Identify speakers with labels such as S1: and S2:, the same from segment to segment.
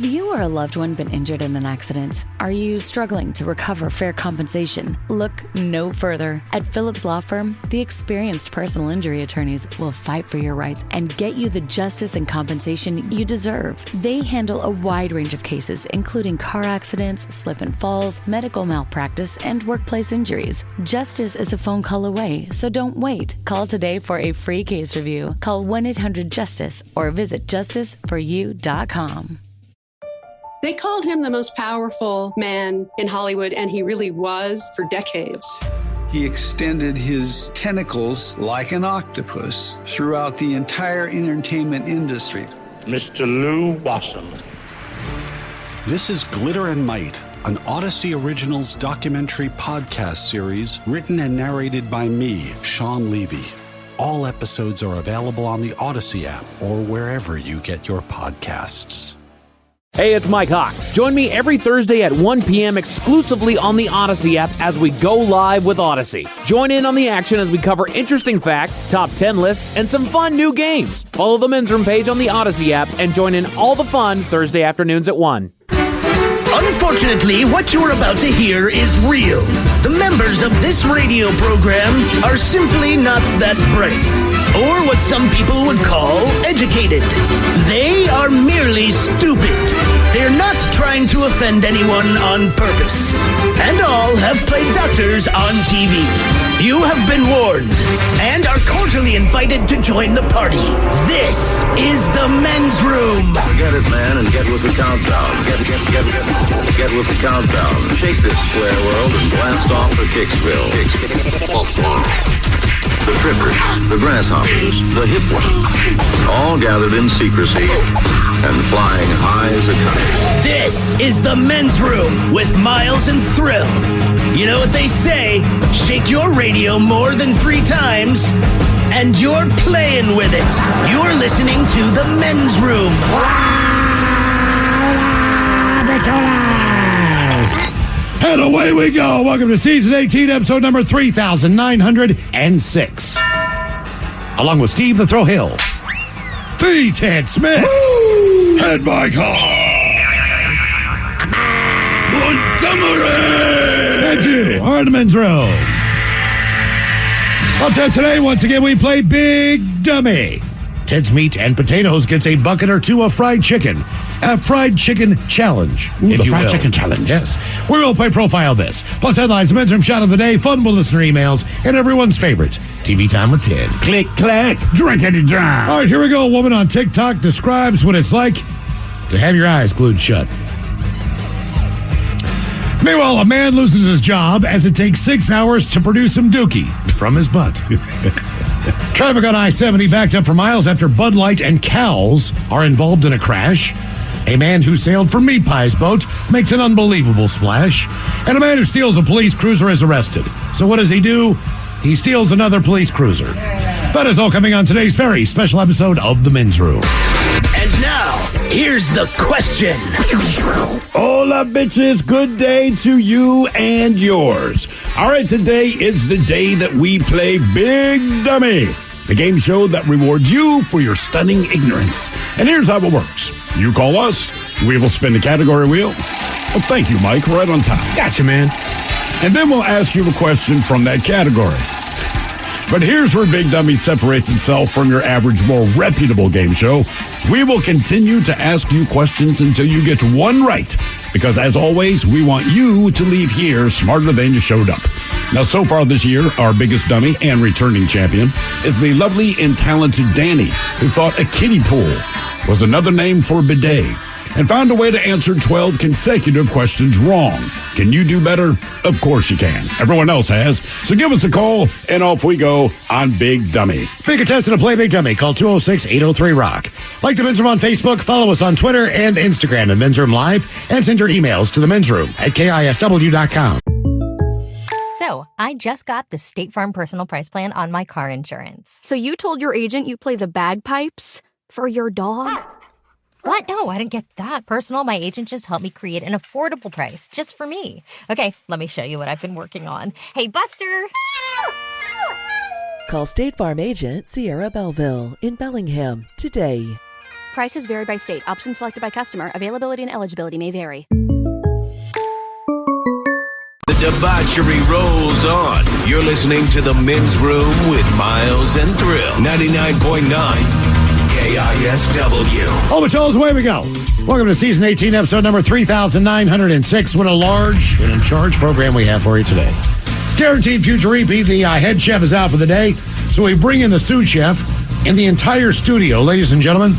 S1: Have you or a loved one been injured in an accident? Are you struggling to recover fair compensation? Look no further. At Phillips Law Firm, the experienced personal injury attorneys will fight for your rights and get you the justice and compensation you deserve. They handle a wide range of cases, including car accidents, slip and falls, medical malpractice, and workplace injuries. Justice is a phone call away, so don't wait. Call today for a free case review. Call 1-800-JUSTICE or visit justiceforyou.com.
S2: They called him the most powerful man in Hollywood, and he really was for decades.
S3: He extended his tentacles like an octopus throughout the entire entertainment industry.
S4: Mr. Lou Wasserman.
S5: This is Glitter and Might, an Odyssey Originals documentary podcast series written and narrated by me, Sean Levy. All episodes are available on the Odyssey app or wherever you get your podcasts.
S6: Hey, it's Mike Hawk. Join me every Thursday at 1 p.m. exclusively on the Odyssey app as we go live with Odyssey. Join in on the action as we cover interesting facts, top 10 lists, and some fun new games. Follow the Men's Room page on the Odyssey app and join in all the fun Thursday afternoons at 1.
S7: Unfortunately, what you're about to hear is real. The members of this radio program are simply not that bright, or what some people would call educated. They are merely stupid. They're not trying to offend anyone on purpose. And all have played doctors on TV. You have been warned and are cordially invited to join the party. This is the Men's Room.
S8: Forget it, man, and get with the countdown. Get with the countdown. Shake this square world and blast off for Kicksville. The trippers, the grasshoppers, the hip ones, all gathered in secrecy and flying high as a kite.
S7: This is the Men's Room with Miles and Thrill. You know what they say, shake your radio more than 3 times, and you're playing with it. You're listening to the Men's Room.
S9: And away we go. Welcome to Season 18, episode number 3906. Along with Steve the Throw Hill, the Ted Smith, and Mike Hall, Montgomery, and you are the Men's Room. On tap today, once again, we play Big Dummy. Ted's Meat and Potatoes gets a bucket or 2 of fried chicken. A fried chicken challenge. Ooh, the fried chicken challenge. Yes. We will play Profile This. Plus headlines, Men's Room Shot of the Day, fun listener emails, and everyone's favorite, TV Time with Ted. Click, clack, drink and drive. All right, here we go. A woman on TikTok describes what it's like to have your eyes glued shut. Meanwhile, a man loses his job as it takes 6 hours to produce some dookie from his butt. Traffic on I-70 backed up for miles after Bud Light and cows are involved in a crash. A man who sailed for Meat Pie's boat makes an unbelievable splash. And a man who steals a police cruiser is arrested. So what does he do? He steals another police cruiser. That is all coming on today's very special episode of The Men's Room.
S7: And now, here's the question.
S9: Hola, bitches. Good day to you and yours. All right, today is the day that we play Big Dummy, the game show that rewards you for your stunning ignorance. And here's how it works. You call us, we will spin the category wheel. Oh, thank you, Mike. Right on time.
S6: Gotcha, man.
S9: And then we'll ask you a question from that category. But here's where Big Dummy separates itself from your average, more reputable game show. We will continue to ask you questions until you get one right. Because as always, we want you to leave here smarter than you showed up. Now, so far this year, our biggest dummy and returning champion is the lovely and talented Danny, who thought a kiddie pool was another name for bidet and found a way to answer 12 consecutive questions wrong. Can you do better? Of course you can. Everyone else has. So give us a call, and off we go on Big Dummy. Be a contestant to play Big Dummy. Call 206-803-ROCK. Like the Men's Room on Facebook, follow us on Twitter and Instagram at Men's Room Live, and send your emails to the Men's Room at KISW.com.
S10: So, I just got the State Farm Personal Price Plan on my car insurance.
S11: So you told your agent you play the bagpipes for your dog?
S10: What? No, I didn't get that personal. My agent just helped me create an affordable price just for me. Okay, let me show you what I've been working on. Hey, Buster!
S12: Call State Farm agent Sierra Belleville in Bellingham today.
S11: Prices vary by state. Options selected by customer. Availability and eligibility may vary.
S12: The debauchery rolls on. You're listening to The Men's Room with Miles and Thrill. 99.9 KISW.
S13: Oh, Matilda's away we go. Welcome to Season 18, Episode number 3906. What a large and in charge program we have for you today. Guaranteed future repeat. The head chef is out for the day, so we bring in the sous chef in the entire studio. Ladies and gentlemen,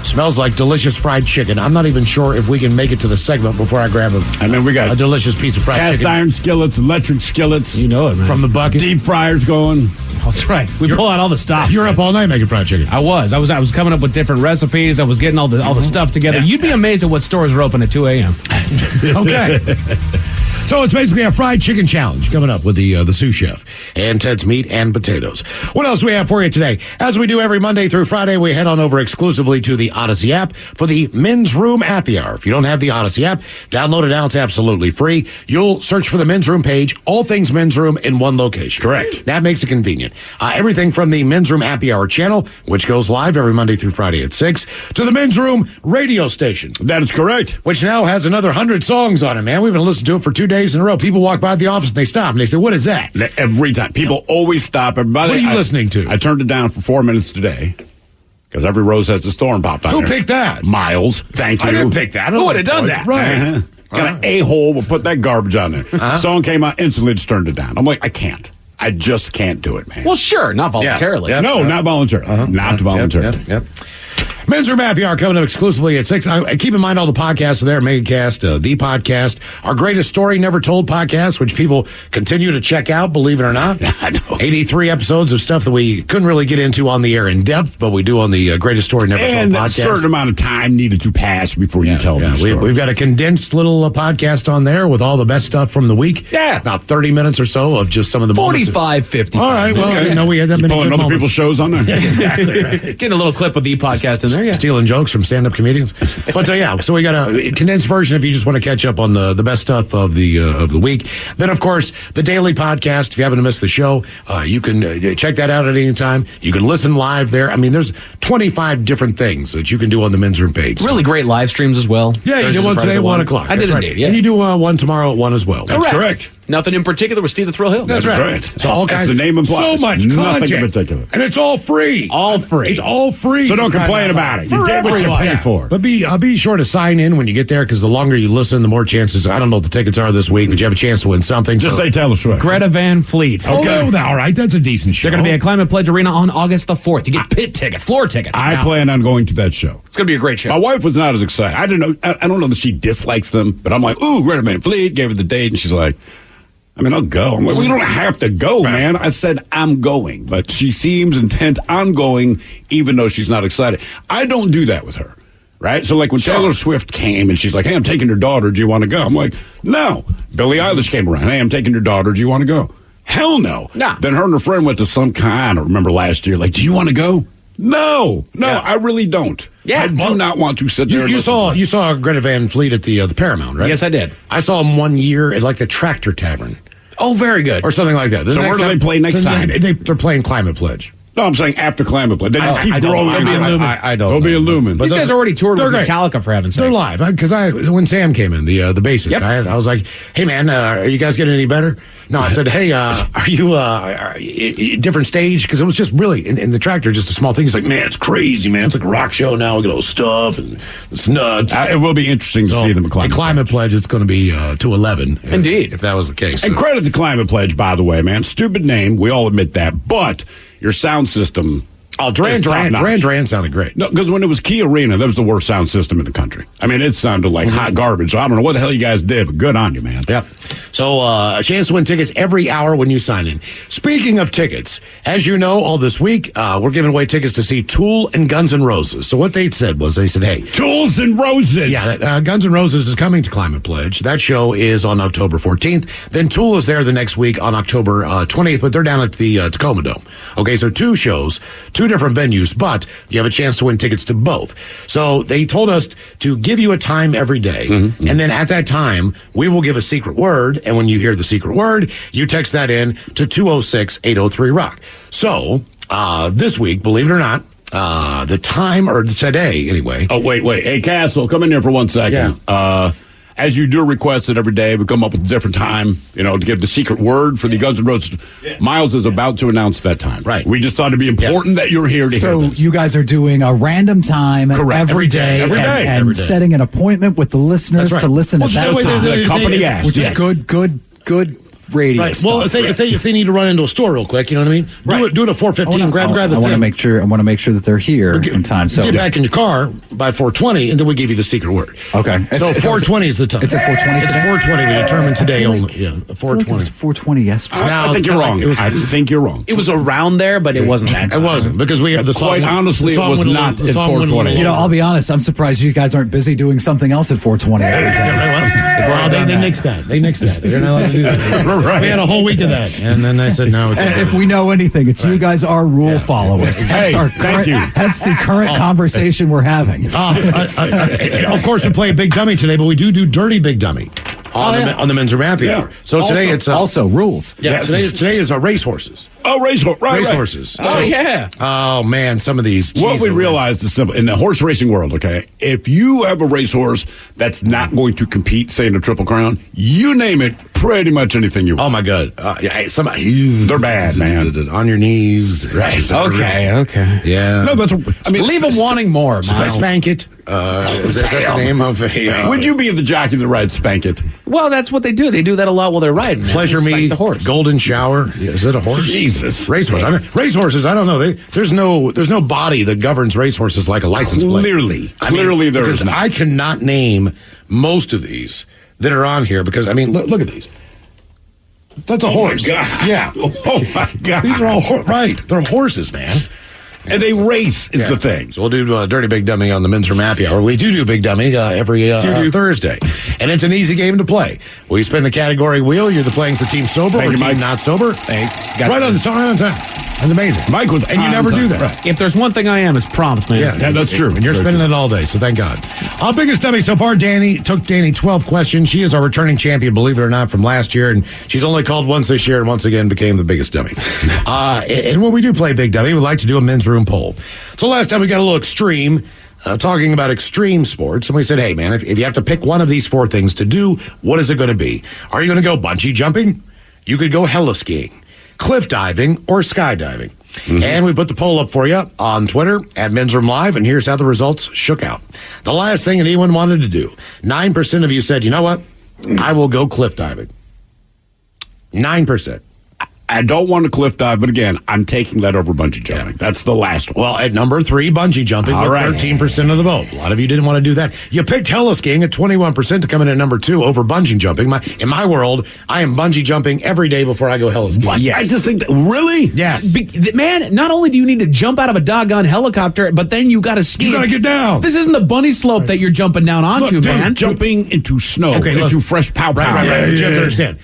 S13: smells like delicious fried chicken. I'm not even sure if we can make it to the segment before I grab
S9: we got
S13: a delicious piece of fried
S9: cast
S13: chicken.
S9: iron skillets, electric skillets.
S13: You know it, man. From the bucket.
S9: Deep fryers going.
S6: That's right. We pull out all the stuff.
S13: You're up all night making fried chicken.
S6: I was coming up with different recipes. I was getting all the stuff together. You'd be amazed at what stores are open at 2 a.m.
S13: Okay. So it's basically a fried chicken challenge coming up with the sous chef and Ted's Meat and Potatoes. What else do we have for you today? As we do every Monday through Friday, we head on over exclusively to the Odyssey app for the Men's Room Happy Hour. If you don't have the Odyssey app, download it now. It's absolutely free. You'll search for the Men's Room page, all things Men's Room in one location.
S9: Correct.
S13: That makes it convenient. Everything from the Men's Room Happy Hour channel, which goes live every Monday through Friday at 6, to the Men's Room radio station.
S9: That is correct.
S13: Which now has another 100 songs on it, man. We've been listening to it for 2 days in a row. People walk by the office and they stop and they say, what is that?
S9: Every time. People always stop. Everybody.
S13: What are you listening to?
S9: I turned it down for 4 minutes today because every rose has its thorn popped on
S13: Who
S9: there.
S13: picked that?
S9: Miles. Thank you.
S13: I didn't pick that.
S6: Who would have done that?
S13: Right.
S9: Uh-huh. Got an a-hole will put that garbage on there. Song came out, instantly just turned it down. I'm like, I can't. I just can't do it, man.
S6: Well, sure, not voluntarily.
S9: Yeah. No, not voluntarily. Not voluntarily.
S13: Yep. Men's Room Happy Hour coming up exclusively at 6. Keep in mind all the podcasts are there. Megacast, the podcast, our Greatest Story Never Told podcast, which people continue to check out, believe it or not.
S9: I know.
S13: 83 episodes of stuff that we couldn't really get into on the air in depth, but we do on the Greatest Story Never Told
S9: And a
S13: podcast.
S9: certain amount of time needed to pass before you tell these stories.
S13: We've got a condensed little podcast on there with all the best stuff from the week.
S6: Yeah.
S13: About 30 minutes or so of just some of the
S6: 45, 50.
S13: All right, well, we had that many
S9: pulling
S13: good
S9: other
S13: moments.
S9: people's shows on there?
S13: Exactly. Right.
S6: Getting a little clip of the podcast in there, yeah.
S13: Stealing jokes from stand-up comedians. But so we got a condensed version if you just want to catch up on the best stuff of the week. Then, of course, the daily podcast. If you happen to miss the show, you can check that out at any time. You can listen live there. I mean, there's 25 different things that you can do on the Men's Room page.
S6: Really great live streams as well.
S13: Yeah, you did one today at 1 o'clock.
S6: I did indeed, yeah.
S13: And you do one tomorrow at 1 as well.
S9: That's correct.
S6: Nothing in particular with Steve the Thrill Hill.
S13: That's right.
S9: So all kinds of name implies.
S13: So much
S9: Nothing
S13: content.
S9: in particular.
S13: And it's all free.
S6: All free.
S13: It's all free.
S9: So don't complain about it. You
S6: For
S9: get what you
S6: everyone.
S9: pay for.
S13: But be sure to sign in when you get there, because the longer you listen, the more chances. I don't know what the tickets are this week, but you have a chance to win something.
S9: Just say Taylor Swift.
S6: Greta Van Fleet.
S13: Okay. All right. That's a decent show.
S6: They're going to be at Climate Pledge Arena on August the 4th. You get pit tickets, floor tickets.
S9: I plan on going to that show.
S6: It's going to be a great show.
S9: My wife was not as excited. I don't know that she dislikes them, but I'm like, ooh, Greta Van Fleet, gave her the date, and she's like, I'll go. I'm like, we don't have to go, man. I said, I'm going. But she seems intent on going, even though she's not excited. I don't do that with her, right? So, like, when Taylor Swift came and she's like, hey, I'm taking your daughter. Do you want to go? I'm like, no. Billie Eilish came around. Hey, I'm taking your daughter. Do you want to go? Hell no.
S6: Nah.
S9: Then her and her friend went to some I don't remember last year. Like, do you want to go? No, I really don't.
S6: Yeah,
S9: I do not want to sit there.
S13: You saw Greta Van Fleet at the Paramount, right?
S6: Yes, I did.
S13: I saw him one year at like the Tractor Tavern
S6: Oh, very good.
S13: or something like that.
S9: So where do they play next time?
S13: They're playing Climate Pledge.
S9: No, I'm saying after Climate Pledge. They just keep
S6: I don't
S9: growing.
S6: know. They'll be in Lumen.
S13: I don't
S9: They'll be
S13: know.
S9: in Lumen.
S6: These guys already toured with
S13: they're great.
S6: Metallica, for heaven's sake.
S13: They're live because when Sam came in, the bassist,
S6: Yep.
S13: I was like, "Hey man, are you guys getting any better?" No, I said, "Hey, are you different stage?" Because it was just really in the Tractor, just a small thing. He's like, "Man, it's crazy, man. It's like a rock show now. We got all this stuff and it's nuts."
S9: It will be interesting to see them at
S13: Climate Pledge. It's going to be to 11.
S6: Indeed,
S13: if that was the case.
S9: And credit to Climate Pledge, by the way, man. Stupid name. We all admit that. But your sound system.
S13: Oh, Duran Duran sounded great.
S9: No, because when it was Key Arena, that was the worst sound system in the country. I mean, it sounded like hot garbage. So I don't know what the hell you guys did, but good on you, man.
S13: Yep. So a chance to win tickets every hour when you sign in. Speaking of tickets, as you know, all this week, we're giving away tickets to see Tool and Guns N' Roses. So what they said, hey,
S9: Tools and Roses.
S13: Yeah, Guns N' Roses is coming to Climate Pledge. That show is on October 14th. Then Tool is there the next week on October 20th, but they're down at the Tacoma Dome. Okay, so 2 shows, 2 different venues, but you have a chance to win tickets to both. So they told us to give you a time every day, and then at that time, we will give a secret word, and when you hear the secret word, you text that in to 206-803-ROCK. So this week, believe it or not, The time, or today, anyway.
S9: Oh, wait. Hey, Castle, come in here for 1 second.
S13: Yeah.
S9: As you do request it every day, we come up with a different time, to give the secret word for the Guns N' Roses. Miles is about to announce that time.
S13: Right.
S9: We just thought it'd be important that you're here to hear this.
S14: So you guys are doing a random time every day. And setting an appointment with the listeners to listen at that time.
S9: The company asked.
S14: Which is good radio
S13: Right.
S14: stuff.
S13: Well, if they need to run into a store real quick, you know what I mean? Do it at 4:15. Grab the
S14: I
S13: thing.
S14: want to make sure that they're here in time. So
S13: get back in your car by 4:20, and then we give you the secret word.
S14: Okay.
S13: So 4:20 is the time.
S14: It's at 4:20.
S13: It's 4:20. We determined today only. Yeah, 4:20.
S14: It was 4:20 yesterday.
S9: I think you're wrong. I think you're wrong.
S6: It was around there, but it wasn't that time.
S13: It wasn't, because we had the song.
S9: Quite honestly, it was not at 4:20.
S14: I'll be honest. I'm surprised you guys aren't busy doing something else at 4:20.
S13: Well, they nixed that. They're not allowed to do that.
S9: Right.
S13: We had a whole week of that, and then I said no.
S14: And if we know anything, it's you guys are rule followers.
S9: Hey, thank you.
S14: That's the current conversation we're having.
S13: Of course, we play a Big Dummy today, but we do Dirty Big Dummy on the Men's Room Happy Hour. So today it's
S14: also rules.
S13: Yeah, today is racehorses.
S9: Oh,
S13: Racehorses.
S6: Oh, yeah.
S13: Oh, man, some of these.
S9: What we realized is simple. In the horse racing world, okay, if you have a racehorse that's not going to compete, say, in a Triple Crown, you name it, pretty much anything you want.
S13: Oh, my God. They're
S9: bad, man.
S13: On your knees.
S6: Right. Okay.
S13: Yeah.
S9: No,
S6: leave them wanting more, Miles.
S13: Spank It. Is that the name of a...
S9: Would you be the jockey that rides Spank It?
S6: Well, that's what they do. They do that a lot while they're riding.
S13: Pleasure Me,
S6: the horse.
S13: Golden Shower. Is it a horse?
S9: Jesus.
S13: Racehorse. Racehorses, I don't know. There's no body that governs racehorses like a license plate.
S9: Clearly there is not.
S13: I cannot name most of these that are on here because, look at these. That's a horse.
S9: My God.
S13: Yeah.
S9: Oh, my God.
S13: These are all right. They're horses, man.
S9: And they race is the thing.
S13: So we'll do Dirty Big Dummy on the Men's Room Happy Hour. We do Big Dummy every Thursday. And it's an easy game to play. We spin the category wheel. You're playing for Team Sober or Team Not Sober.
S6: Hey,
S13: right on time. That's amazing.
S9: Mike was
S13: and you never do that.
S6: Right. If there's one thing I am, it's prompt, man.
S13: Yeah, that's true. And you're spending it all day, so thank God. Our biggest dummy so far, took Danny 12 questions. She is our returning champion, believe it or not, from last year, and she's only called once this year and once again became the biggest dummy. And when we do play Big Dummy, we like to do a men's room poll. So last time we got a little extreme, talking about extreme sports, and we said, hey, man, if you have to pick one of these four things to do, what is it going to be? Are you going to go bungee jumping? You could go heli-skiing, cliff diving, or skydiving. Mm-hmm. And we put the poll up for you on Twitter at Men's Room Live, and here's how the results shook out. The last thing anyone wanted to do, 9% of you said, you know what? I will go cliff diving. 9%.
S9: I don't want to cliff dive, but again, I'm taking that over bungee jumping. Yeah. That's the last one.
S13: Well, at number 3, bungee jumping with 13% of the vote. A lot of you didn't want to do that. You picked heli-skiing at 21% to come in at number 2 over bungee jumping. In my world, I am bungee jumping every day before I go heli-skiing.
S9: Yes. I just think really?
S13: Yes.
S6: Man, not only do you need to jump out of a doggone helicopter, but then you got to ski.
S13: You got to get down.
S6: This isn't the bunny slope that you're jumping down onto, man.
S9: Jumping into snow, into fresh pow.
S13: Right. You have to understand.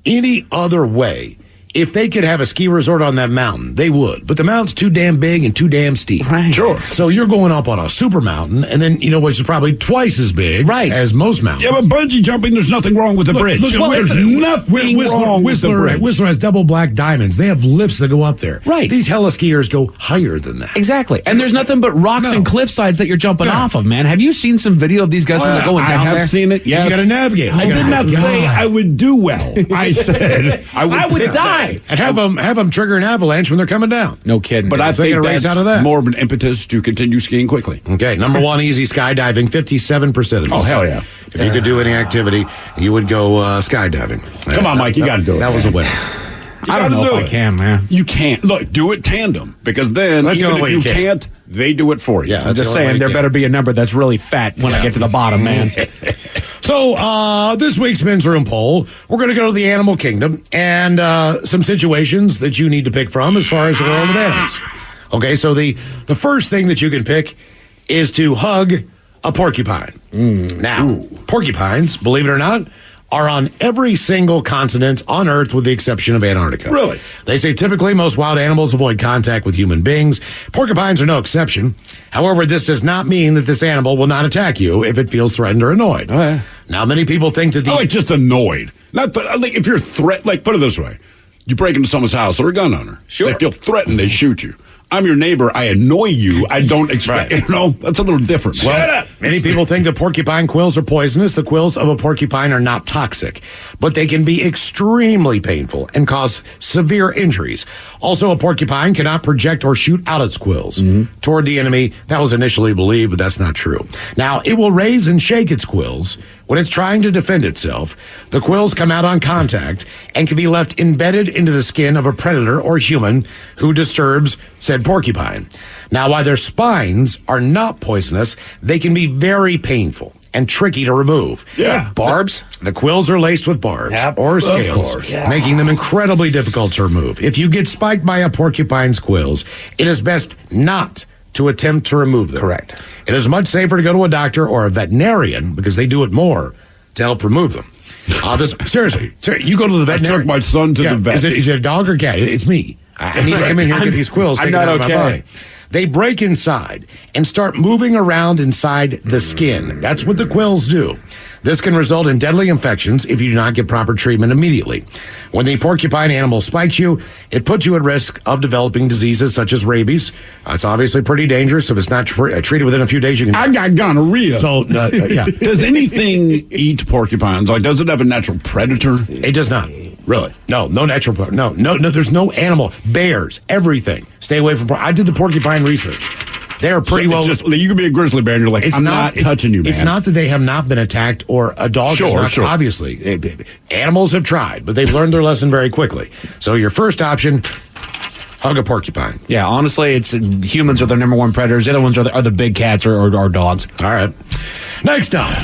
S13: Any other way, if they could have a ski resort on that mountain, they would. But the mountain's too damn big and too damn steep.
S6: Right.
S9: Sure.
S13: So you're going up on a super mountain, and then, which is probably twice as big as most mountains.
S9: Yeah, but bungee jumping, there's nothing wrong with the bridge.
S13: There's nothing wrong with the bridge. Whistler has double black diamonds. They have lifts that go up there.
S6: Right.
S13: These heli-skiers go higher than that.
S6: Exactly. And there's nothing but rocks and cliff sides that you're jumping off of, man. Have you seen some video of these guys when they're going down there?
S9: I have seen it, yes.
S13: You got to navigate.
S9: I did not say I would do well. I said I would
S6: die.
S13: And have them trigger an avalanche when they're coming down.
S6: No kidding.
S9: But I think
S13: that's
S9: race out of that. More of an impetus to continue skiing quickly.
S13: Okay, number 1, easy skydiving, 57% of you.
S9: Oh, hell yeah.
S13: If you could do any activity, you would go skydiving.
S9: Come on, Mike, you got to do it.
S13: That was a winner.
S6: I don't know if I can, man.
S9: You can't. Look, do it tandem, because then even if you can't, they do it for you.
S13: Yeah,
S6: I'm just saying there better be a number that's really fat when I get to the bottom, man.
S13: So, this week's Men's Room poll, we're going to go to the animal kingdom and some situations that you need to pick from as far as the world of animals. Okay, so the first thing that you can pick is to hug a porcupine. Now, porcupines, believe it or not, are on every single continent on Earth with the exception of Antarctica.
S9: Really?
S13: They say typically most wild animals avoid contact with human beings. Porcupines are no exception. However, this does not mean that this animal will not attack you if it feels threatened or annoyed.
S6: Okay.
S13: Now, many people think that
S9: just annoyed. Not like if you're put it this way. You break into someone's house, they're a gun owner.
S6: Sure.
S9: They feel threatened, they shoot you. I'm your neighbor. I annoy you. I don't expect, that's a little different.
S13: Well, many people think that porcupine quills are poisonous. The quills of a porcupine are not toxic, but they can be extremely painful and cause severe injuries. Also, a porcupine cannot project or shoot out its quills toward the enemy. That was initially believed, but that's not true. Now, it will raise and shake its quills when it's trying to defend itself. The quills come out on contact and can be left embedded into the skin of a predator or human who disturbs said porcupine. Now, while their spines are not poisonous, they can be very painful and tricky to remove.
S9: Yeah.
S6: Barbs?
S13: The quills are laced with barbs or scales, making them incredibly difficult to remove. If you get spiked by a porcupine's quills, it is best not to attempt to remove them.
S6: Correct.
S13: It is much safer to go to a doctor or a veterinarian because they do it more to help remove them. Seriously, you go to the veterinarian.
S9: I took my son to the vet.
S13: Is it a dog or cat? It's me. I need to come in here and get these quills taken out of my body. They break inside and start moving around inside the skin. That's what the quills do. This can result in deadly infections if you do not get proper treatment immediately. When the porcupine animal spikes you, it puts you at risk of developing diseases such as rabies. It's obviously pretty dangerous. If it's not treated within a few days, you can...
S9: I got gonorrhea.
S13: So, yeah.
S9: Does anything eat porcupines? Like, does it have a natural predator?
S13: It does not. Really? No natural... No, there's no animal. Bears, everything. Stay away from... I did the porcupine research. They're pretty well...
S9: You could be a grizzly bear and you're like, I'm not touching you, man.
S13: It's not that they have not been attacked or a dog is not, obviously. Animals have tried, but they've learned their lesson very quickly. So your first option, hug a porcupine.
S6: Yeah, honestly, it's humans are their number one predators. The other ones are the big cats or dogs.
S13: All right. Next up,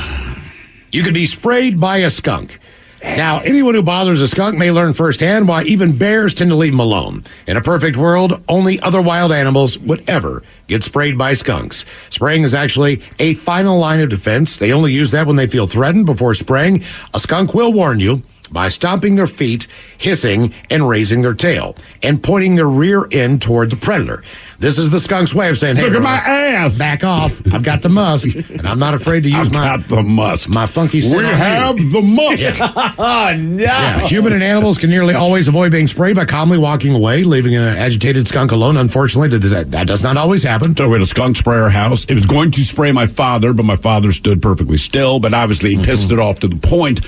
S13: you could be sprayed by a skunk. Now, anyone who bothers a skunk may learn firsthand why even bears tend to leave them alone. In a perfect world, only other wild animals would ever get sprayed by skunks. Spraying is actually a final line of defense. They only use that when they feel threatened. Before spraying, a skunk will warn you by stomping their feet, hissing, and raising their tail, and pointing their rear end toward the predator. This is the skunk's way of saying, hey,
S9: look at my ass.
S13: Back off. I've got the musk, and I'm not afraid to use
S9: the musk.
S13: My funky scent.
S9: We have the musk.
S13: Yeah.
S6: Oh, no.
S13: Yeah. Human and animals can nearly always avoid being sprayed by calmly walking away, leaving an agitated skunk alone. Unfortunately, that does not always happen.
S9: So we had a skunk spray our house. It was going to spray my father, but my father stood perfectly still. But obviously, he pissed it off to the point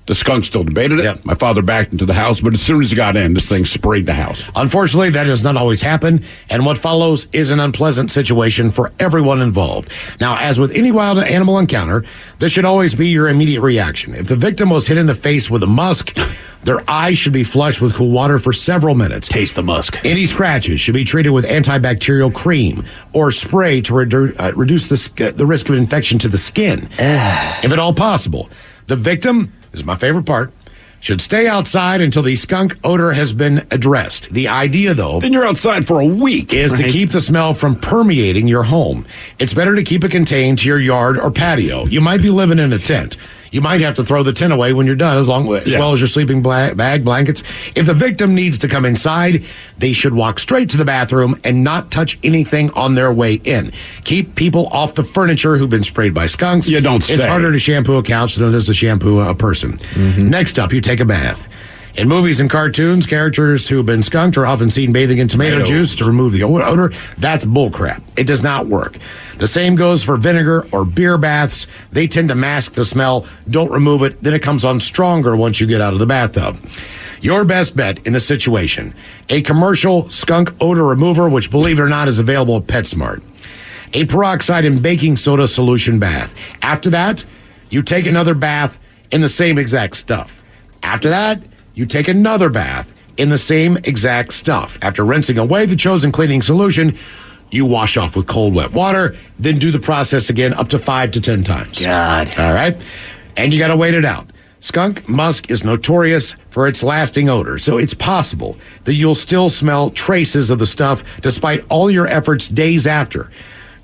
S9: the skunk still debated it. Yep. My father backed into the house, but as soon as he got in, this thing sprayed the house.
S13: Unfortunately, that does not always happen, and what follows is an unpleasant situation for everyone involved. Now, as with any wild animal encounter, this should always be your immediate reaction. If the victim was hit in the face with a musk, their eyes should be flushed with cool water for several minutes.
S6: Taste the musk.
S13: Any scratches should be treated with antibacterial cream or spray to reduce the risk of infection to the skin. If at all possible, the victim... This is my favorite part. Should stay outside until the skunk odor has been addressed. The idea, though...
S9: Then you're outside for a week.
S13: ...is to keep the smell from permeating your home. It's better to keep it contained to your yard or patio. You might be living in a tent. You might have to throw the tent away when you're done, as well as your sleeping bag, blankets. If the victim needs to come inside, they should walk straight to the bathroom and not touch anything on their way in. Keep people off the furniture who've been sprayed by skunks.
S9: You don't say.
S13: It's harder to shampoo a couch than it is to shampoo a person. Next up, you take a bath. In movies and cartoons, characters who have been skunked are often seen bathing in tomato juice to remove the odor. That's bullcrap. It does not work. The same goes for vinegar or beer baths. They tend to mask the smell. Don't remove it. Then it comes on stronger once you get out of the bathtub. Your best bet in this situation, a commercial skunk odor remover, which, believe it or not, is available at PetSmart. A peroxide and baking soda solution bath. After that, you take another bath in the same exact stuff. After that, you take another bath in the same exact stuff. After rinsing away the chosen cleaning solution, you wash off with cold, wet water, then do the process again up to 5 to 10 times.
S6: God.
S13: All right? And you got to wait it out. Skunk musk is notorious for its lasting odor, so it's possible that you'll still smell traces of the stuff despite all your efforts days after.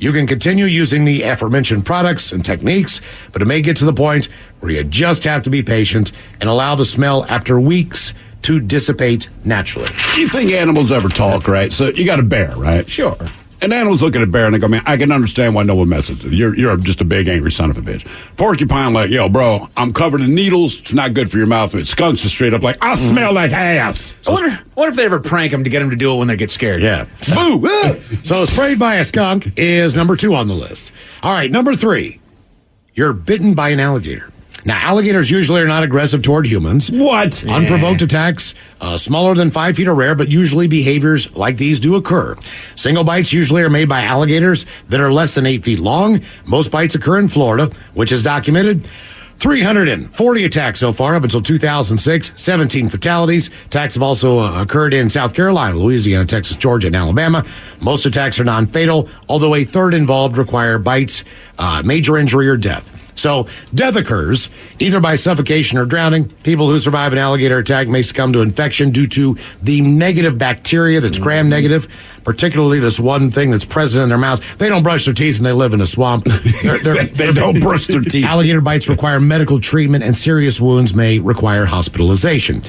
S13: You can continue using the aforementioned products and techniques, but it may get to the point where you just have to be patient and allow the smell after weeks to dissipate naturally.
S9: Do you think animals ever talk, right? So you got a bear, right?
S6: Sure.
S9: An animal's looking at bear and they go, man, I can understand why no one messes with you. You're just a big, angry son of a bitch. Porcupine like, yo, bro, I'm covered in needles. It's not good for your mouth. But skunks are straight up like, I smell like ass.
S15: I wonder if they ever prank them to get them to do it when they get scared.
S13: Yeah. Boo! So sprayed by a skunk is number 2 on the list. All right, number 3. You're bitten by an alligator. Now, alligators usually are not aggressive toward humans.
S9: What?
S13: Unprovoked attacks, smaller than 5 feet are rare, but usually behaviors like these do occur. Single bites usually are made by alligators that are less than 8 feet long. Most bites occur in Florida, which is documented. 340 attacks so far up until 2006, 17 fatalities. Attacks have also occurred in South Carolina, Louisiana, Texas, Georgia, and Alabama. Most attacks are non-fatal, although a third involved require bites, major injury, or death. So death occurs either by suffocation or drowning. People who survive an alligator attack may succumb to infection due to the negative bacteria that's gram-negative, particularly this one thing that's present in their mouths. They don't brush their teeth and they live in a swamp.
S9: They don't brush their teeth.
S13: Alligator bites require medical treatment and serious wounds may require hospitalization.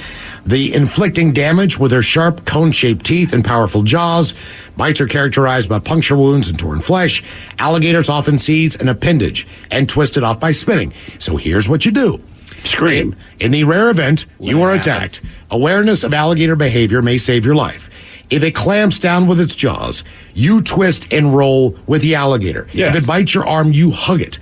S13: The inflicting damage with their sharp, cone-shaped teeth and powerful jaws. Bites are characterized by puncture wounds and torn flesh. Alligators often seize an appendage and twist it off by spitting. So here's what you do.
S9: Scream.
S13: In the rare event you are attacked, awareness of alligator behavior may save your life. If it clamps down with its jaws, you twist and roll with the alligator.
S9: Yes.
S13: If it bites your arm, you hug it.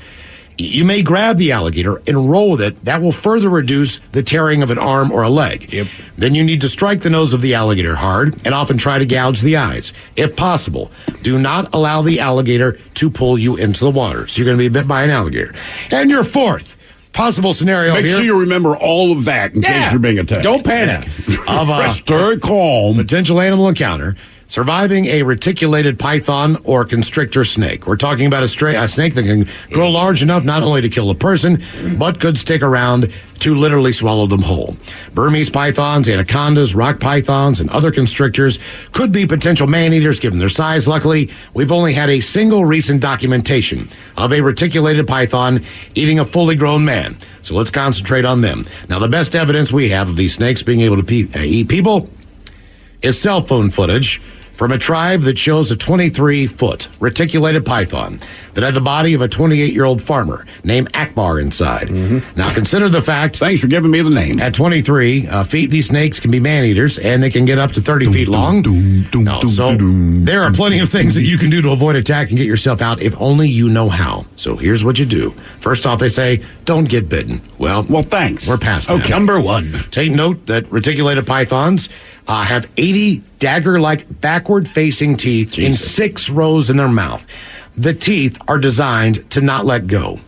S13: You may grab the alligator and roll with it. That will further reduce the tearing of an arm or a leg.
S15: Yep.
S13: Then you need to strike the nose of the alligator hard and often try to gouge the eyes. If possible, do not allow the alligator to pull you into the water. So you're going to be bit by an alligator. And your 4th possible scenario
S9: Make
S13: here.
S9: sure you remember all of that in case you're being attacked.
S15: Don't panic.
S9: Stay calm.
S13: Potential animal encounter. Surviving a reticulated python or constrictor snake. We're talking about a snake that can grow large enough not only to kill a person, but could stick around to literally swallow them whole. Burmese pythons, anacondas, rock pythons, and other constrictors could be potential man-eaters given their size. Luckily, we've only had a single recent documentation of a reticulated python eating a fully grown man. So let's concentrate on them. Now, the best evidence we have of these snakes being able to eat people is cell phone footage from a tribe that shows a 23-foot reticulated python that had the body of a 28-year-old farmer named Akbar inside. Now, consider the fact...
S9: Thanks for giving me the name.
S13: At 23 feet, these snakes can be man-eaters, and they can get up to 30 feet long. So there are plenty of things that you can do to avoid attack and get yourself out if only you know how. So here's what you do. First off, they say, don't get bitten. Well,
S9: thanks.
S13: We're past that.
S9: Okay.
S15: Number 1.
S13: Take note that reticulated pythons have 80 dagger-like backward-facing teeth in 6 rows in their mouth. The teeth are designed to not let go.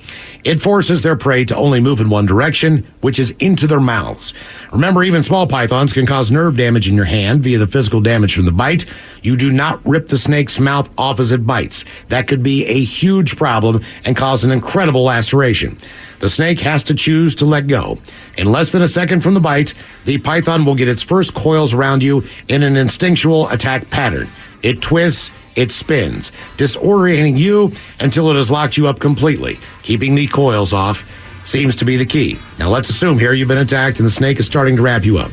S13: It forces their prey to only move in one direction, which is into their mouths. Remember, even small pythons can cause nerve damage in your hand via the physical damage from the bite. You do not rip the snake's mouth off as it bites. That could be a huge problem and cause an incredible laceration. The snake has to choose to let go. In less than a second from the bite, the python will get its first coils around you in an instinctual attack pattern. It twists, it spins, disorienting you until it has locked you up completely. Keeping the coils off seems to be the key. Now let's assume here you've been attacked and the snake is starting to wrap you up.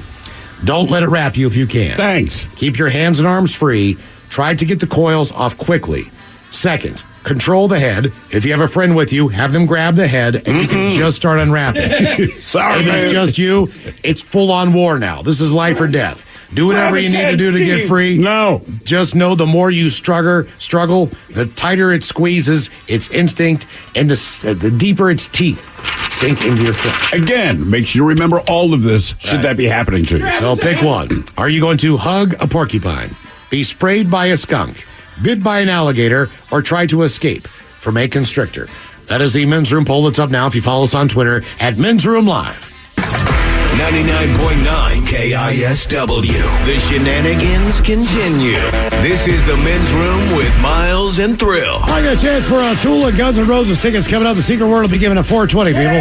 S13: Don't let it wrap you if you can.
S9: Thanks.
S13: Keep your hands and arms free. Try to get the coils off quickly. Second, control the head. If you have a friend with you, have them grab the head and you can just start unwrapping.
S9: Sorry,
S13: if it's just you, it's full-on war now. This is life or death. Do whatever you need to do to get free.
S9: No.
S13: Just know the more you struggle, the tighter it squeezes, its instinct, and the deeper its teeth sink into your flesh.
S9: Again, make sure you remember all of this should that be happening to you.
S13: So pick one. Are you going to hug a porcupine, be sprayed by a skunk, bit by an alligator, or try to escape from a constrictor? That is the Men's Room poll that's up now if you follow us on Twitter at Men's Room Live.
S12: 99.9 KISW. The shenanigans continue. This is the Men's Room with Miles and Thrill.
S13: I got a chance for Tool and Guns N' Roses tickets coming up. The Secret Word will be given at 4:20, people.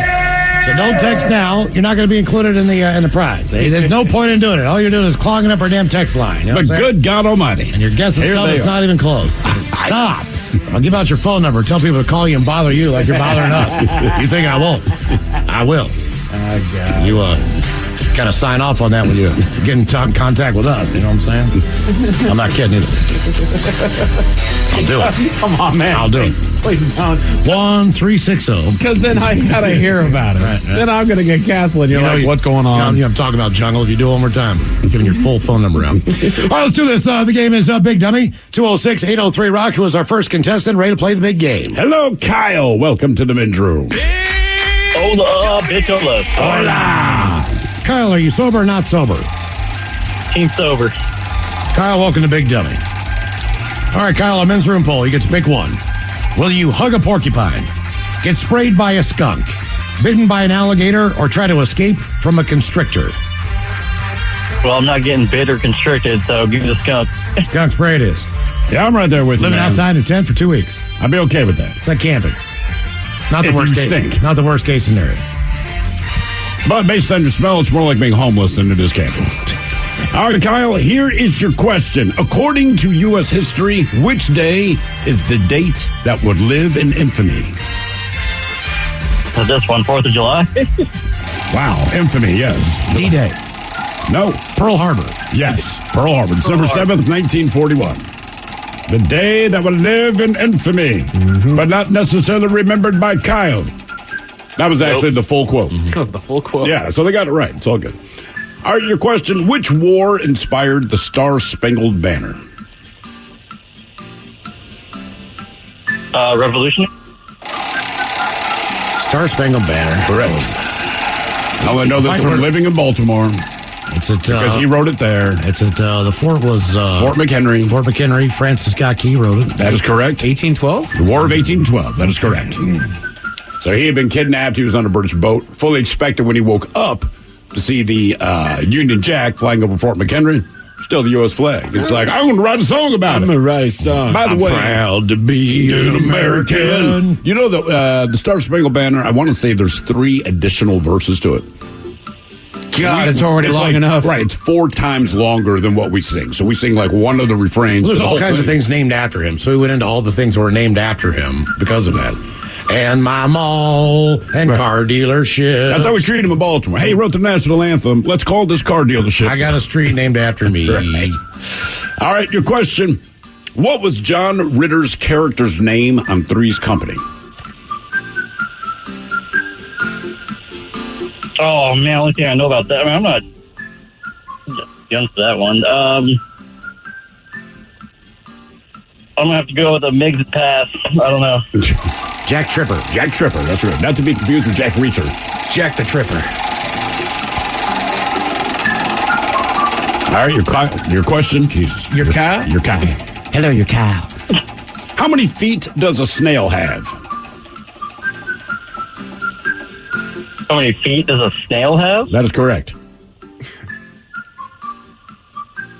S13: So don't text now. You're not going to be included in the prize. There's no point in doing it. All you're doing is clogging up our damn text line. You know
S9: but good God Almighty.
S13: And you're guessing stuff that's not even close. Stop. I'll give out your phone number. Tell people to call you and bother you like you're bothering us. You think I won't? I will.
S14: Oh, God.
S13: You kind of sign off on that when you get in contact with us. You know what I'm saying? I'm not kidding either. I'll do it.
S15: Come on, man.
S13: I'll do it.
S15: Please don't.
S13: 1360.
S15: Because then I gotta hear about it. Right. Then I'm gonna get canceled. And you're like, what's going on?
S13: I'm talking about jungle. If you do it one more time, I'm giving your full phone number out. All right, let's do this. The game is Big Dummy 206-803 Rock, who is our first contestant, ready to play the big game.
S9: Hello, Kyle. Welcome to the men's room.
S16: Hola, bitch, hola.
S13: Hola. Kyle, are you sober or not sober?
S16: Team sober.
S13: Kyle, welcome to Big Dummy. All right, Kyle, a men's room poll. You get to pick one. Will you hug a porcupine, get sprayed by a skunk, bitten by an alligator, or try to escape from a constrictor?
S16: Well, I'm not getting bit or constricted, so give me the skunk.
S13: Skunk spray it is.
S9: Yeah, I'm right there with you,
S13: Living
S9: man.
S13: outside in a tent for 2 weeks.
S9: I'd be okay with that.
S13: It's like camping. Not the
S9: If
S13: worst
S9: you
S13: case.
S9: stink.
S13: Not the worst case scenario.
S9: But based on your smell, it's more like being homeless than it is camping. All right, Kyle, here is your question. According to U.S. history, which day is the date that would live in infamy?
S16: Is this one 4th of July?
S9: Wow, infamy, yes.
S13: D-Day.
S9: No.
S13: Pearl Harbor.
S9: Yes, Pearl Harbor, December 7th, 1941. The day that would live in infamy, but not necessarily remembered by Kyle. That was actually the full quote.
S15: That was the full quote.
S9: Yeah, so they got it right. It's all good. All right, your question. Which war inspired the Star-Spangled Banner?
S16: Revolution?
S13: Star-Spangled Banner.
S9: Correct. Now I know this from living in Baltimore.
S13: It's at
S9: because he wrote it there.
S13: It's at the fort was
S9: Fort McHenry.
S13: Fort McHenry. Francis Scott Key wrote it.
S9: That is correct.
S15: 1812?
S9: The War of 1812. That is correct. So he had been kidnapped. He was on a British boat. Fully expected when he woke up to see the Union Jack flying over Fort McHenry. Still the U.S. flag. It's like, I'm going to write a song about it.
S15: I'm going to write a song.
S9: By the way,
S13: proud to be an American.
S9: You know, the Star-Spangled Banner, I want to say there's 3 additional verses to it.
S15: God, it's already long enough.
S9: Right, it's 4 times longer than what we sing. So we sing like one of the refrains.
S13: Well, there's all kinds
S9: of
S13: things named after him. So we went into all the things that were named after him because of that. And my mall and car dealership.
S9: That's how we treat him in Baltimore. Hey, he wrote the national anthem. Let's call this car dealership.
S13: I got a street named after me.
S9: Right. All right, your question. What was John Ritter's character's name on Three's Company?
S16: Oh, man, only thing I know about that. I mean, I'm not against that one. I'm going to have to go with a mixed pass. I don't know.
S13: Jack Tripper.
S9: Jack Tripper, that's right. Not to be confused with Jack Reacher.
S15: Jack the Tripper.
S9: All right, your question. Jesus.
S15: Your cow?
S9: Your cow.
S13: Hello, your cow.
S9: How many feet does a snail have?
S16: How many feet does a snail have?
S9: That is correct.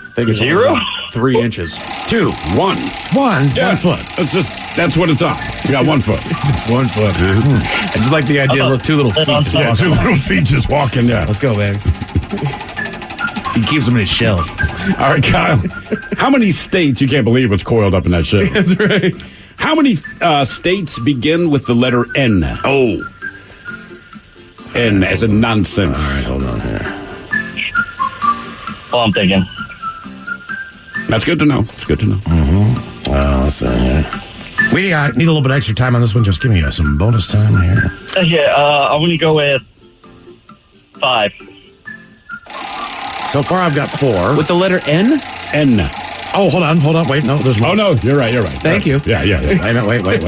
S15: I think it's
S16: 0?
S15: 3 inches.
S9: 2, 1.
S13: 1 foot.
S9: That's what it's on. It's got 1 foot.
S15: It's 1 foot. I just like the idea of 2 little feet just
S9: Yeah,
S15: walking.
S9: 2 little feet just walking. Yeah.
S15: Let's go, baby. He keeps them in his shell.
S9: All right, Kyle. How many states? You can't believe what's coiled up in that shell.
S15: That's right.
S9: How many states begin with the letter N? Oh. N as in nonsense.
S13: All right, hold on here.
S16: Well, I'm thinking.
S9: That's good to know. It's good to know.
S13: Mm-hmm. Let's see here. We need a little bit extra time on this one. Just give me some bonus time here.
S16: Yeah, I'm going to go with 5.
S13: So far, I've got 4.
S15: With the letter N?
S9: N.
S13: Oh, hold on. Wait, no, there's more.
S9: Oh, no, you're right.
S15: Thank you.
S9: Yeah.
S13: Wait.
S15: Like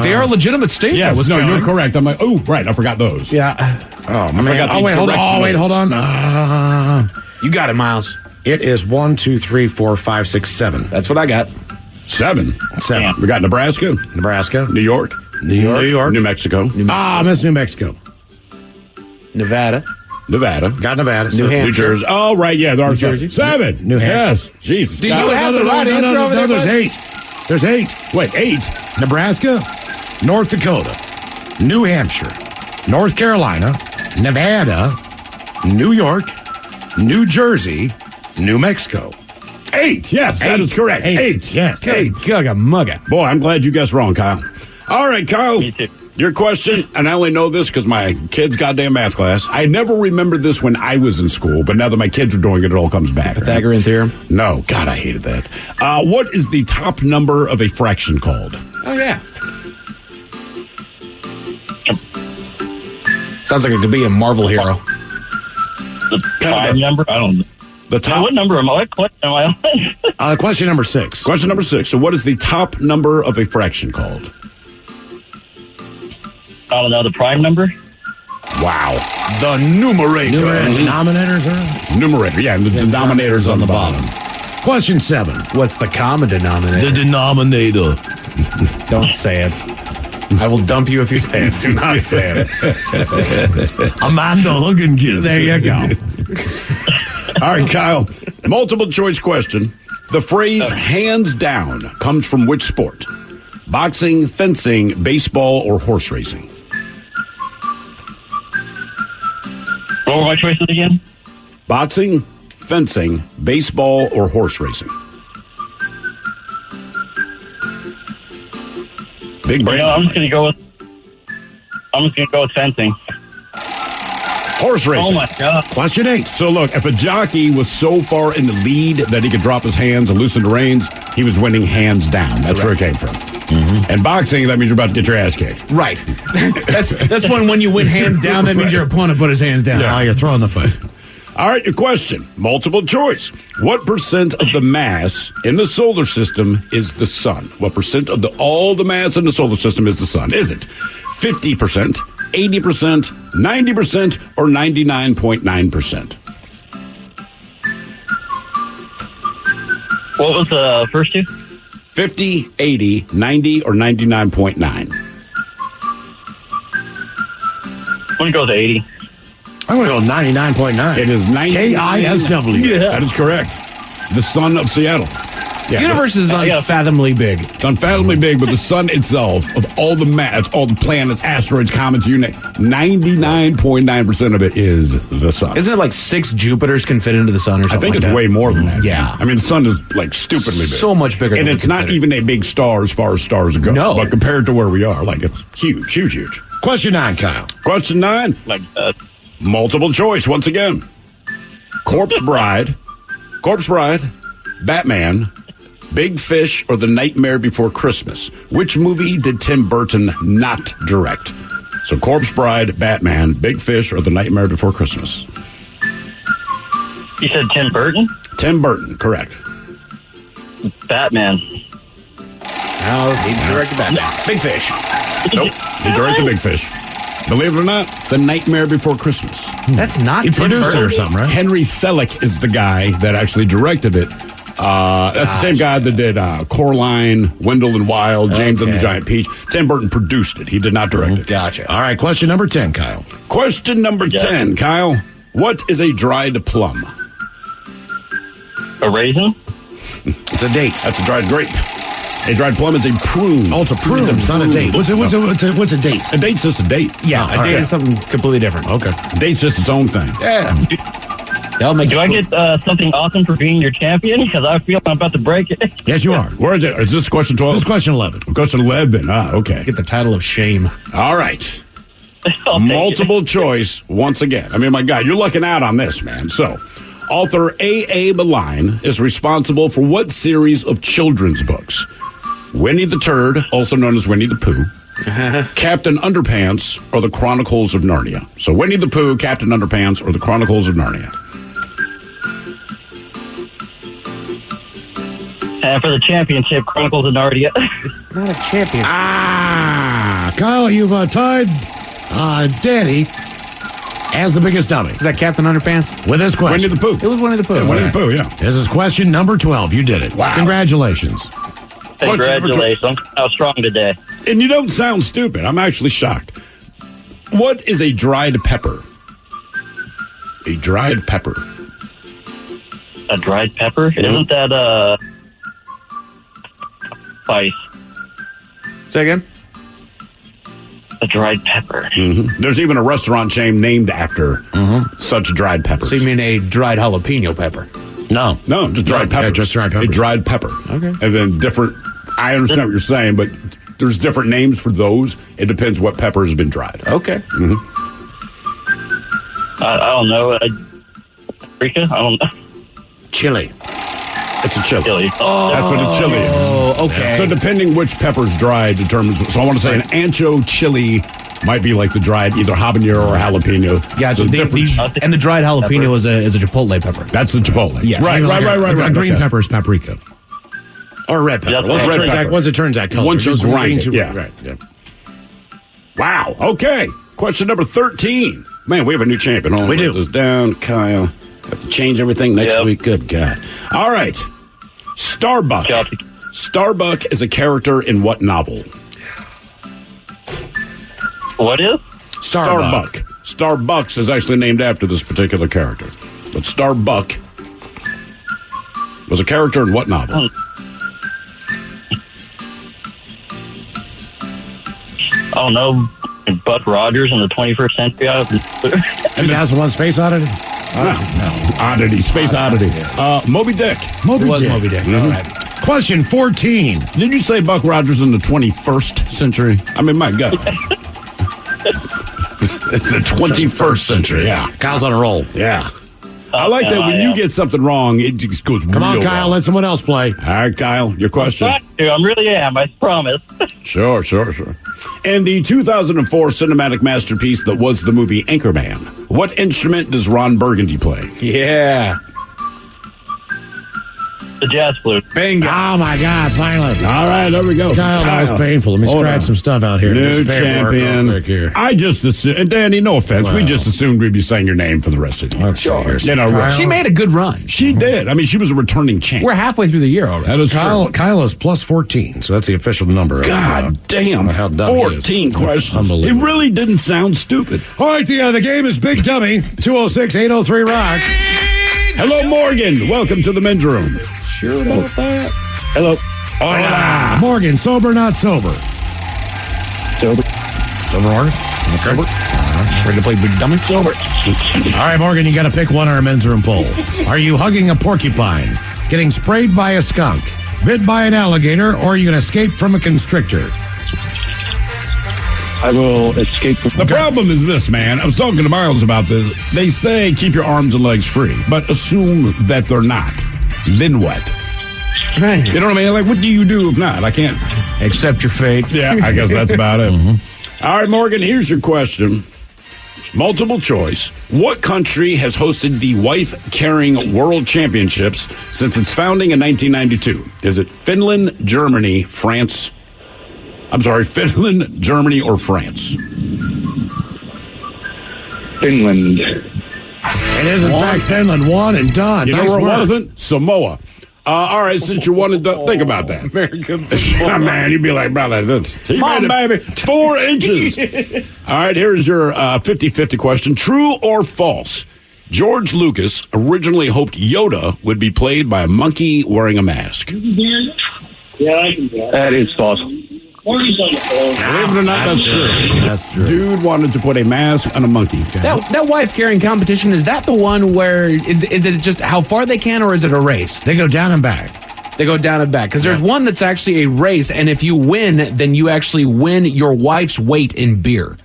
S15: they are legitimate states.
S9: Yeah, you're correct. I'm like, oh, right, I forgot those.
S15: Yeah.
S13: Oh, man. Hold on.
S15: You got it, Miles.
S13: It is 1, 2, 3, 4, 5, 6, 7.
S15: That's what I got.
S9: 7.
S13: Yeah.
S9: We got Nebraska. New York. New Mexico.
S13: Miss New Mexico.
S15: Nevada.
S13: Got Nevada.
S15: New Hampshire.
S9: New Jersey. Oh, right, yeah. There are 7. 7.
S13: New Hampshire.
S9: Yes. Jesus.
S15: Do you have the right answer over there?
S13: There's 8. There's 8.
S9: Wait, 8.
S13: Nebraska, North Dakota, New Hampshire, North Carolina, Nevada, New York, New Jersey, New Mexico.
S9: 8. Yes, that is correct. 8.
S13: Yes.
S9: 8.
S15: Gugga mugga.
S9: Boy, I'm glad you guessed wrong, Kyle. All right, Kyle.
S16: Me too.
S9: Your question, and I only know this because my kid's goddamn math class. I never remembered this when I was in school, but now that my kids are doing it, it all comes back.
S6: Pythagorean theorem?
S9: No. God, I hated that. What is the top number of a fraction called?
S6: Oh, yeah. Sounds like it could be a Marvel hero.
S16: The prime number? I don't know.
S9: The top.
S16: What number am I? What am I on?
S13: Question number 6.
S9: Question number 6. So what is the top number of a fraction called?
S16: I don't know. The prime number?
S9: Wow.
S13: The numerator. Denominators?
S9: Numerator, yeah. The denominator's on the bottom.
S13: Question 7.
S6: What's the common denominator?
S13: The denominator.
S6: Don't say it. I will dump you if you say it. Do not say it.
S13: Amanda Huggins.
S6: There you go.
S9: All right, Kyle. Multiple choice question. The phrase hands down comes from which sport? Boxing, fencing, baseball, or horse racing?
S16: What were my choices again?
S9: Boxing, fencing, baseball, or horse racing? Big brain.
S16: I'm just going to go with fencing.
S9: Horse racing.
S16: Oh, my God.
S13: Question 8.
S9: So, look, if a jockey was so far in the lead that he could drop his hands and loosen the reins, he was winning hands down. That's where it came from. Mm-hmm. And boxing, that means you're about to get your ass kicked.
S6: Right. That's when you win hands down, that means your opponent put his hands down.
S9: Yeah.
S13: Oh, you're throwing the fight.
S9: All right, your question. Multiple choice. What percent of the mass in the solar system is the sun? What percent of all the mass in the solar system is the sun? Is it 50%, 80%, 90%, or 99.9%?
S16: What was the first two?
S9: 50, 80, 90, or 99.9?
S16: I'm going to go with 80.
S13: I'm going to go 99.9.
S9: It is 99.
S13: KISW.
S9: Yeah. That is correct. The sun of Seattle.
S6: Yeah, the universe is unfathomably big.
S9: It's unfathomably big, but the sun itself, of all the mass, all the planets, asteroids, comets, you name, 99.9% of it is the sun.
S6: Isn't it like 6 Jupiters can fit into the sun or something?
S9: I think
S6: like
S9: it's
S6: that?
S9: way more than that.
S6: Yeah.
S9: I mean, the sun is like stupidly big.
S6: So much bigger
S9: and
S6: than
S9: it's not even a big star as far as stars go.
S6: No.
S9: But compared to where we are, like it's huge, huge, huge.
S13: Question 9, Kyle.
S9: Question 9.
S16: My God.
S9: Multiple choice once again. Corpse Bride, Batman, Big Fish, or The Nightmare Before Christmas. Which movie did Tim Burton not direct? So Corpse Bride, Batman, Big Fish, or The Nightmare Before Christmas?
S16: You said Tim Burton?
S9: Tim Burton, correct.
S16: Batman.
S6: No, he directed Batman. Big Fish.
S9: Nope, he directed Big Fish. Believe it or not, The Nightmare Before Christmas.
S6: That's not
S13: He
S6: Tim
S13: produced
S6: Burton
S13: it or something, right?
S9: Henry Selick is the guy that actually directed it. That's the same guy that did Coraline, Wendell and Wild, James and the Giant Peach. Tim Burton produced it. He did not direct it.
S6: Gotcha.
S13: All right, question number 10, Kyle.
S9: Question number 10, Kyle. What is a dried plum?
S16: A raisin?
S13: It's a date.
S9: That's a dried grape. A dried plum is a prune.
S13: Oh, it's a prune. It's not a date. What's a date?
S9: A date's just a date.
S6: Yeah, a date is something completely different.
S13: Okay.
S9: A date's just its own thing.
S6: Yeah.
S16: Do I get something awesome for being your champion? Because I feel I'm about to break it.
S13: Yes, you are.
S9: Where is it? Is this question 12?
S13: This is question 11.
S9: Question 11. Okay.
S6: Get the title of shame.
S9: All right. Multiple choice once again. I mean, my God, you're lucking out on this, man. So, author A.A. Milne is responsible for what series of children's books? Winnie the Turd, also known as Winnie the Pooh, Captain Underpants, or the Chronicles of Narnia. So Winnie the Pooh, Captain Underpants, or the Chronicles of Narnia.
S16: And for the championship, Chronicles of Narnia.
S6: It's not a championship.
S13: Kyle, you've tied Danny as the biggest dummy.
S6: Is that Captain Underpants?
S13: With this question.
S9: Winnie the Pooh.
S6: It was Winnie the Pooh.
S9: Yeah, Winnie the Pooh, yeah.
S13: This is question number 12. You did it.
S9: Wow.
S13: Congratulations.
S16: Congratulations. I'm strong today.
S9: And you don't sound stupid. I'm actually shocked. What is a dried pepper? A dried pepper.
S16: A dried pepper?
S9: Mm-hmm.
S16: Isn't that spice?
S6: Say again?
S16: A dried pepper.
S9: Mm-hmm. There's even a restaurant chain named after such dried peppers.
S6: So you mean a dried jalapeno pepper?
S13: No,
S9: just dried pepper.
S13: Yeah, just dried pepper.
S9: A dried pepper.
S6: Okay.
S9: And then different. I understand what you're saying, but there's different names for those. It depends what pepper has been dried.
S6: Okay.
S9: Mm-hmm.
S16: I don't know. Paprika? I don't know.
S13: Chili.
S9: It's a chili.
S16: Oh.
S9: That's what a chili is.
S6: Oh, okay.
S9: Yeah. So depending which pepper's dried determines. So I want to say an ancho chili might be like the dried either habanero or jalapeno.
S6: Yeah,
S9: so
S6: and the dried jalapeno is a chipotle pepper.
S9: That's the chipotle.
S6: Yes.
S9: Right.
S13: A green pepper is paprika. Or red pepper. Once it turns that color.
S9: Once you grind it. Yeah.
S13: Right. Yeah.
S9: Wow. Okay. Question number 13. Man, we have a new champion.
S13: We do.
S9: This down, Kyle. Have to change everything next week. Good God. All right. Starbuck. Starbuck is a character in what novel?
S16: What is?
S9: Starbuck. Starbucks is actually named after this particular character. But Starbuck was a character in what novel?
S16: Oh, no. Buck Rogers in the 21st century.
S13: 2001 Space Oddity?
S9: No. Oddity. Space Oddity. Moby Dick.
S13: Moby Dick.
S6: Moby Dick.
S9: Mm-hmm.
S6: All right.
S13: Question 14.
S9: Did you say Buck Rogers in the 21st century? I mean, my God. It's the 21st century. Yeah.
S13: Kyle's on a roll.
S9: Yeah. I like that when you get something wrong, it just goes
S13: Come on, Kyle.
S9: wrong.
S13: Let someone else play.
S9: All right, Kyle, your question.
S16: I really am. I promise.
S9: Sure. In the 2004 cinematic masterpiece that was the movie Anchorman, what instrument does Ron Burgundy play?
S6: Yeah.
S16: The jazz flute.
S6: Bingo.
S13: Oh, my God, finally.
S9: All right, there we go.
S13: Kyle, that was painful. Let me scratch some stuff out here.
S9: New champion. Here. I just assumed, and Danny, no offense, we just assumed we'd be saying your name for the rest of the year.
S13: Sure.
S6: She made a good run.
S9: She did. I mean, she was a returning champ.
S6: We're halfway through the year already.
S9: That is true.
S13: Kyle is plus 14, so that's the official number.
S9: God damn,
S13: how dumb
S9: 14 questions.
S13: Unbelievable.
S9: It really didn't sound stupid.
S13: All right, the game is Big Dummy. 206-803-ROCK.
S9: Hello, Morgan. Welcome to the men's room.
S6: Sure about that.
S16: Hello.
S9: Hola.
S13: Morgan, sober, not sober?
S16: Sober.
S13: Sober, Morgan?
S6: Sober. Ready to play Big Dummy?
S16: Sober.
S13: All right, Morgan, you got to pick one on our men's room poll. Are you hugging a porcupine, getting sprayed by a skunk, bit by an alligator, or are you going to escape from a constrictor?
S16: I will escape.
S9: The problem is this, man. I was talking to Miles about this. They say keep your arms and legs free, but assume that they're not. Then what?
S6: Right.
S9: You know what I mean? Like, what do you do if not? I can't
S6: accept your fate.
S9: Yeah, I guess that's about it. All right, Morgan, here's your question. Multiple choice. What country has hosted the Wife Carrying World Championships since its founding in 1992? Is it Finland, Germany, France? I'm sorry, Finland, Germany, or France?
S16: Finland.
S13: It is, in fact, Finland. One and done.
S9: You
S13: nice
S9: know where
S13: work.
S9: it wasn't? Samoa. All right, since you wanted to think about that.
S6: American Samoa.
S9: Man, you'd be like, brother, that's...
S6: Come on, baby.
S9: 4 inches. All right, here's your 50-50 question. True or false? George Lucas originally hoped Yoda would be played by a monkey wearing a mask.
S16: Yeah, I can do that. That is false.
S9: Believe it or not, that's true.
S13: That's true.
S9: Dude wanted to put a mask on a monkey.
S6: That wife carrying competition, is that the one where is it just how far they can, or is it a race?
S13: They go down and back.
S6: They go down and back. Because there's one that's actually a race, and if you win, then you actually win your wife's weight in beer.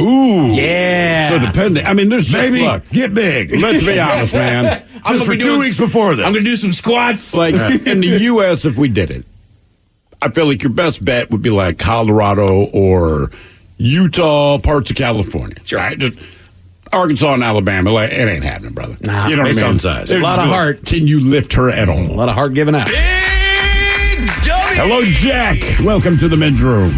S9: Ooh.
S6: Yeah.
S9: So depending. I mean, there's just
S13: Baby,
S9: look.
S13: get big.
S9: Let's be honest, man.
S13: Just for 2 weeks before this.
S6: I'm going to do some squats.
S9: Like, in the U.S., if we did it, I feel like your best bet would be like Colorado or Utah, parts of California. Right? Just Arkansas and Alabama, like, it ain't happening, brother.
S6: Nah,
S9: you know what I mean?
S13: size.
S6: A lot of heart.
S9: Can you lift her at all?
S6: A lot of heart given out.
S9: Hello, Jack. Welcome to the men's room.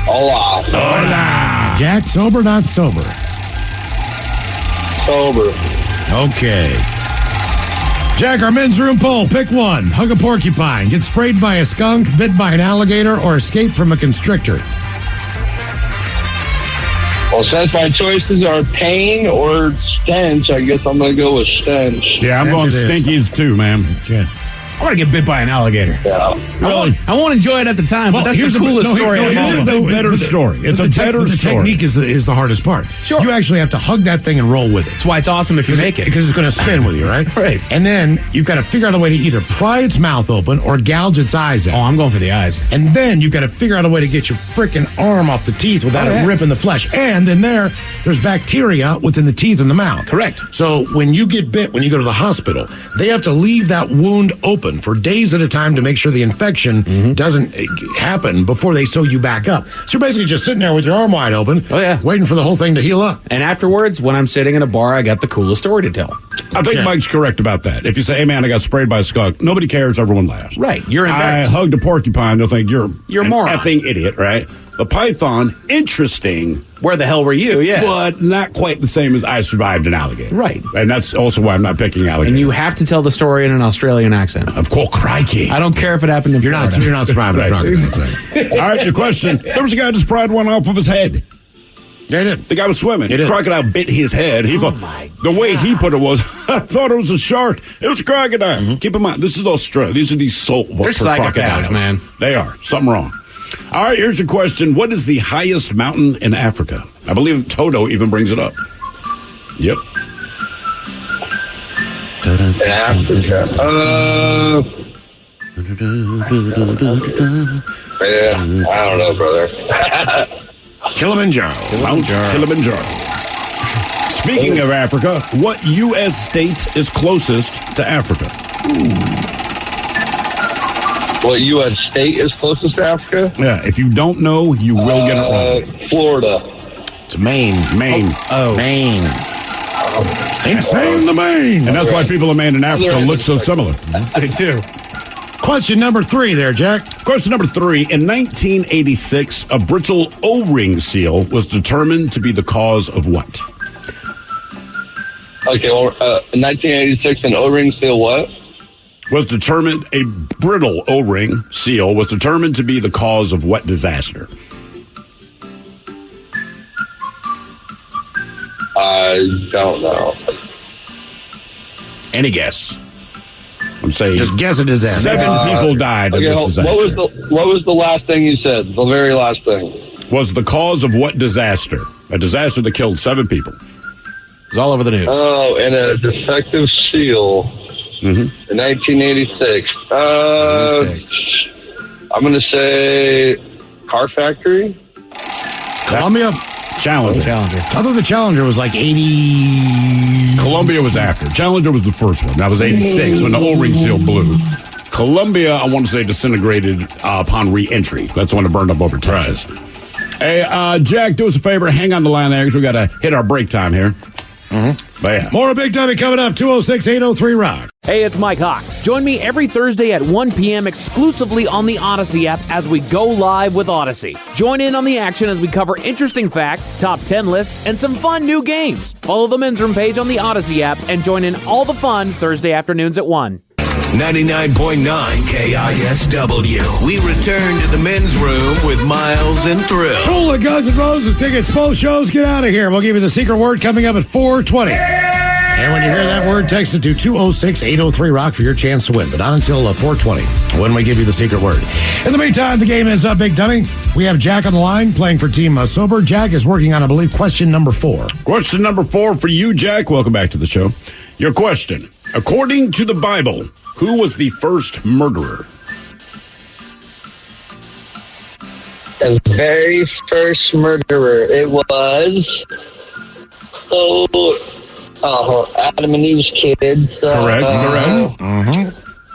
S16: Hola.
S9: Hola.
S13: Jack, sober, not sober?
S16: Sober.
S13: Okay. Jack, our men's room poll. Pick one. Hug a porcupine, get sprayed by a skunk, bit by an alligator, or escape from a constrictor.
S16: Well, since my choices are pain or stench, I guess I'm going to go with stench.
S9: Yeah, I'm going stinkies too, man.
S13: Okay.
S15: I want to get bit by an alligator.
S16: Yeah.
S9: Really?
S15: I won't enjoy it at the time, but that's the coolest story.
S9: It is a better story. It's a better story.
S13: The technique is the hardest part.
S15: Sure.
S13: You actually have to hug that thing and roll with it.
S15: That's why it's awesome if you make it.
S13: Because it's going to spin with you, right?
S15: Right.
S13: And then you've got to figure out a way to either pry its mouth open or gouge its eyes out.
S15: Oh, I'm going for the eyes.
S13: And then you've got to figure out a way to get your freaking arm off the teeth without it ripping the flesh. And then there's bacteria within the teeth and the mouth.
S15: Correct.
S13: So when you get bit, when you go to the hospital, they have to leave that wound open for days at a time to make sure the infection doesn't happen before they sew you back up. So you're basically just sitting there with your arm wide open, waiting for the whole thing to heal up.
S6: And afterwards, when I'm sitting in a bar, I got the coolest story to tell.
S9: I think Mike's correct about that. If you say, hey, man, I got sprayed by a skunk, nobody cares, everyone laughs.
S6: Right. You're
S9: I
S6: embarrassed.
S9: hugged a porcupine, they'll think you're
S6: a moron.
S9: effing idiot, right? The python, interesting.
S6: Where the hell were you? Yeah.
S9: But not quite the same as I survived an alligator.
S6: Right.
S9: And that's also why I'm not picking alligator.
S6: And you have to tell the story in an Australian accent.
S9: Of course, crikey.
S6: I don't care if it happened in Florida.
S13: You're not surviving a crocodile.
S9: All right, your question. There was a guy just pried one off of his head.
S13: Yeah, he did.
S9: The guy was swimming.
S13: He
S9: The
S13: did.
S9: crocodile bit his head. He thought, the way he put it was, I thought it was a shark. It was a crocodile. Keep in mind, this is Australia. These are these saltwater crocodiles.
S6: Man.
S9: They are. Something wrong. All right, here's your question. What is the highest mountain in Africa? I believe Toto even brings it up. Yep.
S16: In Africa. Yeah, I don't know, brother.
S13: Kilimanjaro.
S9: Mount Kilimanjaro. Speaking of Africa, what U.S. state is closest to Africa?
S16: What U.S. state is closest to Africa?
S9: Yeah, if you don't know, you will get it wrong.
S16: Florida.
S13: It's Maine.
S9: Maine.
S13: Maine.
S9: Insane the Maine. And that's why people in Maine and Africa look so similar.
S15: They do.
S13: Question number 3 there, Jack.
S9: Question number 3. In 1986, a brittle O-ring seal was determined to be the cause of what?
S16: Okay, well, in 1986, an O-ring seal what?
S9: Was determined, a brittle O-ring seal was determined to be the cause of what disaster?
S16: I don't know.
S6: Any guess?
S9: I'm saying
S13: just guess a disaster.
S9: 7 people died in this disaster.
S16: What was the last thing you said? The very last thing.
S9: Was the cause of what disaster? A disaster that killed 7 people.
S6: It was all over the news.
S16: Oh, and a defective seal in 1986. I'm going to say car factory.
S13: Columbia.
S9: Challenger.
S13: I thought the Challenger was like 80.
S9: Columbia was after. Challenger was the first one. That was 86 when the O-ring seal blew. Columbia, I want to say, disintegrated upon re-entry. That's when it burned up over Texas. Right. Hey, Jack, do us a favor. Hang on the line there because we got to hit our break time here. But yeah.
S13: More Big Dummy coming up. 206-803-ROCK.
S6: Hey, it's Mike Hawk. Join me every Thursday at 1 p.m. exclusively on the Odyssey app as we go live with Odyssey. Join in on the action as we cover interesting facts, top 10 lists, and some fun new games. Follow the Men's Room page on the Odyssey app and join in all the fun Thursday afternoons at 1.
S12: 99.9 KISW. We return to the Men's Room with Miles and Thrill.
S13: Tool of Guns N' Roses tickets, both shows. Get out of here. We'll give you the secret word coming up at 4:20. And when you hear that word, text it to 206-803-ROCK for your chance to win. But not until 4:20 when we give you the secret word. In the meantime, the game is up, Big Dummy. We have Jack on the line playing for Team Sober. Jack is working on, I believe, question number 4.
S9: Question number 4 for you, Jack. Welcome back to the show. Your question. According to the Bible, who was the first murderer?
S16: The very first murderer. It was Adam and Eve's kids.
S9: Correct.
S13: Mm-hmm.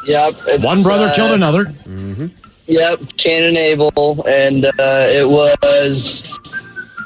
S16: Yep.
S13: One brother killed another.
S16: Mm-hmm. Yep. Cain and Abel, and it was,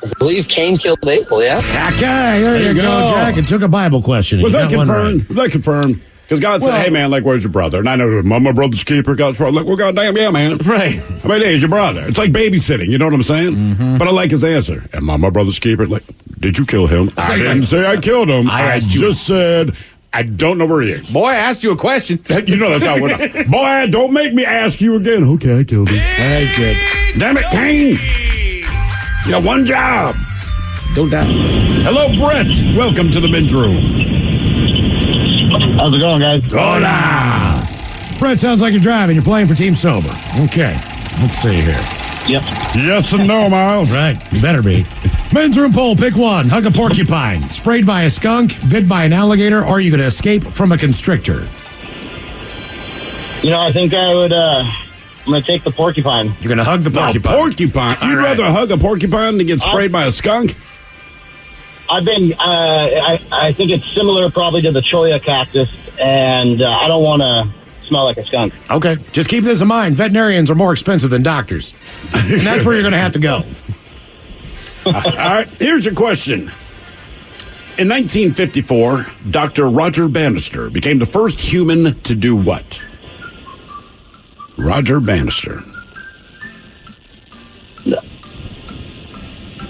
S16: I believe, Cain killed Abel. Yeah.
S13: Okay, there you go, Jack. It took a Bible question.
S9: Was that confirmed? Was that confirmed? Because God said, hey, man, like, where's your brother? And I know, am my brother's keeper? God's probably like, well, goddamn, yeah, man.
S6: Right.
S9: I mean, hey, he's your brother. It's like babysitting. You know what I'm saying?
S13: Mm-hmm.
S9: But I like his answer. Am I my brother's keeper? Like, did you kill him? I didn't say I killed him. I just said, I don't know where he is.
S6: Boy, I asked you a question.
S9: You know that's how it went. Boy, don't make me ask you again. Okay, I killed him.
S6: That's good.
S9: Damn it, Cain. You got one job. Don't die. Hello, Brett. Welcome to the Men's Room.
S17: How's it going, guys?
S9: Hola.
S13: Brett, sounds like you're driving. You're playing for Team Sober. Okay. Let's see here.
S9: Yep. Yes and no, Miles.
S13: Right. You better be. Men's room poll. Pick one. Hug a porcupine. Sprayed by a skunk, bit by an alligator, or are you going to escape from a constrictor?
S17: I think I would, I'm going to take the porcupine.
S13: You're going to hug the porcupine.
S9: Porcupine. You'd rather hug a porcupine than get sprayed by a skunk?
S17: I've been, I think it's similar probably to the cholla cactus, and I don't want to smell like a skunk.
S13: Okay. Just keep this in mind. Veterinarians are more expensive than doctors. And that's where you're going to have to go.
S9: All right. Here's your question. In 1954, Dr. Roger Bannister became the first human to do what? Roger Bannister.
S17: No.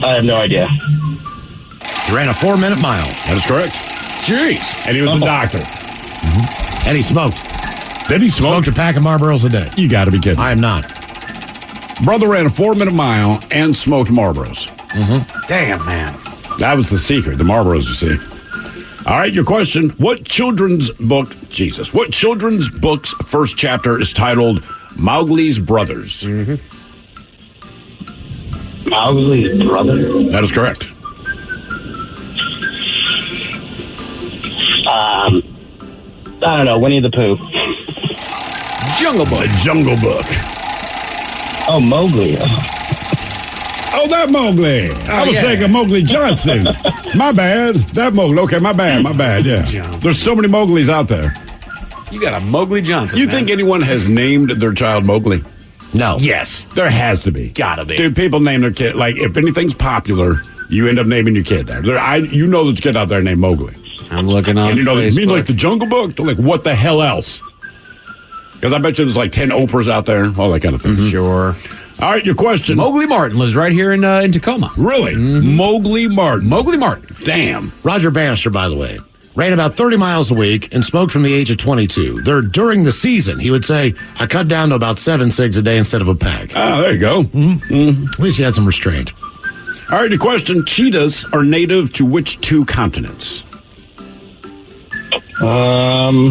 S17: I have no idea.
S13: He ran a 4-minute mile.
S9: That is correct.
S13: Jeez.
S9: And he was a doctor.
S13: Mm-hmm. And he smoked.
S9: Did he smoke?
S13: Smoked a pack of Marlboros a day.
S9: You got to be kidding.
S13: I am not.
S9: Brother ran a 4-minute mile and smoked Marlboros.
S13: Mm-hmm. Damn, man.
S9: That was the secret, the Marlboros, you see. All right, your question. What children's book's first chapter is titled Mowgli's Brothers?
S17: Mm-hmm. Mowgli's Brothers?
S9: That is correct.
S17: I don't know, Winnie the Pooh.
S6: Jungle Book.
S9: The Jungle Book.
S17: Oh, Mowgli.
S9: Oh, that Mowgli. I was thinking Mowgli Johnson. My bad. That Mowgli. Okay, my bad. Yeah. There's so many Mowglis out there.
S6: You got a Mowgli Johnson.
S9: You think anyone has named their child Mowgli?
S13: No.
S6: Yes.
S9: There has to be.
S6: Gotta be.
S9: Dude, people name their kid. Like, if anything's popular, you end up naming your kid there. You know there's a kid out there named Mowgli.
S6: I'm looking on
S9: And you know,
S6: Facebook.
S9: it means like the Jungle Book. They're like, what the hell else? Because I bet you there's like 10 Oprahs out there, all that kind of thing.
S6: Mm-hmm. Sure.
S9: All right, your question.
S6: Mowgli Martin lives right here in Tacoma.
S9: Really?
S6: Mm-hmm.
S9: Mowgli Martin.
S6: Mowgli Martin.
S9: Damn.
S13: Roger Bannister, by the way, ran about 30 miles a week and smoked from the age of 22. During the season, he would say, I cut down to about 7 cigs a day instead of a pack.
S9: Oh, there you go.
S13: Mm-hmm. At least he had some restraint.
S9: All right, your question. Cheetahs are native to which 2 continents?
S17: To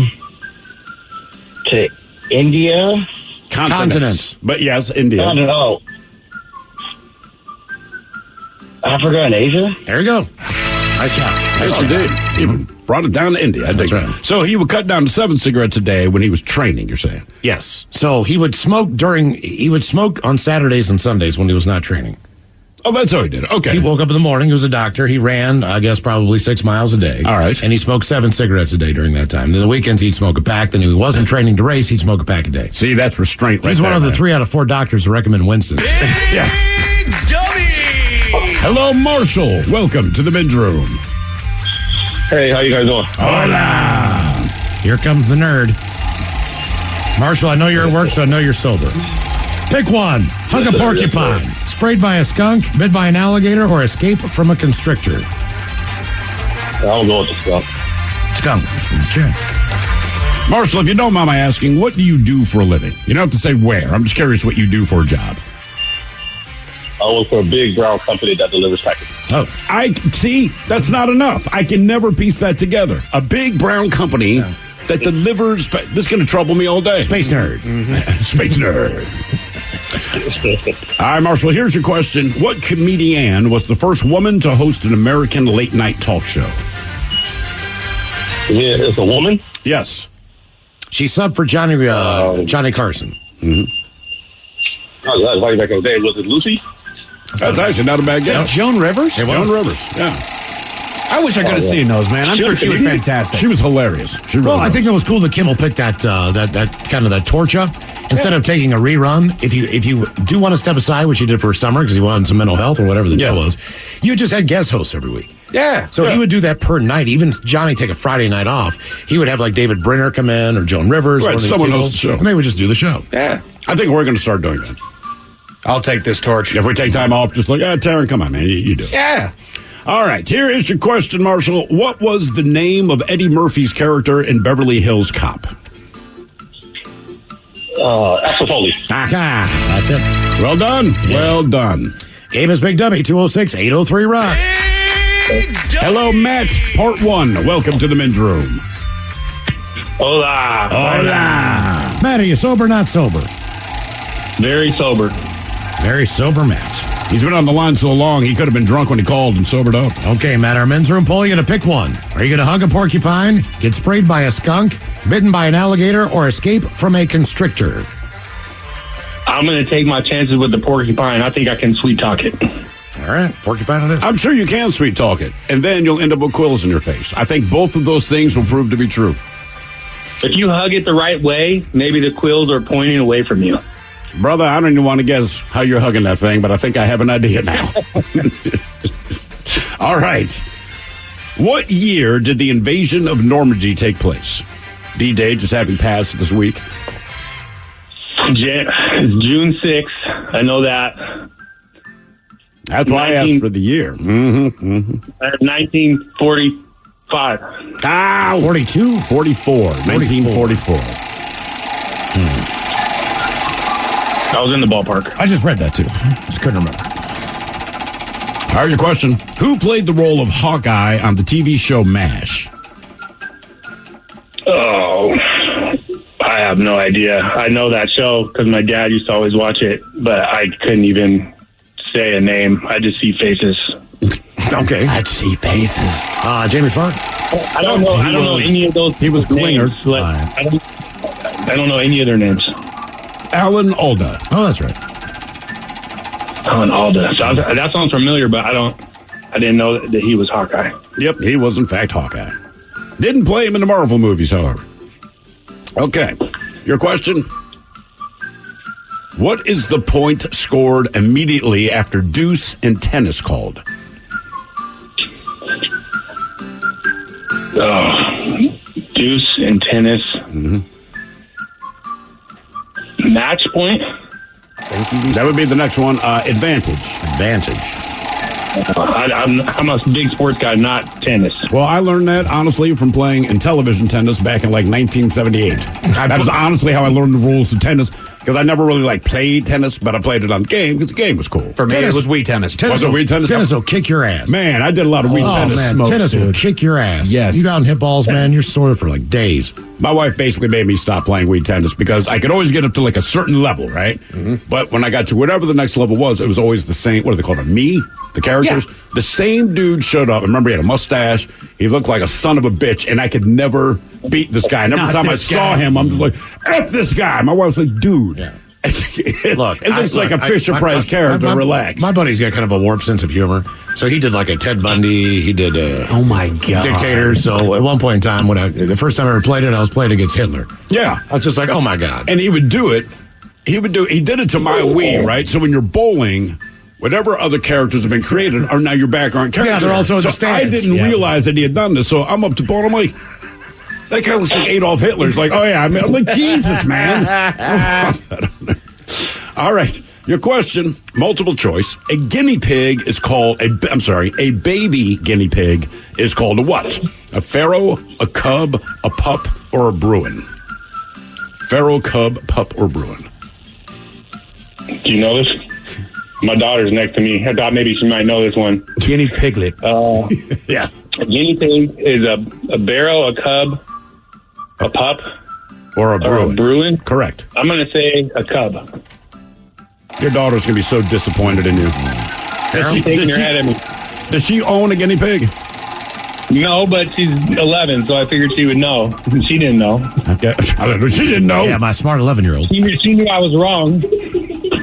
S17: India?
S9: Continents. But yes, India.
S17: I don't know. Africa and Asia?
S13: There you go. Nice job.
S9: Yes, you did. Even brought it down to India. That's right. So he would cut down to 7 cigarettes a day when he was training, you're saying?
S13: Yes. So he would smoke on Saturdays and Sundays when he was not training.
S9: Oh, that's how he did it. Okay.
S13: He woke up in the morning. He was a doctor. He ran, I guess, probably 6 miles a day.
S9: All right.
S13: And he smoked 7 cigarettes a day during that time. Then the weekends, he'd smoke a pack. Then if he wasn't training to race, he'd smoke a pack a day.
S9: See, that's restraint right
S13: He's one of the 3 out of 4 doctors to recommend Winston's.
S9: Yes. Hello, Marshall. Welcome to the men's room.
S17: Hey, how you guys doing?
S9: Hola.
S13: Here comes the nerd. Marshall, I know you're at work, so I know you're sober. Pick one. Hug a porcupine. Sprayed by a skunk, bit by an alligator, or escape from a constrictor.
S17: I'll go with the skunk.
S13: Skunk. Okay.
S9: Marshall, if you don't mind my asking, what do you do for a living? You don't have to say where. I'm just curious what you do for a job.
S17: I work for a big brown company that delivers packages.
S9: Oh, I see. That's not enough. I can never piece that together. A big brown company that delivers. This is going to trouble me all day.
S13: Space nerd.
S9: Mm-hmm. Space nerd. All right, Marshall, here's your question. What comedian was the first woman to host an American late-night talk show?
S17: Yeah, it's a woman?
S9: Yes.
S13: She subbed for Johnny Carson.
S9: Mm-hmm.
S17: Oh, that's back in the day. Was it Lucy?
S9: That's actually not a bad guess.
S6: Joan Rivers?
S9: Joan Rivers, yeah.
S6: I wish I could have seen those, man. I'm sure she was fantastic.
S9: She was hilarious.
S13: I think it was cool that Kimmel picked that kind of that torch up instead of taking a rerun. If you do want to step aside, which he did for summer because he wanted some mental health or whatever the deal was, you just had guest hosts every week.
S6: Yeah.
S13: So he would do that per night. Even if Johnny take a Friday night off, he would have like David Brenner come in or Joan Rivers.
S9: Right, someone host the show.
S13: And they would just do the show.
S6: Yeah.
S9: I think we're going to start doing that.
S6: I'll take this torch.
S9: If we take time off, just like, Taryn, come on, man. You do it.
S6: Yeah.
S9: All right, here is your question, Marshall. What was the name of Eddie Murphy's character in Beverly Hills Cop?
S17: Axel Foley.
S13: That's it.
S9: Well done. Yeah. Well done.
S13: Game is Big Dummy, 206-803-ROCK.
S9: Hello, Matt, part 1. Welcome to the men's room.
S17: Hola.
S9: Hola.
S13: Matt, are you sober or not sober?
S18: Very sober.
S13: Very sober, Matt.
S9: He's been on the line so long, he could have been drunk when he called and sobered up.
S13: Okay, Matt, our men's room poll, you got to pick one. Are you going to hug a porcupine, get sprayed by a skunk, bitten by an alligator, or escape from a constrictor?
S18: I'm going to take my chances with the porcupine. I think I can sweet talk it.
S13: All right, porcupine it is.
S9: I'm sure you can sweet talk it, and then you'll end up with quills in your face. I think both of those things will prove to be true.
S18: If you hug it the right way, maybe the quills are pointing away from you.
S9: Brother, I don't even want to guess how you're hugging that thing, but I think I have an idea now. All right. What year did the invasion of Normandy take place? D-Day just having passed this week.
S18: June 6th. I know that.
S9: That's why I asked for the year.
S18: 1945.
S9: 42? 44. 1944.
S18: I was in the ballpark.
S13: I just read that, too. Just couldn't remember.
S9: All right, your question. Who played the role of Hawkeye on the TV show MASH?
S18: Oh, I have no idea. I know that show because my dad used to always watch it, but I couldn't even say a name. I just see faces.
S13: Okay.
S9: I'd see faces.
S13: Jamie Farr?
S18: I don't know. I don't know any of those.
S9: He was Klinger.
S18: I don't know any of their names.
S9: Alan Alda.
S13: Oh, that's right.
S18: Alan Alda. So that sounds familiar, but I didn't know that he was Hawkeye.
S9: Yep, he was in fact Hawkeye. Didn't play him in the Marvel movies, however. Okay, your question. What is the point scored immediately after deuce in tennis called?
S18: Deuce in tennis. Match point?
S9: That would be the next one. Advantage.
S18: I'm a big sports guy, not tennis.
S9: Well, I learned that, honestly, from playing in television tennis back in, 1978. That was honestly how I learned the rules to tennis, because I never really, played tennis, but I played it on game, because the game was cool.
S6: For me, it was Wii tennis.
S9: Was it Wii tennis?
S13: Tennis will kick your ass.
S9: Man, I did a lot of Wii tennis.
S13: Man, tennis will kick your ass.
S6: Yes.
S13: You go out and hit balls, man, you're sore for, days.
S9: My wife basically made me stop playing Wii tennis, because I could always get up to, a certain level, right? Mm-hmm. But when I got to whatever the next level was, it was always the same, what do they call it, the characters. Yeah. The same dude showed up. I remember he had a mustache. He looked like a son of a bitch, and I could never beat this guy. And every time I saw him, I'm just like, F this guy. My wife was like, dude. Yeah. Look, it looks like a Fisher Price character. Relax.
S13: My buddy's got kind of a warped sense of humor. So he did a Ted Bundy. He did
S6: oh my God,
S13: dictator. So at one point in time, the first time I ever played it, I was playing against Hitler.
S9: Yeah.
S13: I was just like, oh my God.
S9: And he would do it. He did it to my Wii, right? So when you're bowling, whatever other characters have been created are now your background characters.
S13: Yeah, they're also in the stands.
S9: I didn't realize that he had done this. So I'm up to bowl. I'm like, that guy looks like Adolf Hitler. It's like, oh yeah. I'm like, Jesus, man. All right. Your question, multiple choice. A guinea pig is called a baby guinea pig is called a what? A pharaoh, a cub, a pup, or a Bruin? Pharaoh, cub, pup, or Bruin?
S18: Do you know this? My daughter's next to me. I thought maybe she might know this one.
S6: Guinea piglet.
S9: Yes.
S18: A guinea pig is a barrow, a cub, a pup,
S9: or a Bruin.
S18: Or a Bruin.
S9: Correct.
S18: I'm going to say a cub.
S9: Your daughter's going to be so disappointed in you.
S18: She's taking her head at me.
S9: Does she own a guinea pig?
S18: No, but she's 11, so I figured she would know. She didn't know.
S9: Okay. She didn't know.
S13: Yeah, my smart 11-year-old.
S18: She knew I was wrong.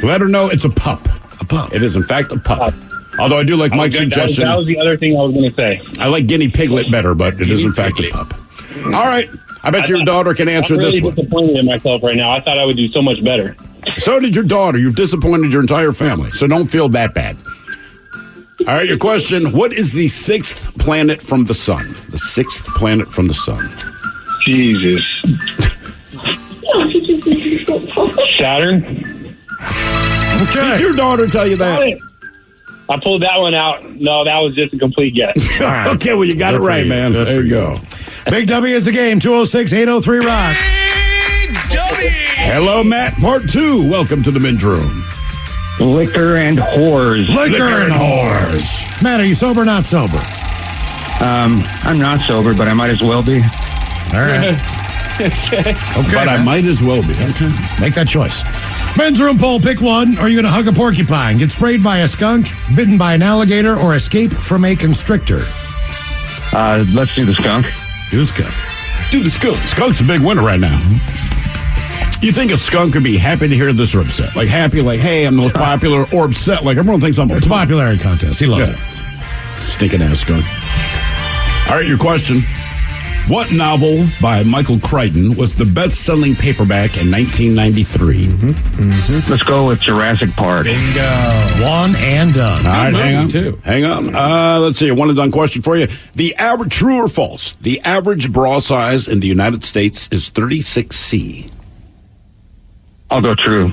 S9: Let her know it's a pup.
S13: A pup.
S9: It is, in fact, a pup. Although I do like Mike's suggestion.
S18: That was the other thing I was going to say.
S9: I like guinea piglet better, but it is, in fact, a pup. All right. I bet your daughter can answer this one.
S18: I'm really disappointed in myself right now. I thought I would do so much better.
S9: So did your daughter. You've disappointed your entire family, so don't feel that bad. All right, your question. What is the sixth planet from the sun? The sixth planet from the sun.
S18: Jesus. Saturn?
S9: Okay. Did your daughter tell you that?
S18: I pulled that one out. No, that was just a complete guess.
S9: Right. Okay, well, you got it right, man. There you go.
S13: Big W is the game. 206-803-ROCK.
S9: Hello, Matt. Part 2. Welcome to the men's room.
S19: Liquor and whores.
S13: Liquor and whores. Matt, are you sober or not sober?
S19: I'm not sober, but I might as well be.
S13: All right. Okay,
S9: but I might as well be.
S13: Okay. Make that choice. Men's room poll, pick one. Are you going to hug a porcupine, get sprayed by a skunk, bitten by an alligator, or escape from a constrictor?
S19: Let's do the skunk.
S13: Do the skunk.
S9: Do the skunk. Skunk's a big winner right now. You think a skunk could be happy to hear this or upset? Like happy, like, hey, I'm the most popular, or upset, like everyone thinks I'm...
S13: It's a popularity contest. He loves it.
S9: Stinking ass skunk. All right, your question. What novel by Michael Crichton was the best-selling paperback in 1993?
S19: Let's go with Jurassic Park.
S13: Bingo. One and done.
S9: All right, hang on. Hang on. Let's see. A one-and-done question for you. The average, true or false, the average bra size in the United States is 36C.
S19: I'll go true.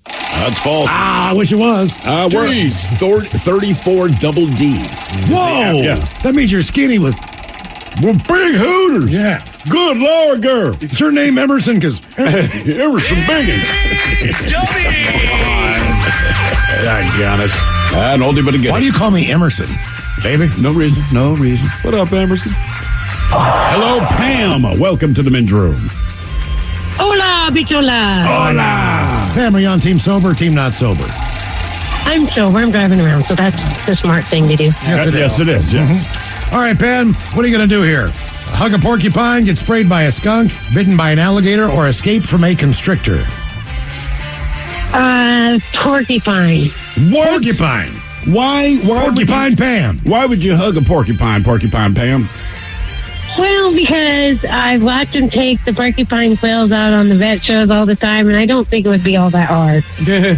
S9: That's false.
S13: I wish it was.
S9: We're 34 double D.
S13: Whoa!
S9: Yeah.
S13: That means you're skinny with
S9: big hooters.
S13: Yeah.
S9: Good Lord, girl.
S13: Is your name Emerson? Because
S9: Emerson Biggins. I got it. An oldie but a goodie.
S13: Why do you call me Emerson, baby?
S9: No reason. No reason.
S15: What up, Emerson?
S9: Hello, Pam. Welcome to the men's room.
S20: Hola, bichola.
S9: Hola.
S13: Pam, are you on team sober or team not sober?
S20: I'm sober. I'm driving around, so that's the smart thing to do.
S9: Yes, it is. Yes.
S13: All right, Pam, what are you going to do here? Hug a porcupine, get sprayed by a skunk, bitten by an alligator, or escape from a constrictor?
S20: Porcupine.
S9: What?
S13: Porcupine.
S9: Why
S13: Porcupine Pam.
S9: Why would you hug a porcupine, Pam?
S20: Well, because I've watched them take the porcupine quills out on the vet shows all the time, and I don't think it would be all that hard.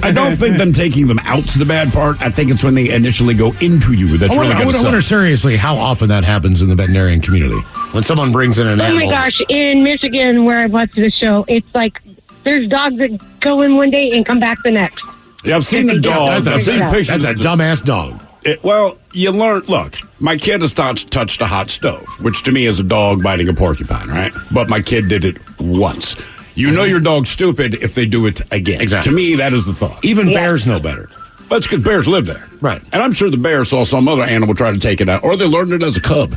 S9: I don't think them taking them out's the bad part. I think it's when they initially go into you that's really going to
S13: I wonder seriously how often that happens in the veterinarian community. When someone brings in an animal.
S20: Oh, my gosh. In Michigan, where I watched the show, it's like there's dogs that go in one day and come back the next.
S9: Yeah, I've seen the dogs. I've seen pictures.
S13: That's a dumbass dog.
S9: Well, you learn. Look, my kid has touched a hot stove, which to me is a dog biting a porcupine, right? But my kid did it once. You know your dog's stupid if they do it again.
S13: Exactly.
S9: To me, that is the thought.
S13: Even bears know better.
S9: That's because bears live there.
S13: Right.
S9: And I'm sure the bear saw some other animal try to take it out, or they learned it as a cub.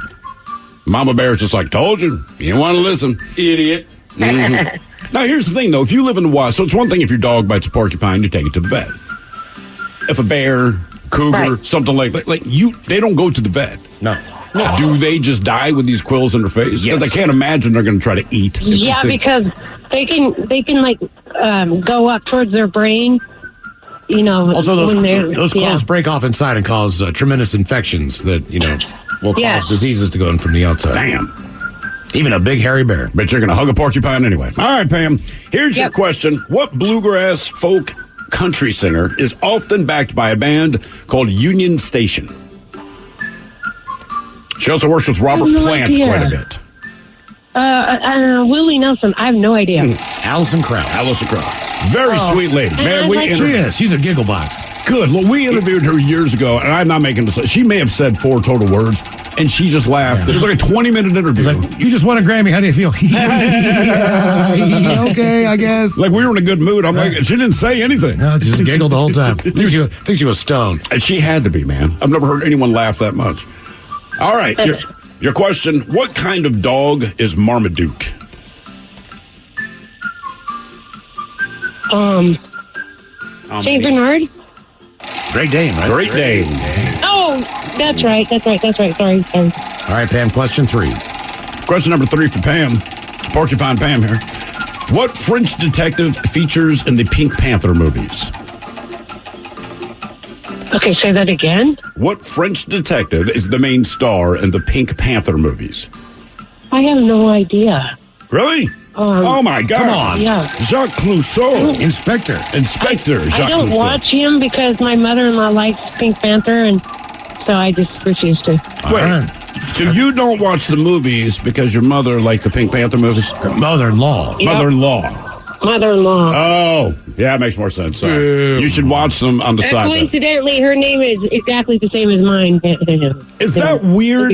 S9: Mama bear's just like, told you. You didn't want to listen.
S15: Idiot.
S9: Mm-hmm. Now, here's the thing, though. If you live in the wild, so it's one thing if your dog bites a porcupine, you take it to the vet. If a bear, cougar, something like that, they don't go to the vet.
S13: No.
S9: Do they just die with these quills in their face? Because I can't imagine they're going to try to eat.
S20: Yeah, because they can go up towards their brain. You know,
S13: also those quills break off inside and cause tremendous infections that will cause diseases to go in from the outside.
S9: Damn.
S13: Even a big hairy bear.
S9: But you're going to hug a porcupine anyway. All right, Pam. Here's your question. What bluegrass folk country singer is often backed by a band called Union Station? She also works with Robert Plant quite a bit.
S20: Willie Nelson. I have no idea.
S9: Alison Krauss. Very sweet lady. Man,
S13: she is. She's a giggle box.
S9: Good. Well, we interviewed her years ago, and I'm not making this up. She may have said 4 total words, and she just laughed. It was like a 20-minute interview.
S13: Like, you just won a Grammy. How do you feel? Okay, I guess.
S9: Like, we were in a good mood. I'm like, she didn't say anything.
S13: No, just giggled the whole time. Think she was stoned.
S9: And she had to be, man. I've never heard anyone laugh that much. All right. Your question, what kind of dog is Marmaduke?
S20: Saint Bernard?
S13: Great Dane, right?
S9: Great Dane.
S20: Oh, that's right. Sorry.
S13: All right, Pam, question 3.
S9: Question number 3 for Pam. Porcupine Pam here. What French detective features in the Pink Panther movies?
S20: Okay, say that again.
S9: What French detective is the main star in the Pink Panther movies?
S20: I have no idea.
S9: Really? Oh, my God.
S13: Come on.
S20: Yeah.
S9: Jacques Clouseau.
S13: Inspector
S9: Jacques Clouseau.
S20: I don't watch him because my mother-in-law likes Pink Panther, and so I just refuse to.
S9: Wait, so you don't watch the movies because your mother liked the Pink Panther movies?
S13: Mother-in-law.
S20: Yep. Mother-in-law.
S9: Oh, yeah, it makes more sense. You should watch them on the side.
S20: Coincidentally, her name is exactly the same as mine.
S9: Is that weird?